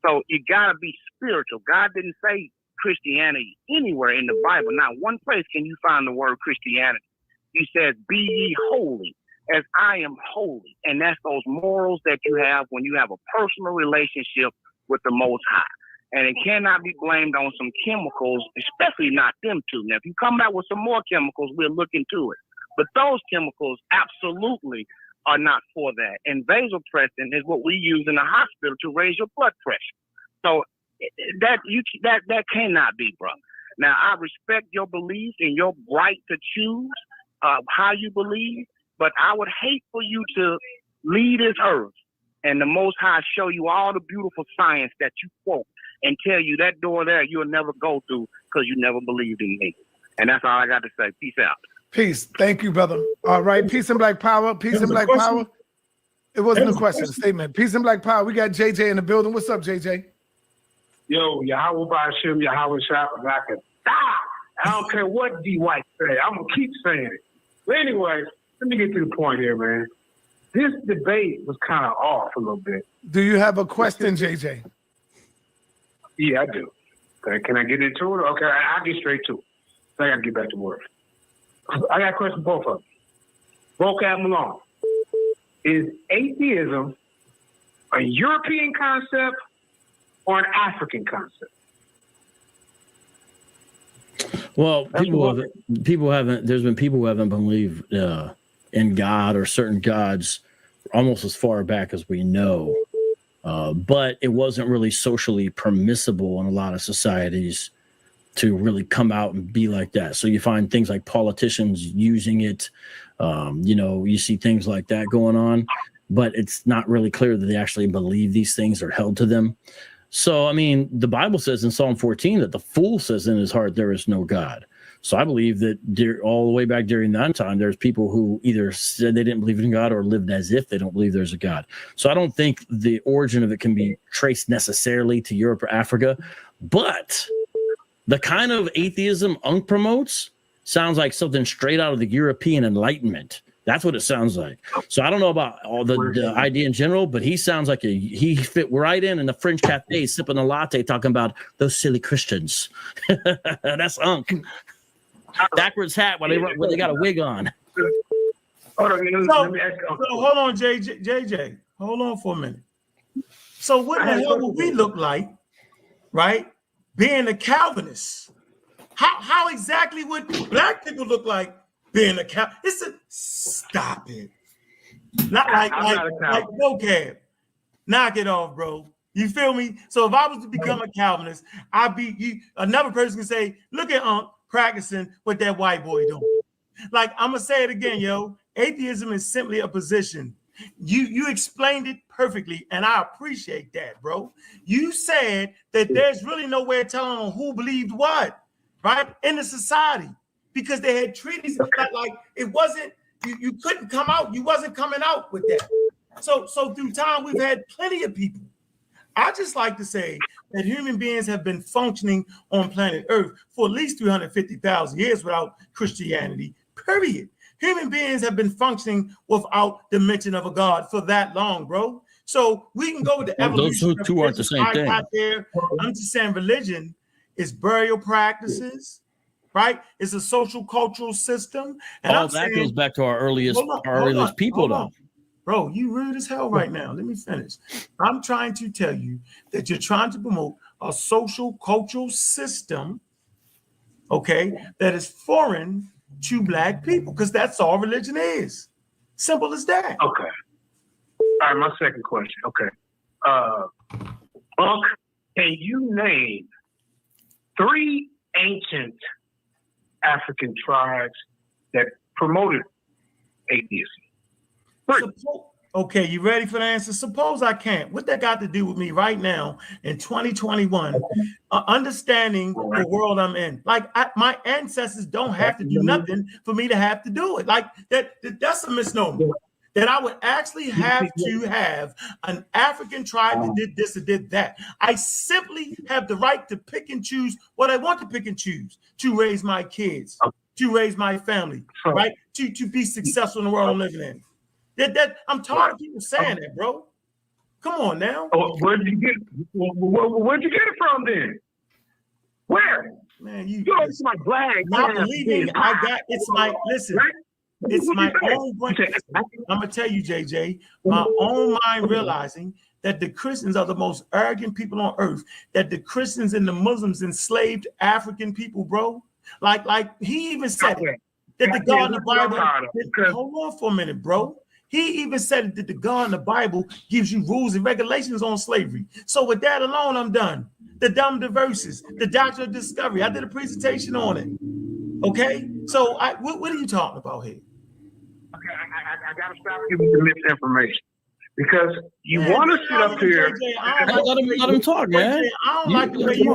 So you got to be spiritual. God didn't say Christianity anywhere in the Bible. Not one place can you find the word Christianity. He says, be ye holy as I am holy. And that's those morals that you have when you have a personal relationship with the Most High. And it cannot be blamed on some chemicals, especially not them two. Now, if you come out with some more chemicals, we'll look into it. But those chemicals absolutely are not for that. And vasopressin is what we use in the hospital to raise your blood pressure. So that cannot be, bro. Now, I respect your belief and your right to choose how you believe, but I would hate for you to leave this earth and the Most High show you all the beautiful science that you quote and tell you that door there you'll never go through because you never believed in me. And that's all I got to say. Peace out. Peace. Thank you, brother. All right. Peace and black power. Peace and black power. It wasn't a question, a statement. Peace and black power. We got JJ in the building. What's up, JJ? Yo, Yahweh Bashim, Yahweh Shah, I don't care what D White say. I'm going to keep saying it. But anyway, let me get to the point here, man. This debate was kind of off a little bit. Do you have a question, JJ? Yeah, I do. Okay, can I get into it? Okay, I'll get straight to it. I got to get back to work. I got a question for both of them. Vocab Malone. Is atheism a European concept or an African concept? Well, people haven't. There's been people who haven't believed in God or certain gods almost as far back as we know, but it wasn't really socially permissible in a lot of societies to really come out and be like that. So you find things like politicians using it. You see things like that going on, but it's not really clear that they actually believe these things are held to them. So, I mean, the Bible says in Psalm 14 that the fool says in his heart, there is no God. So I believe that all the way back during that time, there's people who either said they didn't believe in God or lived as if they don't believe there's a God. So I don't think the origin of it can be traced necessarily to Europe or Africa, but the kind of atheism Ankh promotes sounds like something straight out of the European Enlightenment. That's what it sounds like. So I don't know about all the idea in general, but he sounds like he fit right in the French cafe sipping a latte talking about those silly Christians. That's Ankh. Backwards hat when they got a wig on. Hold on, JJ. Hold on for a minute. So what the hell would we look like, right? Being a Calvinist. How exactly would black people look like being a Calvinist? Stop it. Not like vocab. Knock it off, bro. You feel me? So if I was to become a Calvinist, another person can say, look at Ankh practicing what that white boy doing. Like, I'm gonna say it again, yo. Atheism is simply a position. You explained it perfectly, and I appreciate that, bro. You said that there's really no way of telling who believed what, right? In the society. because they had treaties. Like it wasn't, you couldn't come out. You wasn't coming out with that. So through time, we've had plenty of people. I just like to say that human beings have been functioning on planet Earth for at least 350,000 years without Christianity, period. Human beings have been functioning without the mention of a God for that long, bro. So we can go with the evolution. Those two aren't the same thing. I'm just saying religion is burial practices, right? It's a social cultural system. And all that goes back to our earliest people, though. Bro, you rude as hell right now. Let me finish. I'm trying to tell you that you're trying to promote a social cultural system, okay, that is foreign to Black people, because that's all religion is. Simple as that. Okay. All right, my second question. Okay. Ankh, can you name 3 ancient African tribes that promoted atheism? Okay, you ready for the answer? Suppose I can't. What that got to do with me right now in 2021, understanding the world I'm in? Like my ancestors don't have to do nothing for me to have to do it. Like that's a misnomer. That I would actually have to have an African tribe that did this or did that. I simply have the right to pick and choose what I want to pick and choose to raise my kids, to raise my family, right? To be successful in the world I'm living in. I'm tired of people saying that, bro. Come on now. Where'd you get it from then? Where? Man, you it's my flag. Not believing it's my own brain. I'm gonna tell you, JJ, my own mind realizing that the Christians are the most arrogant people on earth, that the Christians and the Muslims enslaved African people, bro. Like he even said it, that the God in the Bible. Hold on for a minute, bro. He even said that the God in the Bible gives you rules and regulations on slavery. So with that alone, I'm done. The dumb verses, the Doctoral Discovery. I did a presentation on it. Okay, so what are you talking about here? Okay, I gotta stop giving you misinformation because you want to sit up here. Let him talk, man. I don't like the way you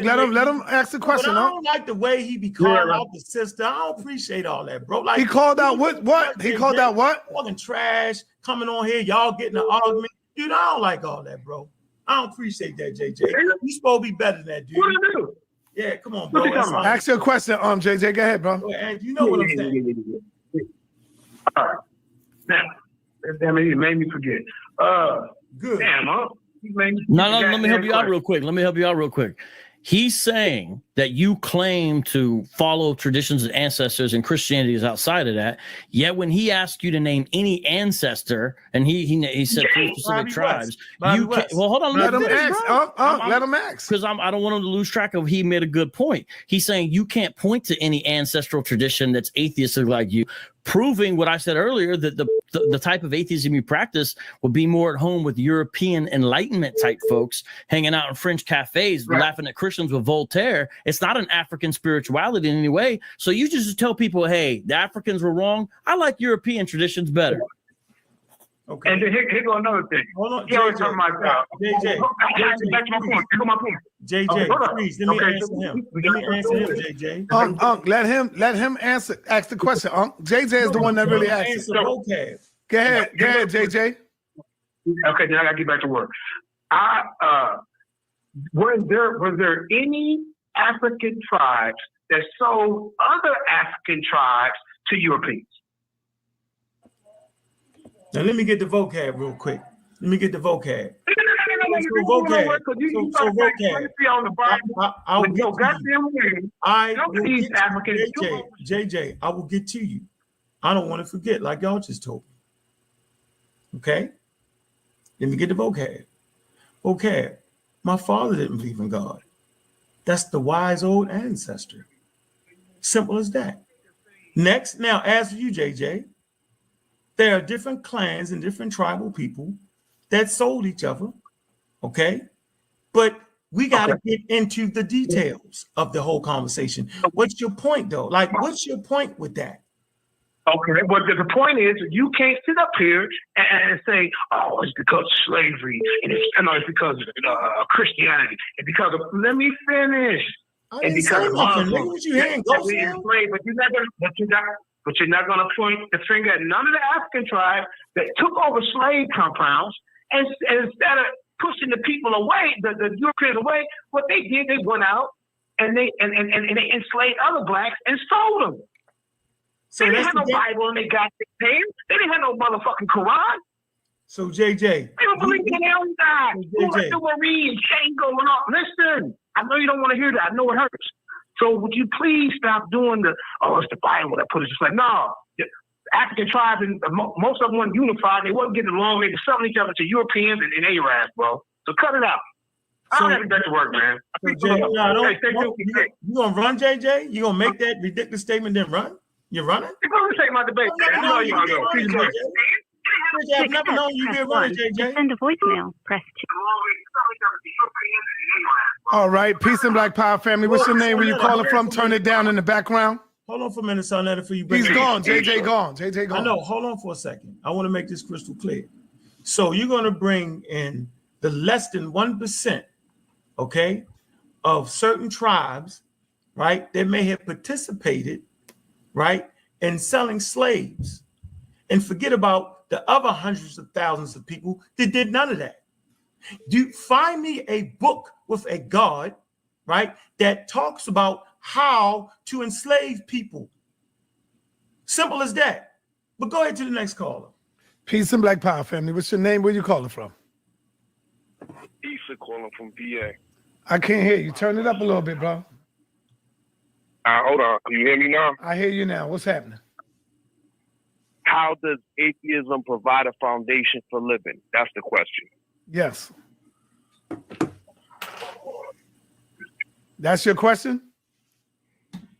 let him ask the question. I don't like the way he be calling out the sister. I don't appreciate all that, bro. Like he called out what? He called out what? Fucking trash coming on here. Y'all getting an argument, dude. I don't like all that, bro. I don't appreciate that, JJ. You supposed to be better than that, dude. What do you do? Yeah, come on, bro. Ask your question, JJ. Go ahead, bro. And you know what I'm saying. All right. Now, damn it, you made me forget. Good. Damn, huh? Let me help you out real quick. He's saying that you claim to follow traditions of ancestors and Christianity is outside of that. Yet when he asked you to name any ancestor, and he said 3 specific tribes, you can't. Well, hold on. Let him ask. Because I don't want him to lose track of. He made a good point. He's saying you can't point to any ancestral tradition that's atheistic like you, proving what I said earlier, that the type of atheism you practice will be more at home with European Enlightenment type folks hanging out in French cafes, laughing at Christians with Voltaire. It's not an African spirituality in any way. So you just tell people, hey, the Africans were wrong. I like European traditions better. Okay. And then here go another thing. Hold on, JJ. JJ, please, let me answer him. JJ. Let him ask the question. JJ is the one that really asked. Go ahead, JJ. Okay, now I gotta get back to work. Was there any African tribes that sold other African tribes to Europeans? Now let me get the vocab real quick. I'll get to you. JJ, I will get to you. I don't want to forget like y'all just told me. Okay? Let me get the vocab. Vocab. My father didn't believe in God. That's the wise old ancestor. Simple as that. Next, now as for you, JJ, there are different clans and different tribal people that sold each other, okay? But we got to get into the details of the whole conversation. What's your point, though? Like, what's your point with that? Okay, but the point is, you can't sit up here and say, "Oh, it's because of slavery, and it's because of Christianity, and because of." Let me finish. I didn't say nothing. Look what you hearing. Go we enslaved, but you're not gonna point the finger at none of the African tribes that took over slave compounds, and instead of pushing the people away, the Europeans away, what they did, they went out and they enslaved other blacks and sold them. So they didn't have no Bible in their goddamn hands. They didn't have no motherfucking Quran. So JJ, they don't believe in their own God. Who let the Marine chain going on? Listen, I know you don't want to hear that. I know it hurts. So would you please stop doing it's the Bible that put it? Just like, no, the African tribes, and most of them weren't unified. They wasn't getting along. They were selling each other to Europeans and Arabs, bro. So cut it out. I don't have to get to work, man. So you gonna run, JJ? You gonna make that ridiculous statement, then run? You're running? You're going to take my debate. I know you're going to go. I've never known you be running, JJ. Send a voicemail. Press 2. All right. Peace and Black Power family. What's your name? Where you calling from? Turn it down in the background. Hold on for a minute, sa.neter, for you. He's gone. JJ gone. JJ gone. I know. Hold on for a second. I want to make this crystal clear. So you're going to bring in the less than 1%, okay, of certain tribes, right, that may have participated, right, in selling slaves, and forget about the other hundreds of thousands of people that did none of that. Find me a book with a God, right, that talks about how to enslave people. Simple as that. But go ahead to the next caller. Peace and Black Power family. What's your name? Where you calling from? Issa calling from VA. I can't hear you. Turn it up a little bit, bro. Hold on. Can you hear me now? I hear you now. What's happening? How does atheism provide a foundation for living? That's the question. Yes. That's your question?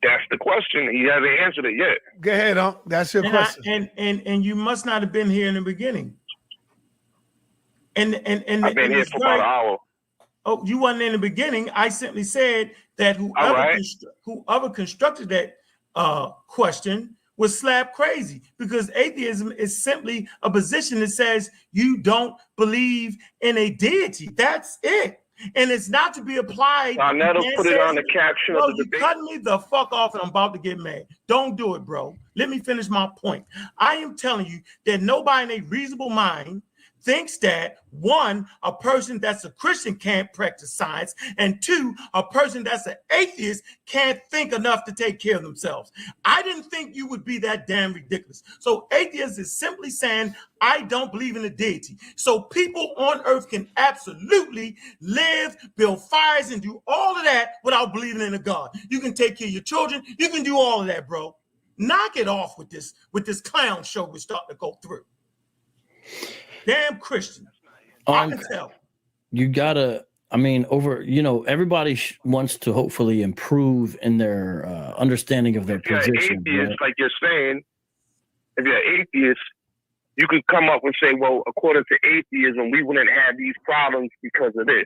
That's the question. He hasn't answered it yet. Go ahead, Unc. That's your question. And you must not have been here in the beginning. And I've been here for about an hour. Oh, you wasn't in the beginning. I simply said that whoever constructed that question was slap crazy, because atheism is simply a position that says you don't believe in a deity. That's it. And it's not to be applied. Sa.neter put it on the caption of the debate. You cut me the fuck off and I'm about to get mad. Don't do it, bro. Let me finish my point. I am telling you that nobody in a reasonable mind thinks that, one, a person that's a Christian can't practice science, and two, a person that's an atheist can't think enough to take care of themselves. I didn't think you would be that damn ridiculous. So atheist is simply saying, I don't believe in a deity. So people on earth can absolutely live, build fires, and do all of that without believing in a God. You can take care of your children. You can do all of that, bro. Knock it off with this clown show we're starting to go through. Damn Christian. I can tell. You gotta, everybody wants to hopefully improve in their understanding of their position. If you're atheist, like you're saying, if you're an atheist, you could come up and say, well, according to atheism, we wouldn't have these problems because of this.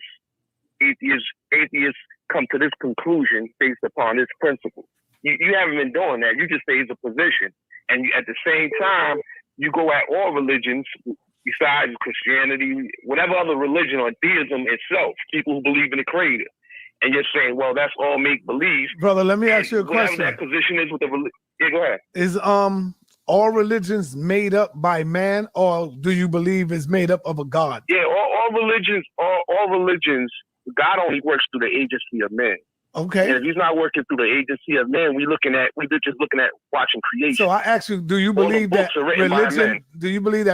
Atheists come to this conclusion based upon this principle. You haven't been doing that. You just say it's a position. And at the same time, you go at all religions, besides Christianity, whatever other religion, or theism itself, people who believe in the creator. And you're saying, well, that's all make-believe. Brother, let me ask you a question. Whatever that position is with the religion. Yeah, go ahead. Is all religions made up by man, or do you believe it's made up of a God? Yeah, all religions, God only works through the agency of men. Okay. And if he's not working through the agency of men, we're just looking at watching creation. So I ask you, do you believe that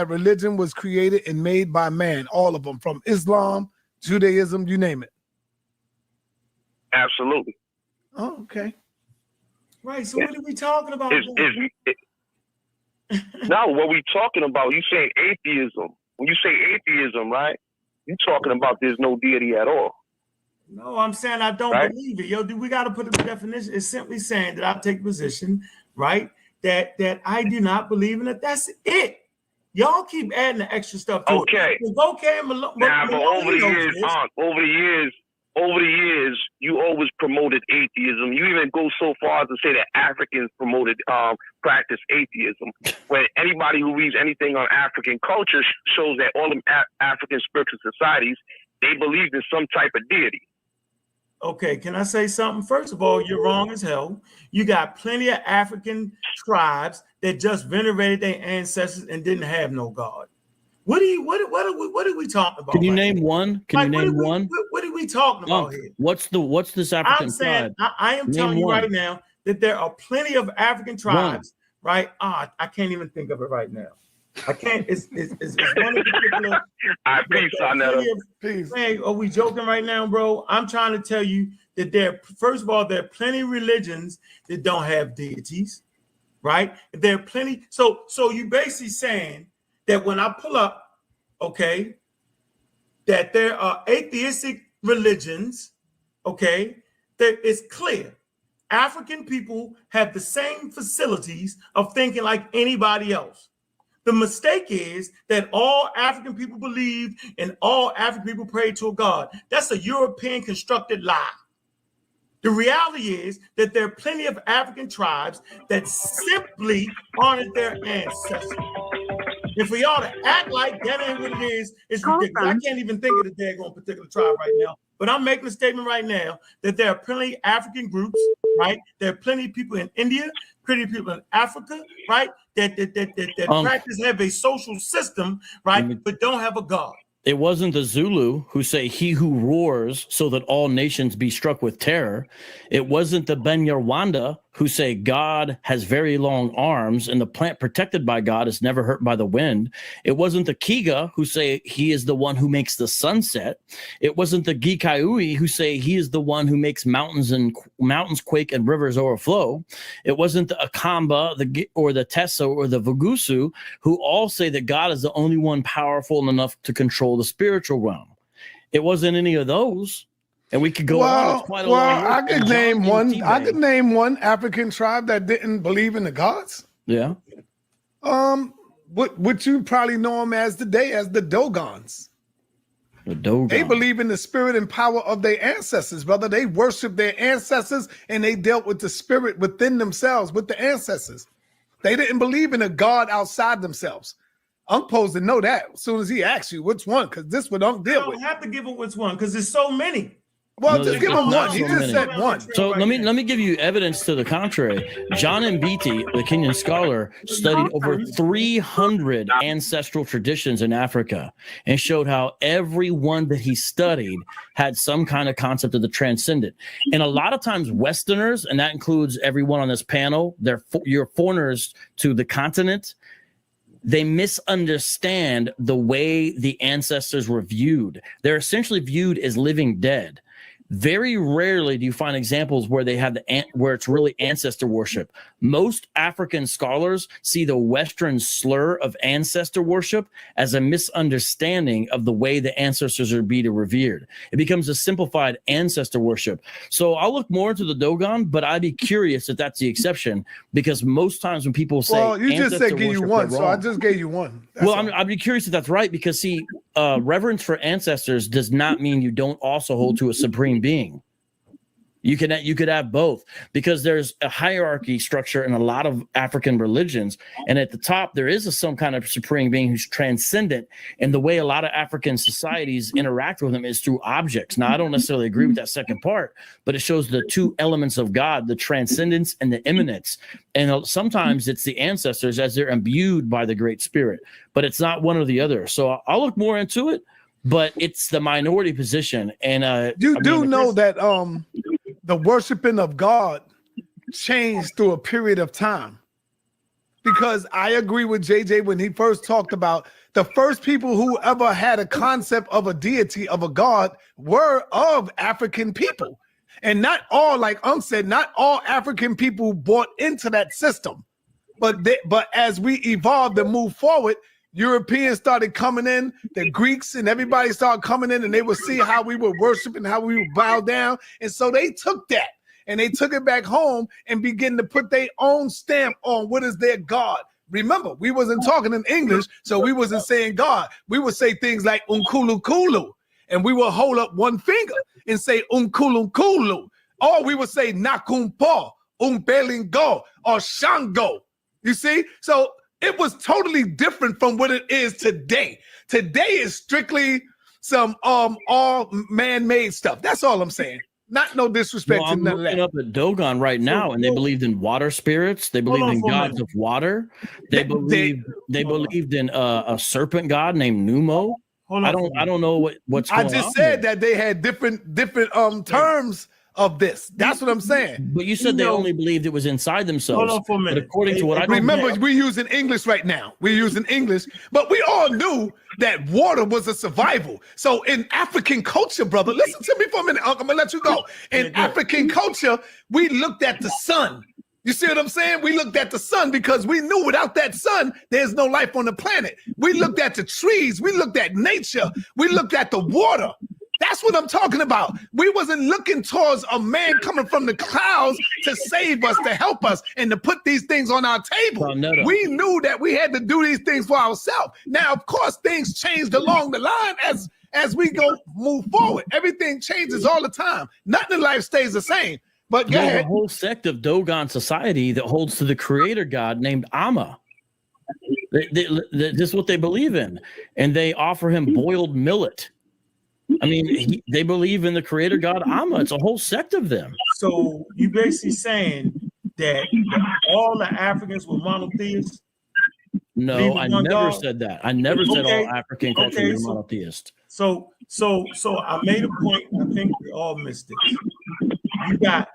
religion was created and made by man? All of them, from Islam, Judaism, you name it. Absolutely. Oh, okay. Right. So what are we talking about? No, what we talking about, you say atheism. When you say atheism, right, you're talking about there's no deity at all. No, I'm saying I don't believe it. Yo, we got to put the definition. It's simply saying that I take a position, right, that I do not believe in it. That's it. Y'all keep adding the extra stuff to it. Vocab, but over the years, you always promoted atheism. You even go so far as to say that Africans practice atheism. When anybody who reads anything on African culture shows that all of African spiritual societies, they believe in some type of deity. Okay, can I say something? First of all, you're wrong as hell. You got plenty of African tribes that just venerated their ancestors and didn't have no God. What are we talking about? Can you name one? Can you name one? What are we talking about here? What's this African I'm saying, tribe? I am telling you right now that there are plenty of African tribes, right? I can't even think of it right now. I can't. It's one of the particular. Peace. Man, are we joking right now, bro? I'm trying to tell you that first of all, there are plenty of religions that don't have deities, right? There are plenty. So you basically saying that when I pull up, okay, that there are atheistic religions, okay, that it's clear. African people have the same facilities of thinking like anybody else. The mistake is that all African people believe and all African people pray to a God. That's a European constructed lie. The reality is that there are plenty of African tribes that simply honor their ancestors. And for y'all to act like that ain't what it is, it's ridiculous. I can't even think of the daggone particular tribe right now. But I'm making a statement right now that there are plenty of African groups, right? There are plenty of people in India, plenty of people in Africa, right? That practice have a social system, right? But don't have a God. It wasn't the Zulu who say, "He who roars so that all nations be struck with terror." It wasn't the Benyarwanda who say God has very long arms and the plant protected by God is never hurt by the wind. It wasn't the Kiga who say he is the one who makes the sunset. It wasn't the Gikaiui who say he is the one who makes mountains quake and rivers overflow. It wasn't the Akamba or the Teso or the Vugusu who all say that God is the only one powerful enough to control the spiritual realm. It wasn't any of those. And we could go on. It's quite a long I could name one. I could name one African tribe that didn't believe in the gods. Yeah. What you probably know them as today as the Dogons. The Dogons. They believe in the spirit and power of their ancestors, brother. They worship their ancestors and they dealt with the spirit within themselves, with the ancestors. They didn't believe in a God outside themselves. Unc supposed to know that as soon as he asks you which one, because this what Unc deal with. You don't have to give him which one because there's so many. Well, just give him one. He just said one. So let me give you evidence to the contrary. John Mbiti, the Kenyan scholar, studied over 300 ancestral traditions in Africa and showed how every one that he studied had some kind of concept of the transcendent. And a lot of times Westerners, and that includes everyone on this panel, you're foreigners to the continent, they misunderstand the way the ancestors were viewed. They're essentially viewed as living dead. Very rarely do you find examples where they have where it's really ancestor worship. Most African scholars see the Western slur of ancestor worship as a misunderstanding of the way the ancestors are being revered. It becomes a simplified ancestor worship. So I'll look more into the Dogon, but I'd be curious if that's the exception, because most times when people say, well, you just said give you one, so I just gave you one. I'd be curious if that's right, because see, reverence for ancestors does not mean you don't also hold to a supreme being. You could have both, because there's a hierarchy structure in a lot of African religions, and at the top there is some kind of supreme being who's transcendent, and the way a lot of African societies interact with him is through objects. Now, I don't necessarily agree with that second part, but it shows the two elements of God, the transcendence and the immanence. And sometimes it's the ancestors as they're imbued by the Great Spirit, but it's not one or the other. So I'll look more into it, but it's the minority position. And you know that the worshiping of God changed through a period of time, because I agree with JJ when he first talked about the first people who ever had a concept of a deity, of a God, were of African people. And not all, like said, not all African people bought into that system. But as we evolved and moved forward, Europeans started coming in, the Greeks and everybody started coming in, and they would see how we were worshiping, how we would bow down. And so they took that and they took it back home and began to put their own stamp on what is their God. Remember, we wasn't talking in English, so we wasn't saying God. We would say things like Unkulunkulu, and we would hold up one finger and say Unkulunkulu. Or we would say Nakumpo, Umbelingo, or Shango. You see? So it was totally different from what it is today. Today is strictly some all man-made stuff. That's all I'm saying. Not no disrespect Well, to I'm none of looking that. up at Dogon right now, and they believed in water spirits. They believed in gods of water. They believed in a serpent god named Numo. I don't know what's going on. I just said that they had different terms of this. That's what I'm saying. But you said they only believed it was inside themselves. Hold on for a minute. But according to what I remember, we're using English right now. We're using English, but we all knew that water was a survival. So in African culture, brother, listen to me for a minute, Uncle. I'm gonna let you go. In African culture, we looked at the sun. You see what I'm saying? We looked at the sun because we knew without that sun, there's no life on the planet. We looked at the trees. We looked at nature. We looked at the water. That's what I'm talking about. We wasn't looking towards a man coming from the clouds to save us, to help us, and to put these things on our table. We knew that we had to do these things for ourselves. Now, of course, things changed along the line as we move forward. Everything changes all the time. Nothing in life stays the same. But there's a whole sect of Dogon society that holds to the creator god named Amma. This is what they believe in, and they offer him boiled millet. I mean, they believe in the creator god Amma. It's a whole sect of them. So you basically saying that all the Africans were monotheists? No, I never said that. I never said all African culture were monotheist. So I made a point. I think we all missed it. You got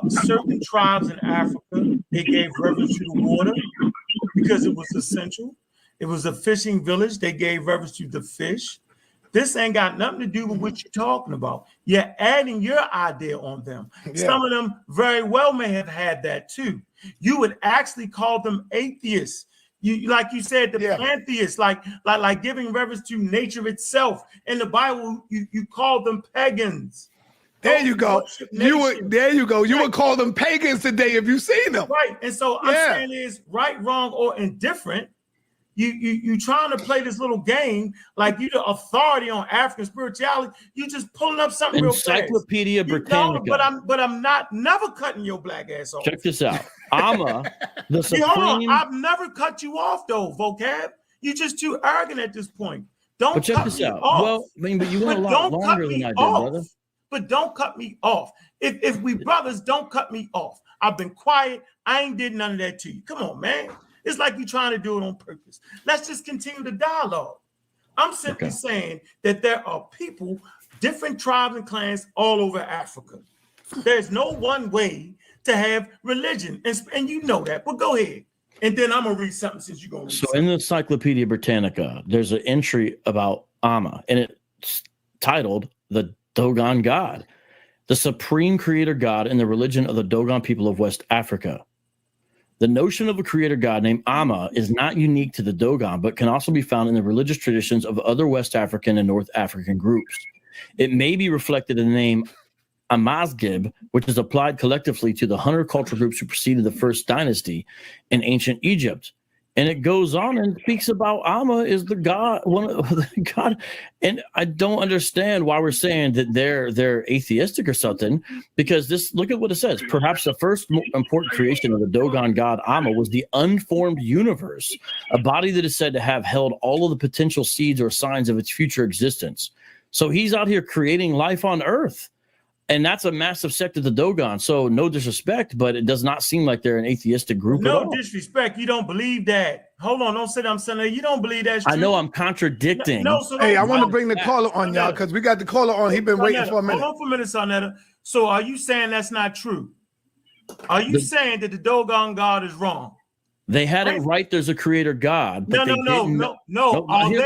certain tribes in Africa. They gave reverence to the water because it was essential. It was a fishing village. They gave reverence to the fish. This ain't got nothing to do with what you're talking about. You're adding your idea on them. Yeah. Some of them very well may have had that too. You would actually call them atheists. You, like you said, the pantheists, like giving reverence to nature itself. In the Bible, you call them pagans. There you go. You would call them pagans today if you seen them. Right. And so I'm saying is right, wrong, or indifferent. You trying to play this little game like you the authority on African spirituality. You just pulling up something real fast. Encyclopedia Britannica. But I'm never cutting your black ass off. Check this out. Amma, the supreme. Hold on. I've never cut you off though, Vocab. You're just too arrogant at this point. Don't check cut this me out. off. Well, I mean, but you went a lot longer than I did, brother. But don't cut me off. If we brothers, don't cut me off. I've been quiet. I ain't did none of that to you. Come on, man. It's like you're trying to do it on purpose. Let's just continue the dialogue. I'm simply saying that there are people, different tribes and clans all over Africa. There's no one way to have religion. And you know that, but go ahead. And then I'm going to read something since you're going to read something. In the Encyclopedia Britannica, there's an entry about Amma, and it's titled The Dogon God, the supreme creator god in the religion of the Dogon people of West Africa. The notion of a creator god named Amma is not unique to the Dogon, but can also be found in the religious traditions of other West African and North African groups. It may be reflected in the name Amazgib, which is applied collectively to the hunter culture groups who preceded the first dynasty in ancient Egypt. And it goes on and speaks about Amma is the god, one of the god. And I don't understand why we're saying that they're atheistic or something, because look at what it says. Perhaps the first important creation of the Dogon god Amma was the unformed universe, a body that is said to have held all of the potential seeds or signs of its future existence. So he's out here creating life on Earth. And that's a massive sect of the Dogon. So no disrespect, but it does not seem like they're an atheistic group at all. No disrespect. You don't believe that. Hold on. Don't say that I'm saying that. You don't believe that's true. I know I'm contradicting. Hey, I want to bring the caller on, y'all, because we got the caller on. He's been waiting for a minute. Hold on for a minute, sa.neter. So are you saying that's not true? Are you saying that the Dogon God is wrong? They had it right. There's a creator God. No. Here's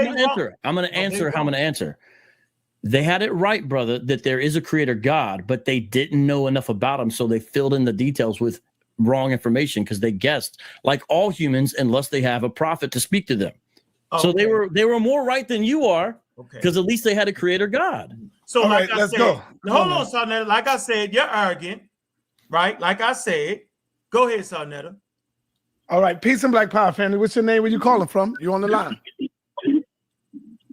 my answer. I'm going to answer how I'm going to answer. They had it right, brother, that there is a creator God, but they didn't know enough about him, so they filled in the details with wrong information because they guessed, like all humans, unless they have a prophet to speak to them. Okay. So they were more right than you are, because at least they had a creator God. So let's go. Hold on, sa.neter. Like I said, you're arrogant, right? Like I said, go ahead, sa.neter. All right, peace and black power, family. What's your name? Where you calling from? You on the line?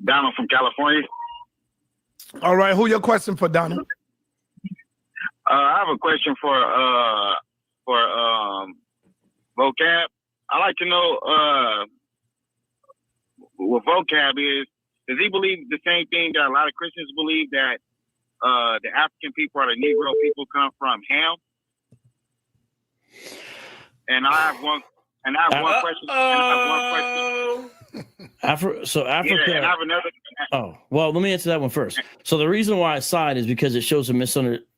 Donald from California. All right, who your question for, Donald? I have a question for Vocab. I like to know what Vocab is. Does he believe the same thing that a lot of Christians believe, that the African people or the Negro people come from Ham? And I have one question. Africa. Yeah, and I have another. Oh, well, let me answer that one first. So the reason why I side is because it shows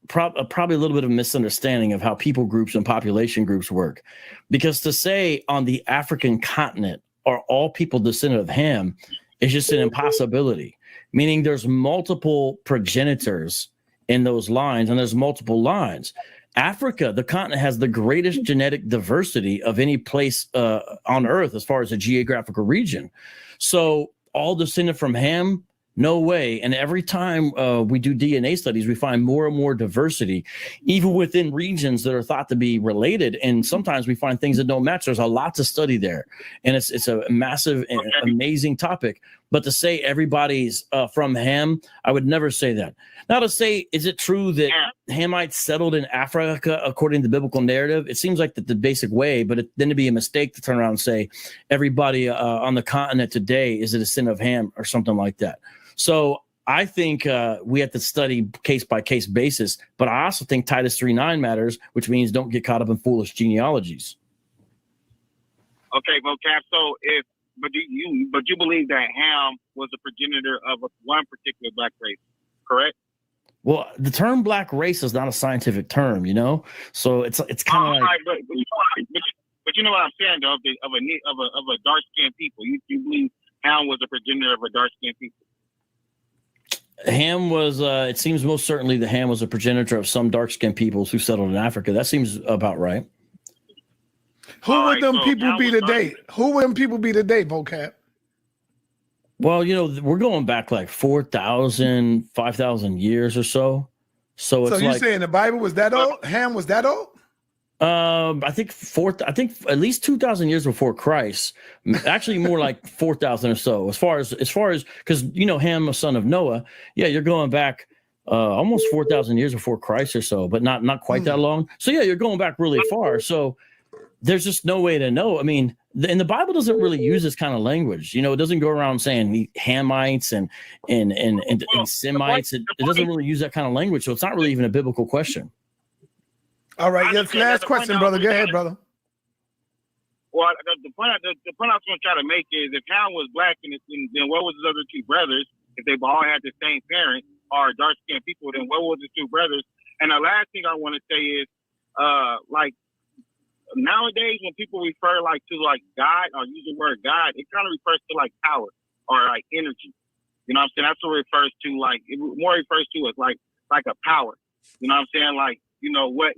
probably a little bit of misunderstanding of how people groups and population groups work. Because to say on the African continent are all people descendant of Ham is just an impossibility. Meaning there's multiple progenitors in those lines, and there's multiple lines. Africa, the continent, has the greatest genetic diversity of any place on Earth as far as a geographical region. So all descended from Ham? No way. And every time we do DNA studies, we find more and more diversity, even within regions that are thought to be related. And sometimes we find things that don't match. There's a lot to study there. And it's a massive, amazing topic. But to say everybody's from Ham, I would never say that. Now to say, is it true that Hamites settled in Africa according to the biblical narrative? It seems like the basic way, but then it'd be a mistake to turn around and say everybody on the continent today is a descendant of Ham or something like that. So I think we have to study case by case basis, but I also think Titus 3:9 matters, which means don't get caught up in foolish genealogies. Okay, Vocab. So but you believe that Ham was a progenitor of one particular black race, correct? Well, the term black race is not a scientific term, you know, so it's kind of like. But you know what I'm saying, though, of a dark skinned people. You believe Ham was a progenitor of a dark skinned people. Ham was, it seems most certainly that Ham was a progenitor of some dark-skinned peoples who settled in Africa. That seems about right. Who would them people be today? Who would them people be today, Vocab? Well, you know, we're going back like 4,000, 5,000 years or so. So it's you're like, saying the Bible was that old? Ham was that old? I think at least 2,000 years before Christ. Actually, more like 4,000 or so. As far as because you know Ham, a son of Noah. Yeah, you're going back almost 4,000 years before Christ or so, but not quite that long. So yeah, you're going back really far. So there's just no way to know. I mean, and the Bible doesn't really use this kind of language. You know, it doesn't go around saying Hamites and Semites. It doesn't really use that kind of language. So it's not really even a biblical question. All right, yes, last question, brother. Go ahead, brother. Well, the point I was going to try to make is if Ham was black, and then what was his other two brothers? If they all had the same parent or dark-skinned people, then what was his two brothers? And the last thing I want to say is, like nowadays when people refer to God or use the word God, it kind of refers to like power or like energy. You know what I'm saying? That's what it refers to. Like it more refers to as like a power. You know what I'm saying? Like. You know, what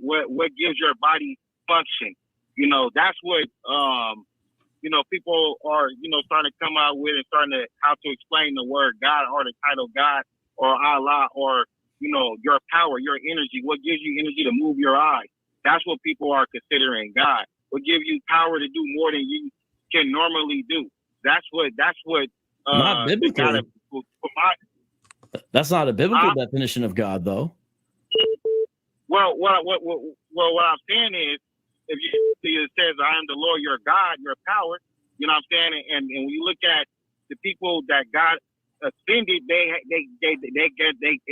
gives your body function? You know, that's what, you know, people are, you know, starting to come out with and starting to how to explain the word God or the title God or Allah or, you know, your power, your energy, what gives you energy to move your eyes. That's what people are considering God. What gives you power to do more than you can normally do. That's what not biblical. That's not a biblical definition of God, though. Well, what I'm saying is, if you see it says, "I am the Lord, your God, your power," you know what I'm saying, and when you look at the people that God ascended, they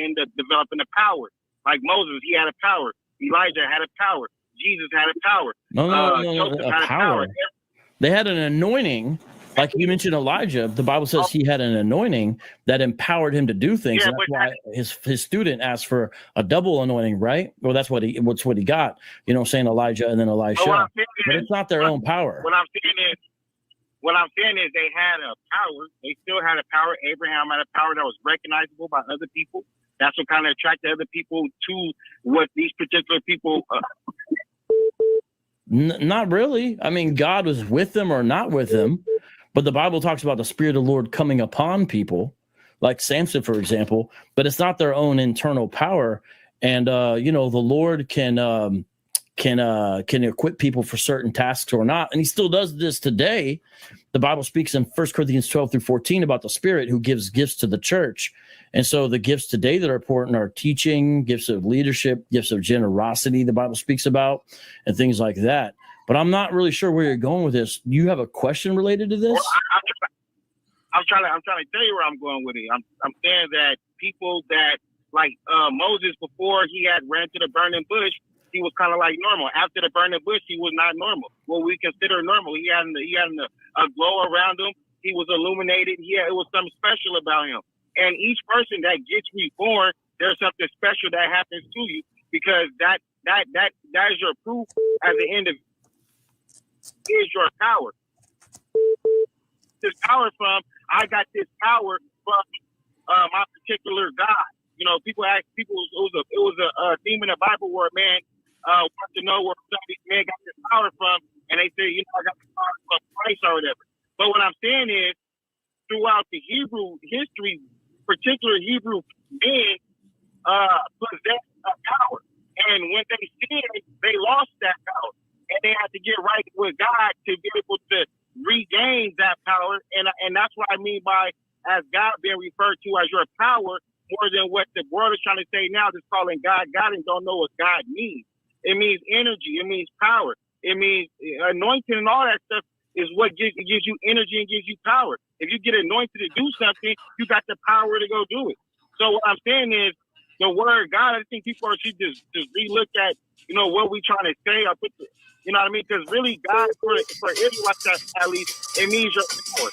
end up developing a power. Like Moses, he had a power. Elijah had a power. Jesus had a power. No, a power. They had an anointing. Like you mentioned Elijah, the Bible says he had an anointing that empowered him to do things. Yeah, and that's why his student asked for a double anointing, right? Well, that's what he got. You know, saying Elijah and then Elisha. But it's not their own power. What I'm saying is they had a power. They still had a power. Abraham had a power that was recognizable by other people. That's what kind of attracted other people to what these particular people. Not really. I mean, God was with them or not with them. But the Bible talks about the Spirit of the Lord coming upon people, like Samson, for example. But it's not their own internal power. And you know, the Lord can equip people for certain tasks or not, and He still does this today. The Bible speaks in 1 Corinthians 12-14 about the Spirit who gives gifts to the church. And so the gifts today that are important are teaching, gifts of leadership, gifts of generosity. The Bible speaks about, and things like that. But I'm not really sure where you're going with this. Do you have a question related to this? Well, I'm trying to tell you where I'm going with it. I'm saying that people that Moses, before he had ran to the burning bush, he was kind of like normal. After the burning bush, he was not normal. What we consider normal. He had a glow around him. He was illuminated. It was something special about him. And each person that gets reborn, there's something special that happens to you, because that is your proof as an individual. Is your power. This power I got this power from my particular God. You know, people ask it was a theme in the Bible where a man wants to know where somebody's man got this power from, and they say, I got this power from Christ or whatever. But what I'm saying is, throughout the Hebrew history, particular Hebrew men possessed a power, and when they sinned, they lost that power, and they had to get right with God to be able to regain that power. And that's what I mean by as God being referred to as your power, more than what the world is trying to say now, just calling God God and don't know what God means. It means energy. It means power. It means anointing, and all that stuff is what gives you energy and gives you power. If you get anointed to do something, you got the power to go do it. So what I'm saying is, the word God, I think people should just relook at, what we trying to say. You know what I mean? Because really, God, for Israelites at least, it means your power.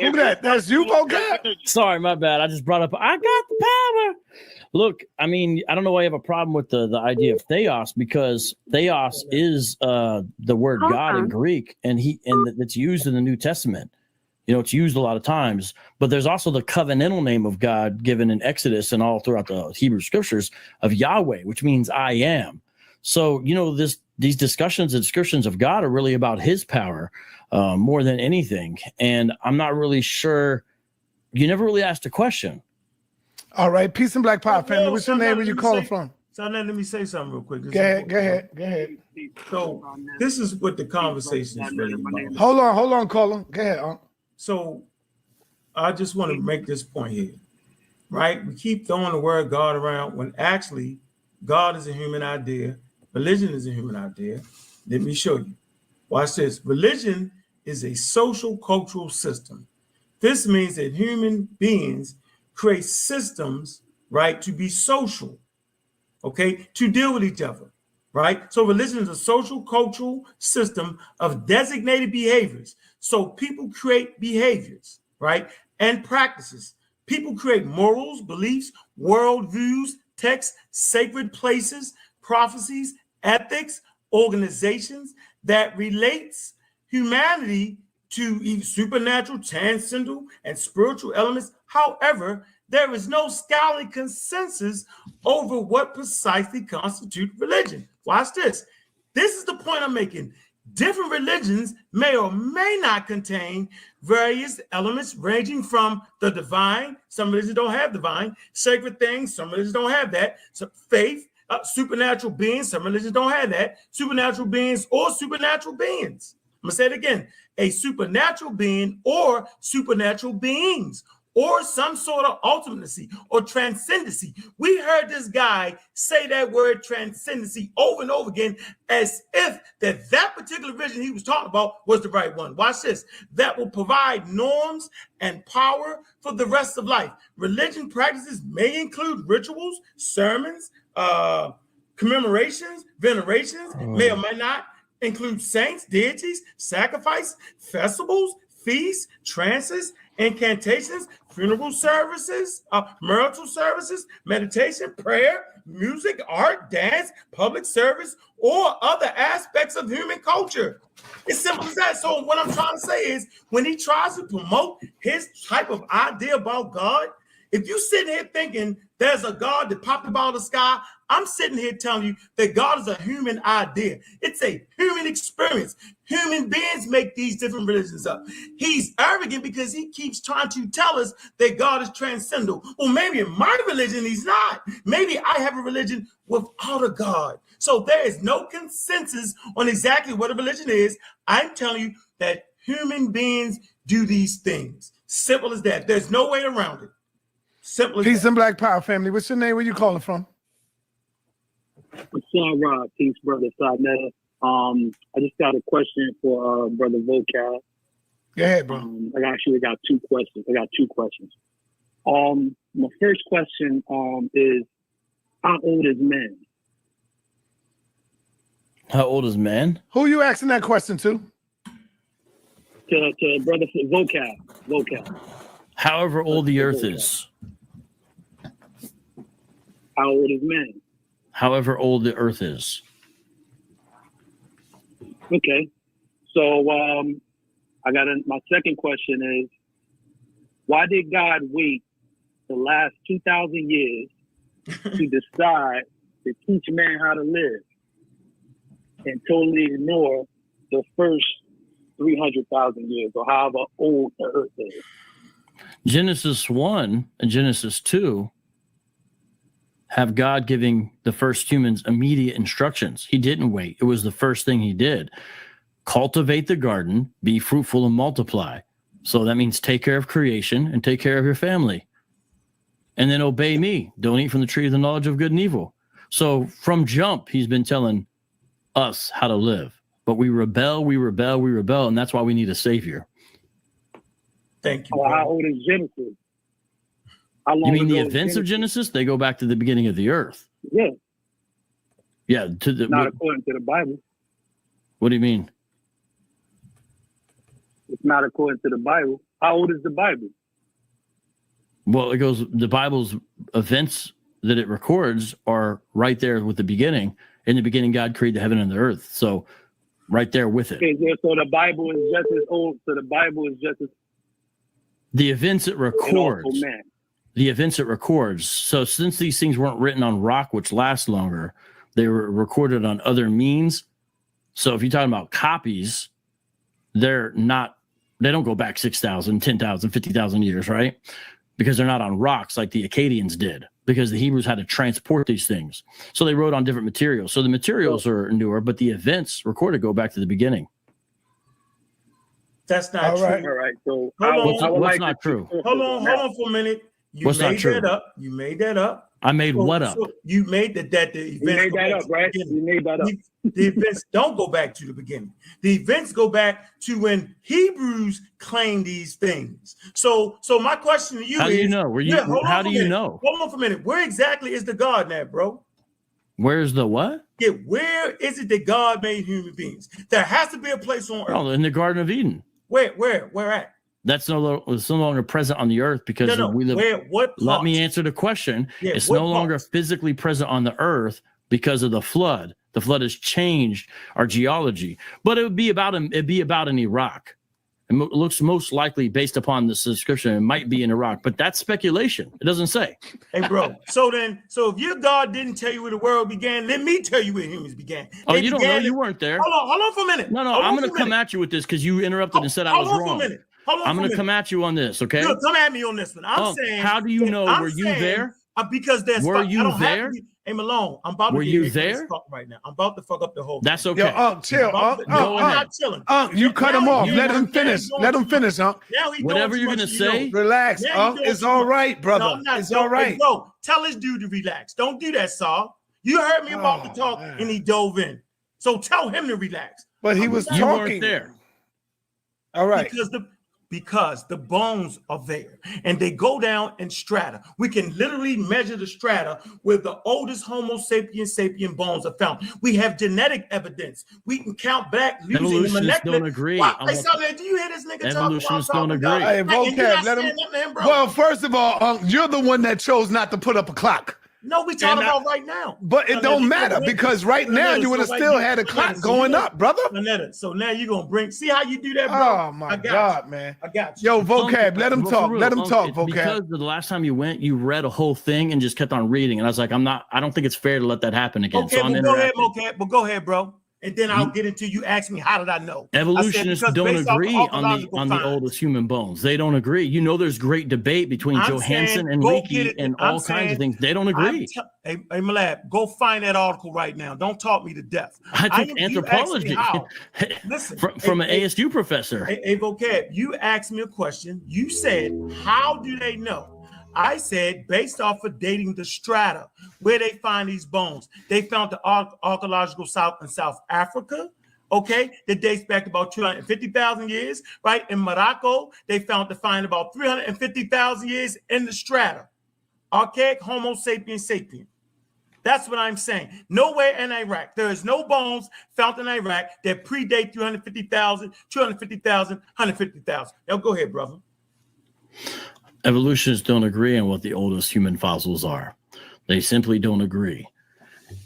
Who that? That's you, Vocab? Sorry, my bad. I just brought up, I got the power. Look, I mean, I don't know why you have a problem with the idea of theos, because theos is the word God in Greek, and it's used in the New Testament. It's used a lot of times, but there's also the covenantal name of God given in Exodus and all throughout the Hebrew scriptures of Yahweh, which means I am. So, these discussions and descriptions of God are really about his power more than anything. And I'm not really sure. You never really asked a question. All right. Peace and Black Power family. What's your name? Where you calling from? So let me say something real quick. Go ahead. So this is what the conversation is really about. Hold on, caller. Go ahead. So I just want to make this point here, right? We keep throwing the word God around when actually God is a human idea. Religion is a human idea. Let me show you. Watch this. Religion is a social cultural system. This means that human beings create systems, right, to be social, okay, to deal with each other, right? So religion is a social cultural system of designated behaviors. So people create behaviors, right, and practices. People create morals, beliefs, worldviews, texts, sacred places, prophecies, ethics, organizations that relates humanity to supernatural, transcendental, and spiritual elements. However, there is no scholarly consensus over what precisely constitutes religion. Watch this. This is the point I'm making. Different religions may or may not contain various elements ranging from the divine. Some religions don't have divine. Sacred things. Some religions don't have that. So faith, supernatural beings. Some religions don't have that. Supernatural beings or supernatural beings. I'm going to say it again. A supernatural being or supernatural beings, or some sort of ultimacy or transcendency. We heard this guy say that word transcendency over and over again as if that particular vision he was talking about was the right one. Watch this. That will provide norms and power for the rest of life. Religion practices may include rituals, sermons, commemorations, venerations, may or may not include saints, deities, sacrifice, festivals, feasts, trances, incantations, funeral services, marital services, meditation, prayer, music, art, dance, public service, or other aspects of human culture. It's simple as that. So what I'm trying to say is, when he tries to promote his type of idea about God, if you sitting here thinking there's a God that popped up out of the sky, I'm sitting here telling you that God is a human idea. It's a human experience. Human beings make these different religions up. He's arrogant because he keeps trying to tell us that God is transcendental. Well, maybe in my religion, he's not. Maybe I have a religion without a God. So there is no consensus on exactly what a religion is. I'm telling you that human beings do these things. Simple as that. There's no way around it. Simple as Peace that. and Black Power family. What's your name? Where you calling from? What's up, Rob? Peace, brother sa.neter. I just got a question for brother Vocab. Go ahead, bro. I actually got two questions. My first question is, how old is man? How old is man? Who you asking that question to? To brother vocab. However old the earth is. How old is man? However old the earth is. Okay. So my second question is, why did God wait the last 2,000 years to decide to teach man how to live and totally ignore the first 300,000 years, or however old the earth is? Genesis 1 and Genesis 2 have God giving the first humans immediate instructions. He didn't wait. It was the first thing he did. Cultivate the garden, be fruitful and multiply. So that means take care of creation and take care of your family. And then obey me. Don't eat from the tree of the knowledge of good and evil. So from jump, he's been telling us how to live. But we rebel, and that's why we need a savior. Thank you. Well, how old is Genesis? You mean the events of Genesis? They go back to the beginning of the earth. Yeah. Yeah. Not according to the Bible. What do you mean? It's not according to the Bible. How old is the Bible? Well, it goes, the Bible's events that it records are right there with the beginning. In the beginning, God created the heaven and the earth. So right there with it. Okay, so the Bible is just as old. So the Bible is just as the events it records. The events it records. So since these things weren't written on rock, which lasts longer, they were recorded on other means. So if you're talking about copies, they don't go back 6,000, 10,000, 50,000 years, right? Because they're not on rocks like the Akkadians did, because the Hebrews had to transport these things. So they wrote on different materials. So the materials are newer, but the events recorded go back to the beginning. That's not true. All right. So what's not true? Hold on for a minute. What's not true? You made that up. I made what up? You made that the events. You made that up, right? You made that up. The events don't go back to the beginning. The events go back to when Hebrews claimed these things. So my question to you is, how do you know? How do you know? Hold on for a minute. Where exactly is the God at, bro? Where's the what? Yeah, where is it that God made human beings? There has to be a place on earth. Oh, in the Garden of Eden. Where at? That's no longer present on the earth because we live. Let me answer the question. Yeah, it's no longer physically present on the earth because of the flood. The flood has changed our geology, but it'd be about in Iraq. It looks most likely, based upon this description, it might be in Iraq, but that's speculation. It doesn't say. Hey, bro. So if your God didn't tell you where the world began, let me tell you where humans began. You don't know. You weren't there. Hold on for a minute. No, I'm going to come at you with this because you interrupted and said I was wrong. Hold on for a minute. I'm going to come at you on this, okay? No, come at me on this one. I'm saying. How do you know? Were you there? Because there's. Were you there? Hey, Malone, I'm about to. Were you there? Right now, I'm about to fuck up the whole. That's okay. Yo, chill. I'm not chilling. You cut him off. Let him finish. Let him finish, Whatever you're gonna say. Relax, it's all right, brother. It's all right. Hey, bro, tell this dude to relax. Don't do that, Saul. You heard me about to talk, and he dove in. So tell him to relax. But he was talking. You weren't there. All right. Because the bones are there and they go down in strata. We can literally measure the strata where the oldest Homo sapien bones are found. We have genetic evidence. We can count back using evolutionists don't agree. Do you hear this nigga talk? Evolutionists don't agree. Hey, Vocab, let him. Well, first of all, you're the one that chose not to put up a clock. No, we talking about right now. But it don't matter because right now you would have still had a clock going up, brother. So now you're going to bring, see how you do that, bro? Oh, my God, man. I got you. Yo, Vocab, let him talk. Let him talk, Vocab. Because the last time you went, you read a whole thing and just kept on reading. And I was like, I don't think it's fair to let that happen again. Okay, well, go ahead, Vocab. But go ahead, bro. And then I'll get into you ask me, how did I know? Evolutionists don't agree on the oldest human bones. They don't agree. You know, there's great debate between Johansson and Leakey and all kinds of things. They don't agree. Hey, Malab, go find that article right now. Don't talk me to death. I took anthropology from an ASU professor. Hey, Vocab, you asked me a question. You said, how do they know? I said, based off of dating the strata, where they find these bones. They found the archaeological South in South Africa, okay, that dates back about 250,000 years, right? In Morocco, they found to find about 350,000 years in the strata. Archaic Homo sapiens sapien. That's what I'm saying. Nowhere in Iraq. There is no bones found in Iraq that predate 350,000, 250,000, 150,000. Now go ahead, brother. Evolutionists don't agree on what the oldest human fossils are. They simply don't agree.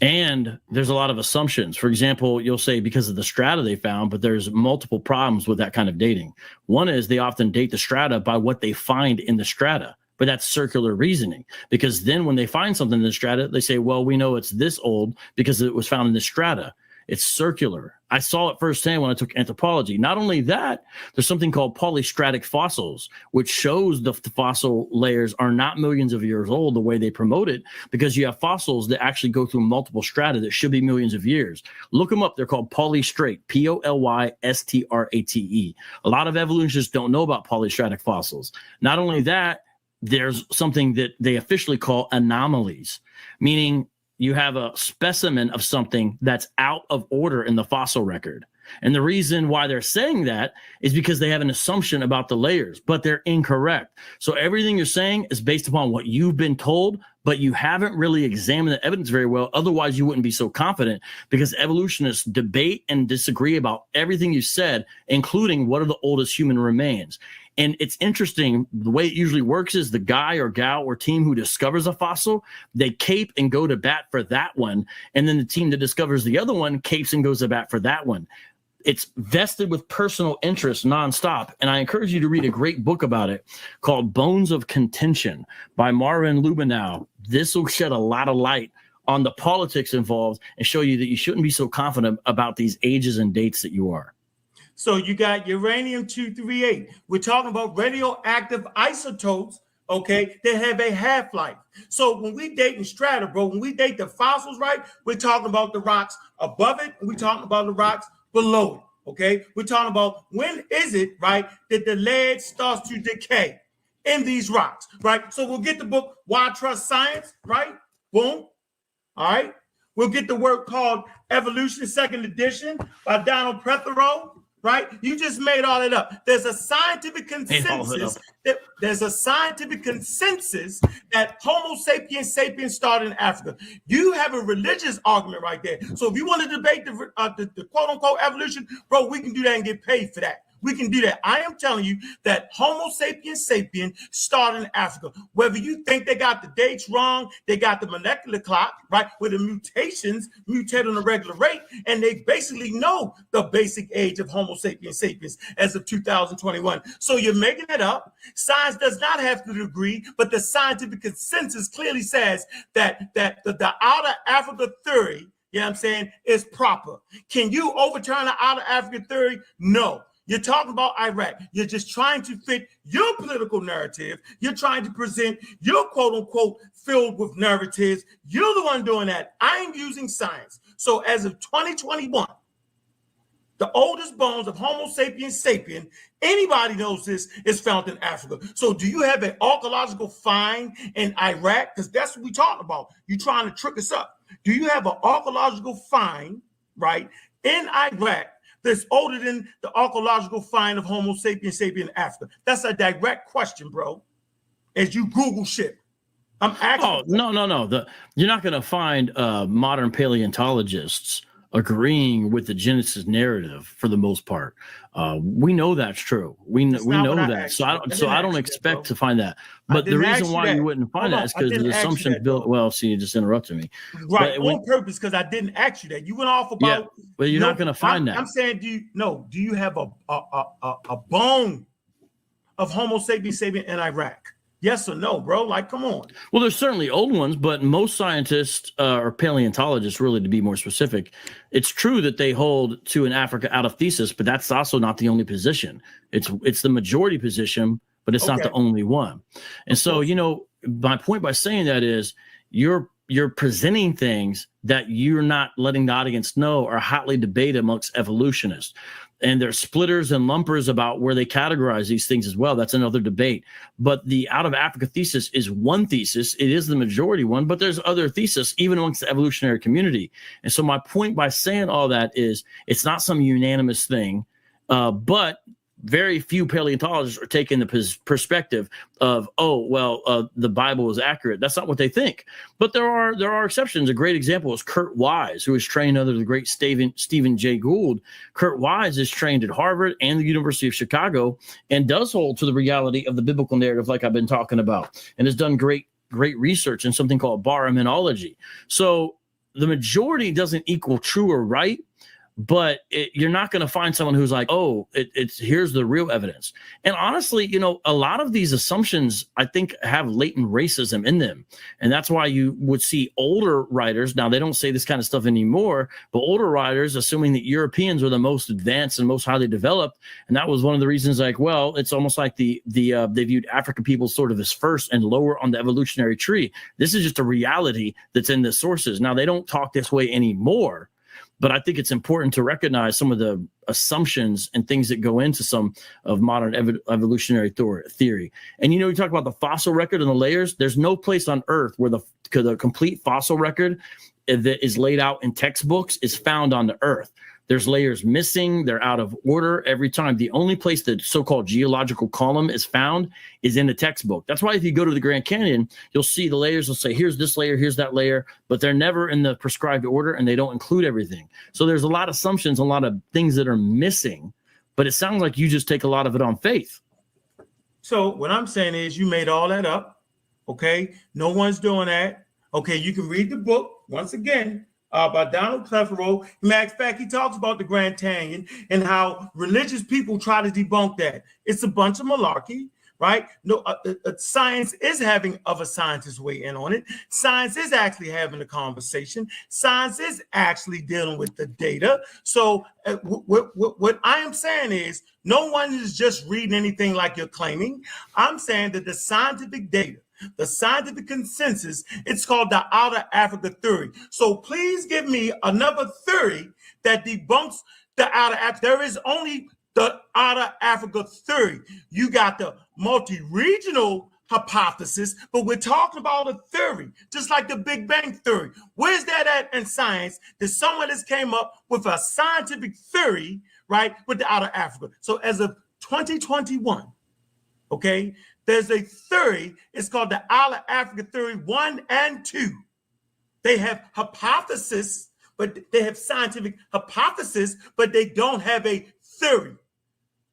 And there's a lot of assumptions. For example, you'll say because of the strata they found, but there's multiple problems with that kind of dating. One is they often date the strata by what they find in the strata. But that's circular reasoning, because then when they find something in the strata, they say, well, we know it's this old because it was found in the strata. It's circular. I saw it firsthand when I took anthropology. Not only that, there's something called polystratic fossils, which shows the fossil layers are not millions of years old the way they promote it, because you have fossils that actually go through multiple strata that should be millions of years. Look them up. They're called polystrate, Polystrate. A lot of evolutionists don't know about polystratic fossils. Not only that, there's something that they officially call anomalies, meaning you have a specimen of something that's out of order in the fossil record. And the reason why they're saying that is because they have an assumption about the layers, but they're incorrect. So everything you're saying is based upon what you've been told, but you haven't really examined the evidence very well. Otherwise, you wouldn't be so confident, because evolutionists debate and disagree about everything you said, including what are the oldest human remains. And it's interesting, the way it usually works is the guy or gal or team who discovers a fossil, they cape and go to bat for that one. And then the team that discovers the other one capes and goes to bat for that one. It's vested with personal interest nonstop. And I encourage you to read a great book about it called Bones of Contention by Marvin Lubenow. This will shed a lot of light on the politics involved and show you that you shouldn't be so confident about these ages and dates that you are. So you got uranium-238. We're talking about radioactive isotopes, okay, that have a half-life. So when we date in strata, bro, when we date the fossils, right, we're talking about the rocks above it, and we're talking about the rocks below it, okay? We're talking about when is it, right, that the lead starts to decay in these rocks, right? So we'll get the book, Why Trust Science, right? Boom, all right? We'll get the work called Evolution, 2nd edition by Donald Prothero. Right? You just made all that up. There's a scientific consensus that Homo sapiens sapiens started in Africa. You have a religious argument right there. So if you want to debate the quote unquote evolution, bro, we can do that and get paid for that. We can do that. I am telling you that Homo sapiens sapien started in Africa. Whether you think they got the dates wrong, they got the molecular clock, right, where the mutations mutate on a regular rate, and they basically know the basic age of Homo sapiens sapiens as of 2021. So you're making it up. Science does not have to agree, but the scientific consensus clearly says that the outer Africa theory, you know what I'm saying, is proper. Can you overturn the outer Africa theory? No. You're talking about Iraq. You're just trying to fit your political narrative. You're trying to present your quote unquote filled with narratives. You're the one doing that. I'm using science. So as of 2021, the oldest bones of Homo sapiens sapien, anybody knows this, is found in Africa. So do you have an archaeological find in Iraq? Because that's what we talking about. You're trying to trick us up. Do you have an archaeological find, right, in Iraq that's older than the archaeological find of Homo sapiens sapien in Africa? That's a direct question, bro. As you Google shit, I'm asking. Oh, no. You're not going to find modern paleontologists agreeing with the Genesis narrative for the most part. We know that's true. We know that. So I don't expect to find that. But the reason why you wouldn't find that is because the assumption built. Well, see, you just interrupted me. Right, on purpose, because I didn't ask you that. You went off about. Yeah, but you're not going to find that. I'm saying, do you have a bone of Homo sapiens sapien in Iraq? Yes or no, bro? Like, come on. Well, there's certainly old ones, but most scientists or paleontologists, really, to be more specific, it's true that they hold to an Africa out of thesis, but that's also not the only position. It's the majority position, but it's not the only one. And so, my point by saying that is you're presenting things that you're not letting the audience know are hotly debated amongst evolutionists. And there's splitters and lumpers about where they categorize these things as well. That's another debate. But the out of Africa thesis is one thesis. It is the majority one, but there's other thesis even amongst the evolutionary community. And so my point by saying all that is it's not some unanimous thing, but very few paleontologists are taking the perspective of, the Bible is accurate. That's not what they think. But there are exceptions. A great example is Kurt Wise, who is trained under the great Stephen Jay Gould. Kurt Wise is trained at Harvard and the University of Chicago and does hold to the reality of the biblical narrative like I've been talking about, and has done great research in something called baraminology. So the majority doesn't equal true or right, but you're not going to find someone who's like, here's the real evidence. And honestly, a lot of these assumptions, I think, have latent racism in them. And that's why you would see older writers. Now, they don't say this kind of stuff anymore, but older writers assuming that Europeans were the most advanced and most highly developed. And that was one of the reasons, it's almost like they viewed African people sort of as first and lower on the evolutionary tree. This is just a reality that's in the sources. Now, they don't talk this way anymore. But I think it's important to recognize some of the assumptions and things that go into some of modern evolutionary theory. And, you talk about the fossil record and the layers. There's no place on Earth where the complete fossil record that is laid out in textbooks is found on the Earth. There's layers missing. They're out of order every time. The only place the so-called geological column is found is in the textbook. That's why if you go to the Grand Canyon, you'll see the layers will say, here's this layer, here's that layer, but they're never in the prescribed order and they don't include everything. So there's a lot of assumptions, a lot of things that are missing, but it sounds like you just take a lot of it on faith. So what I'm saying is you made all that up, okay? No one's doing that. Okay, you can read the book once again. By Donald Clefero. Matter of fact, he talks about the Grand Canyon and how religious people try to debunk that. It's a bunch of malarkey, right? No, science is having other scientists weigh in on it. Science is actually having a conversation. Science is actually dealing with the data. So what I am saying is no one is just reading anything like you're claiming. I'm saying that the scientific data, the scientific consensus, it's called the Outer Africa theory. So please give me another theory that debunks the Outer Africa. There is only the Outer Africa theory. You got the multi-regional hypothesis, but we're talking about a theory, just like the Big Bang theory. Where's that at in science? That someone has came up with a scientific theory, right, with the Outer Africa. So as of 2021, okay, there's a theory. It's called the Outer Africa theory 1 and 2. They have hypothesis, but they have scientific hypothesis, but they don't have a theory.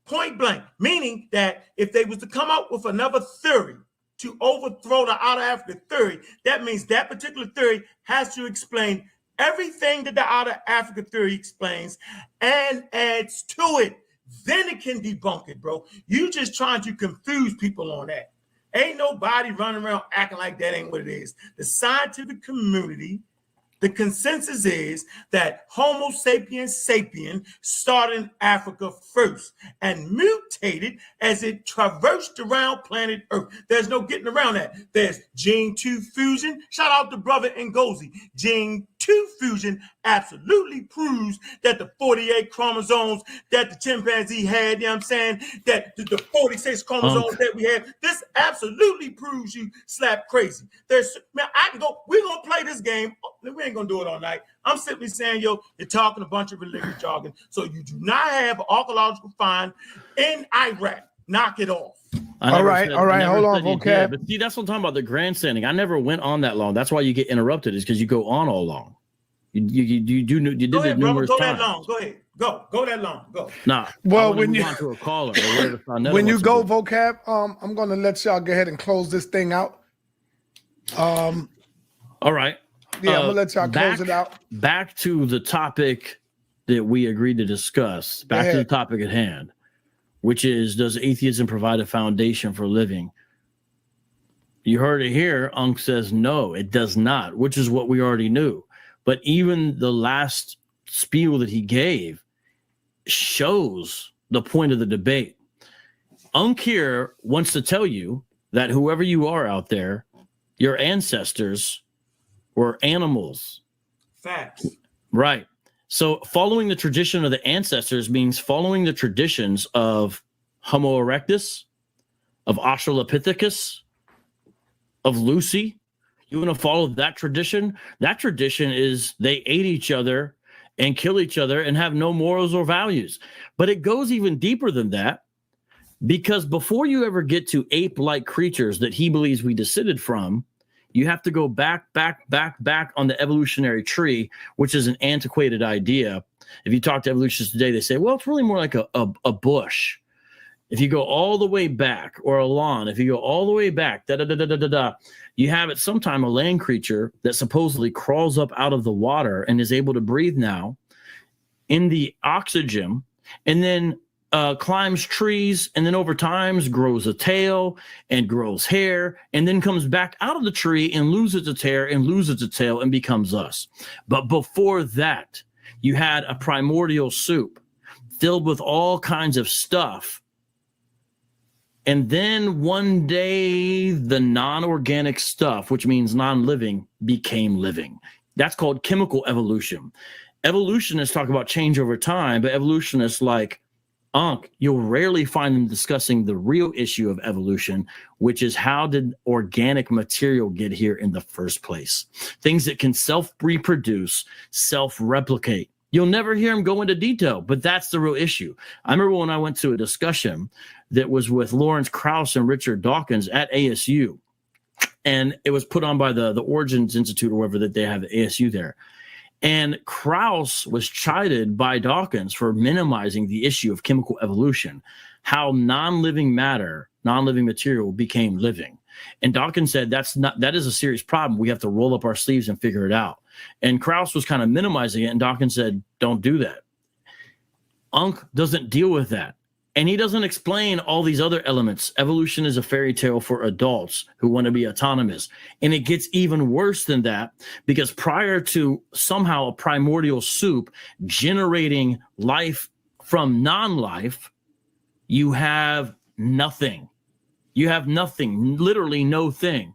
Point blank, meaning that if they was to come up with another theory to overthrow the Outer Africa theory, that means that particular theory has to explain everything that the Outer Africa theory explains and adds to it. Then it can debunk it, bro. You just trying to confuse people on that. Ain't nobody running around acting like that ain't what it is. The scientific community, the consensus is that Homo sapiens sapien started in Africa first and mutated as it traversed around planet Earth. There's no getting around that. There's gene 2 fusion. Shout out to brother Ngozi. Gene 2 fusion absolutely proves that the 48 chromosomes that the chimpanzee had, you know what I'm saying, that the 46 chromosomes that we have, this absolutely proves you slap crazy. I can go, we're going to play this game. We ain't going to do it all night. I'm simply saying, you're talking a bunch of religious jargon. So you do not have archaeological find in Iraq. Knock it off. All right. Hold on, Vocab. But see, that's what I'm talking about, the grandstanding. I never went on that long. That's why you get interrupted, is because you go on all long. You did go ahead, it numerous go times. That long. Go ahead. Go that long. Go. Nah. Well, when you to a caller, when you go, Vocab, I'm gonna let y'all go ahead and close this thing out. All right. Yeah, I'm gonna let y'all close it out. Back to the topic that we agreed to discuss. Back to the topic at hand, which is, does atheism provide a foundation for living? You heard it here. Ankh says no, it does not, which is what we already knew. But even the last spiel that he gave shows the point of the debate. Ankh here wants to tell you that whoever you are out there, your ancestors were animals. Facts. Right. So following the tradition of the ancestors means following the traditions of Homo erectus, of Australopithecus, of Lucy. You want to follow that tradition? That tradition is they ate each other and kill each other and have no morals or values. But it goes even deeper than that, because before you ever get to ape-like creatures that he believes we descended from, you have to go back on the evolutionary tree, which is an antiquated idea. If you talk to evolutionists today, they say, well, it's really more like a bush. If you go all the way back, or a lawn, if you go all the way back, you have at some time a land creature that supposedly crawls up out of the water and is able to breathe now in the oxygen, and then climbs trees, and then over time grows a tail and grows hair, and then comes back out of the tree and loses its hair and loses its tail and becomes us. But before that, you had a primordial soup filled with all kinds of stuff. And then one day, the non-organic stuff, which means non-living, became living. That's called chemical evolution. Evolutionists talk about change over time, but evolutionists like Ankh, you'll rarely find them discussing the real issue of evolution, which is how did organic material get here in the first place? Things that can self-reproduce, self-replicate. You'll never hear them go into detail, but that's the real issue. I remember when I went to a discussion that was with Lawrence Krauss and Richard Dawkins at ASU, and it was put on by the Origins Institute or whatever that they have at ASU there. And Krauss was chided by Dawkins for minimizing the issue of chemical evolution, how non-living matter, non-living material became living. And Dawkins said that is a serious problem. We have to roll up our sleeves and figure it out. And Krauss was kind of minimizing it, and Dawkins said, don't do that. Ankh doesn't deal with that. And he doesn't explain all these other elements. Evolution is a fairy tale for adults who want to be autonomous. And it gets even worse than that, because prior to somehow a primordial soup generating life from non-life, you have nothing. You have nothing, literally no thing.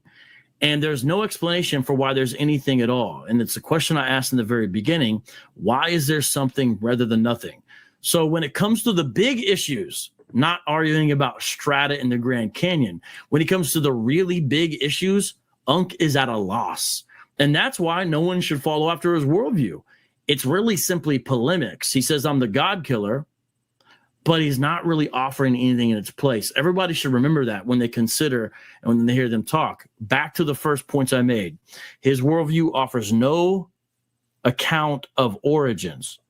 And there's no explanation for why there's anything at all. And it's a question I asked in the very beginning. Why is there something rather than nothing? So when it comes to the big issues, not arguing about strata in the Grand Canyon, when it comes to the really big issues, Ankh is at a loss. And that's why no one should follow after his worldview. It's really simply polemics. He says, I'm the God killer, but he's not really offering anything in its place. Everybody should remember that when they consider and when they hear them talk. Back to the first points I made. His worldview offers no account of origins.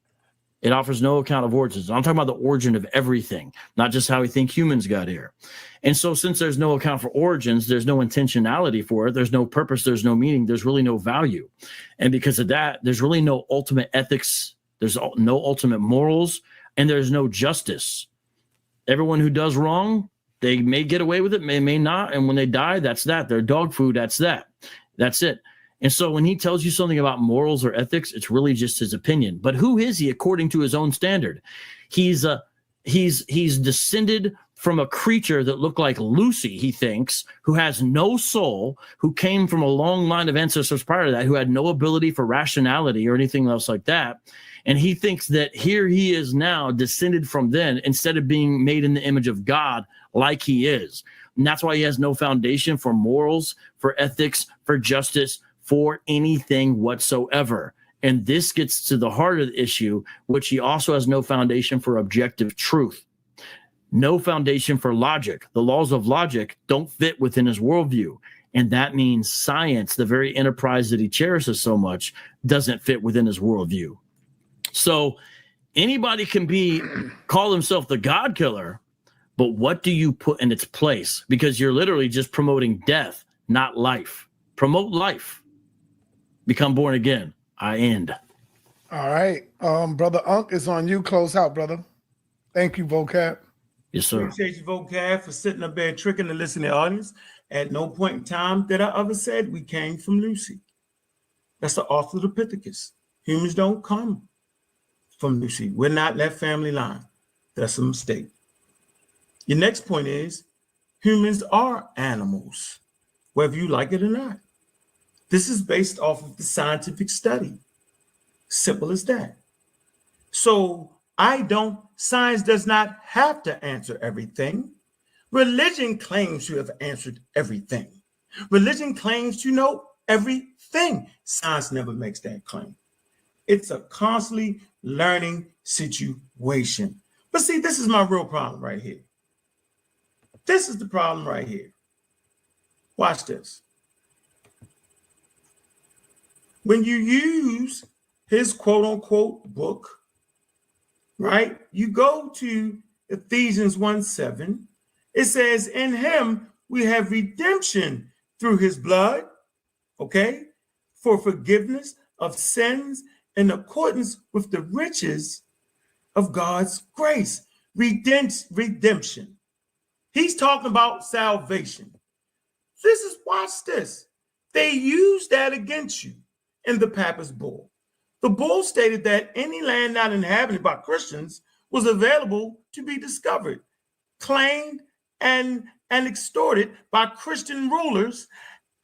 It offers no account of origins. I'm talking about the origin of everything, not just how we think humans got here. And so since there's no account for origins, there's no intentionality for it. There's no purpose. There's no meaning. There's really no value. And because of that, there's really no ultimate ethics. There's no ultimate morals, and there's no justice. Everyone who does wrong, they may get away with it, may not. And when they die, that's that. They're dog food. That's that. That's it. And so when he tells you something about morals or ethics, it's really just his opinion. But who is he according to his own standard? He's descended from a creature that looked like Lucy, he thinks, who has no soul, who came from a long line of ancestors prior to that, who had no ability for rationality or anything else like that. And he thinks that here he is now descended from then, instead of being made in the image of God like he is. And that's why he has no foundation for morals, for ethics, for justice, for anything whatsoever. And this gets to the heart of the issue, which he also has no foundation for objective truth, no foundation for logic. The laws of logic don't fit within his worldview. And that means science, the very enterprise that he cherishes so much, doesn't fit within his worldview. So anybody can call himself the God killer, but what do you put in its place? Because you're literally just promoting death, not life. Promote life. Become born again. I end. All right. Brother Ankh, is on you. Close out, brother. Thank you, Vocab. Yes, sir. Appreciate you, Vocab, for sitting up there tricking the listening audience. At no point in time did I ever said we came from Lucy. That's the Australopithecus. Humans don't come from Lucy. We're not in that family line. That's a mistake. Your next point is humans are animals, whether you like it or not. This is based off of the scientific study. Simple as that. So science does not have to answer everything. Religion claims to have answered everything. Religion claims to know everything. Science never makes that claim. It's a constantly learning situation. But see, this is my real problem right here. This is the problem right here. Watch this. When you use his quote unquote book, right? You go to Ephesians 1:7. It says, in him we have redemption through his blood, okay, for forgiveness of sins in accordance with the riches of God's grace. Redemption. He's talking about salvation. Watch this. They used that against you in the Papist Bull. The bull stated that any land not inhabited by Christians was available to be discovered, claimed, and extorted by Christian rulers,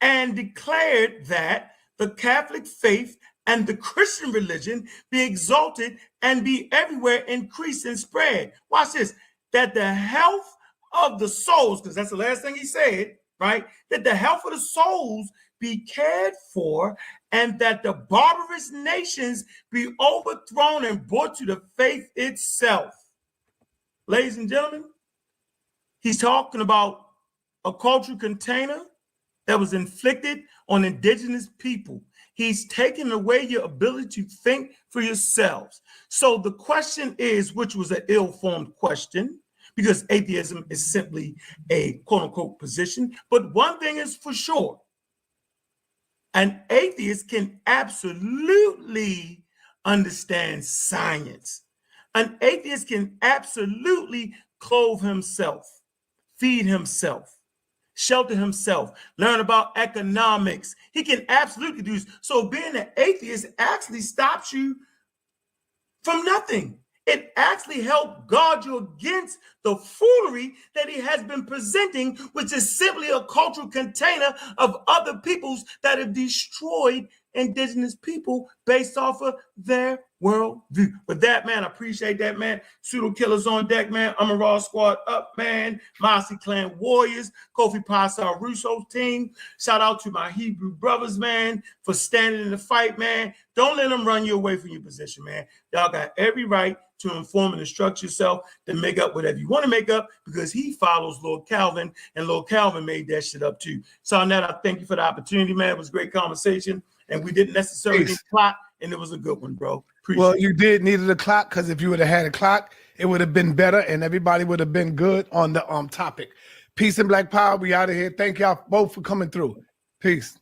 and declared that the Catholic faith and the Christian religion be exalted and be everywhere increased and spread. Watch this. That the health of the souls, because that's the last thing he said, right? That the health of the souls be cared for, and that the barbarous nations be overthrown and brought to the faith itself. Ladies and gentlemen, he's talking about a cultural container that was inflicted on indigenous people. He's taken away your ability to think for yourselves. So the question is, which was an ill-formed question, because atheism is simply a quote-unquote position. But one thing is for sure, an atheist can absolutely understand science. An atheist can absolutely clothe himself, feed himself, shelter himself, learn about economics. He can absolutely do this. So being an atheist actually stops you from nothing. It actually helped guard you against the foolery that he has been presenting, which is simply a cultural container of other peoples that have destroyed indigenous people based off of their worldview. With that, man, I appreciate that, man. Pseudo Killers on deck, man. I'm a Raw Squad up, man. Mossy Clan Warriors, Kofi Pascal Russo's team. Shout out to my Hebrew brothers, man, for standing in the fight, man. Don't let them run you away from your position, man. Y'all got every right to inform and instruct yourself to make up whatever you want to make up, because he follows Lord Calvin, and Lord Calvin made that shit up too. So on that, I thank you for the opportunity, man. It was a great conversation, and we didn't necessarily get clock, and it was a good one, bro. Appreciate you did needed a clock, because if you would have had a clock, it would have been better, and everybody would have been good on the topic. Peace and black power. We out of here. Thank y'all both for coming through. Peace.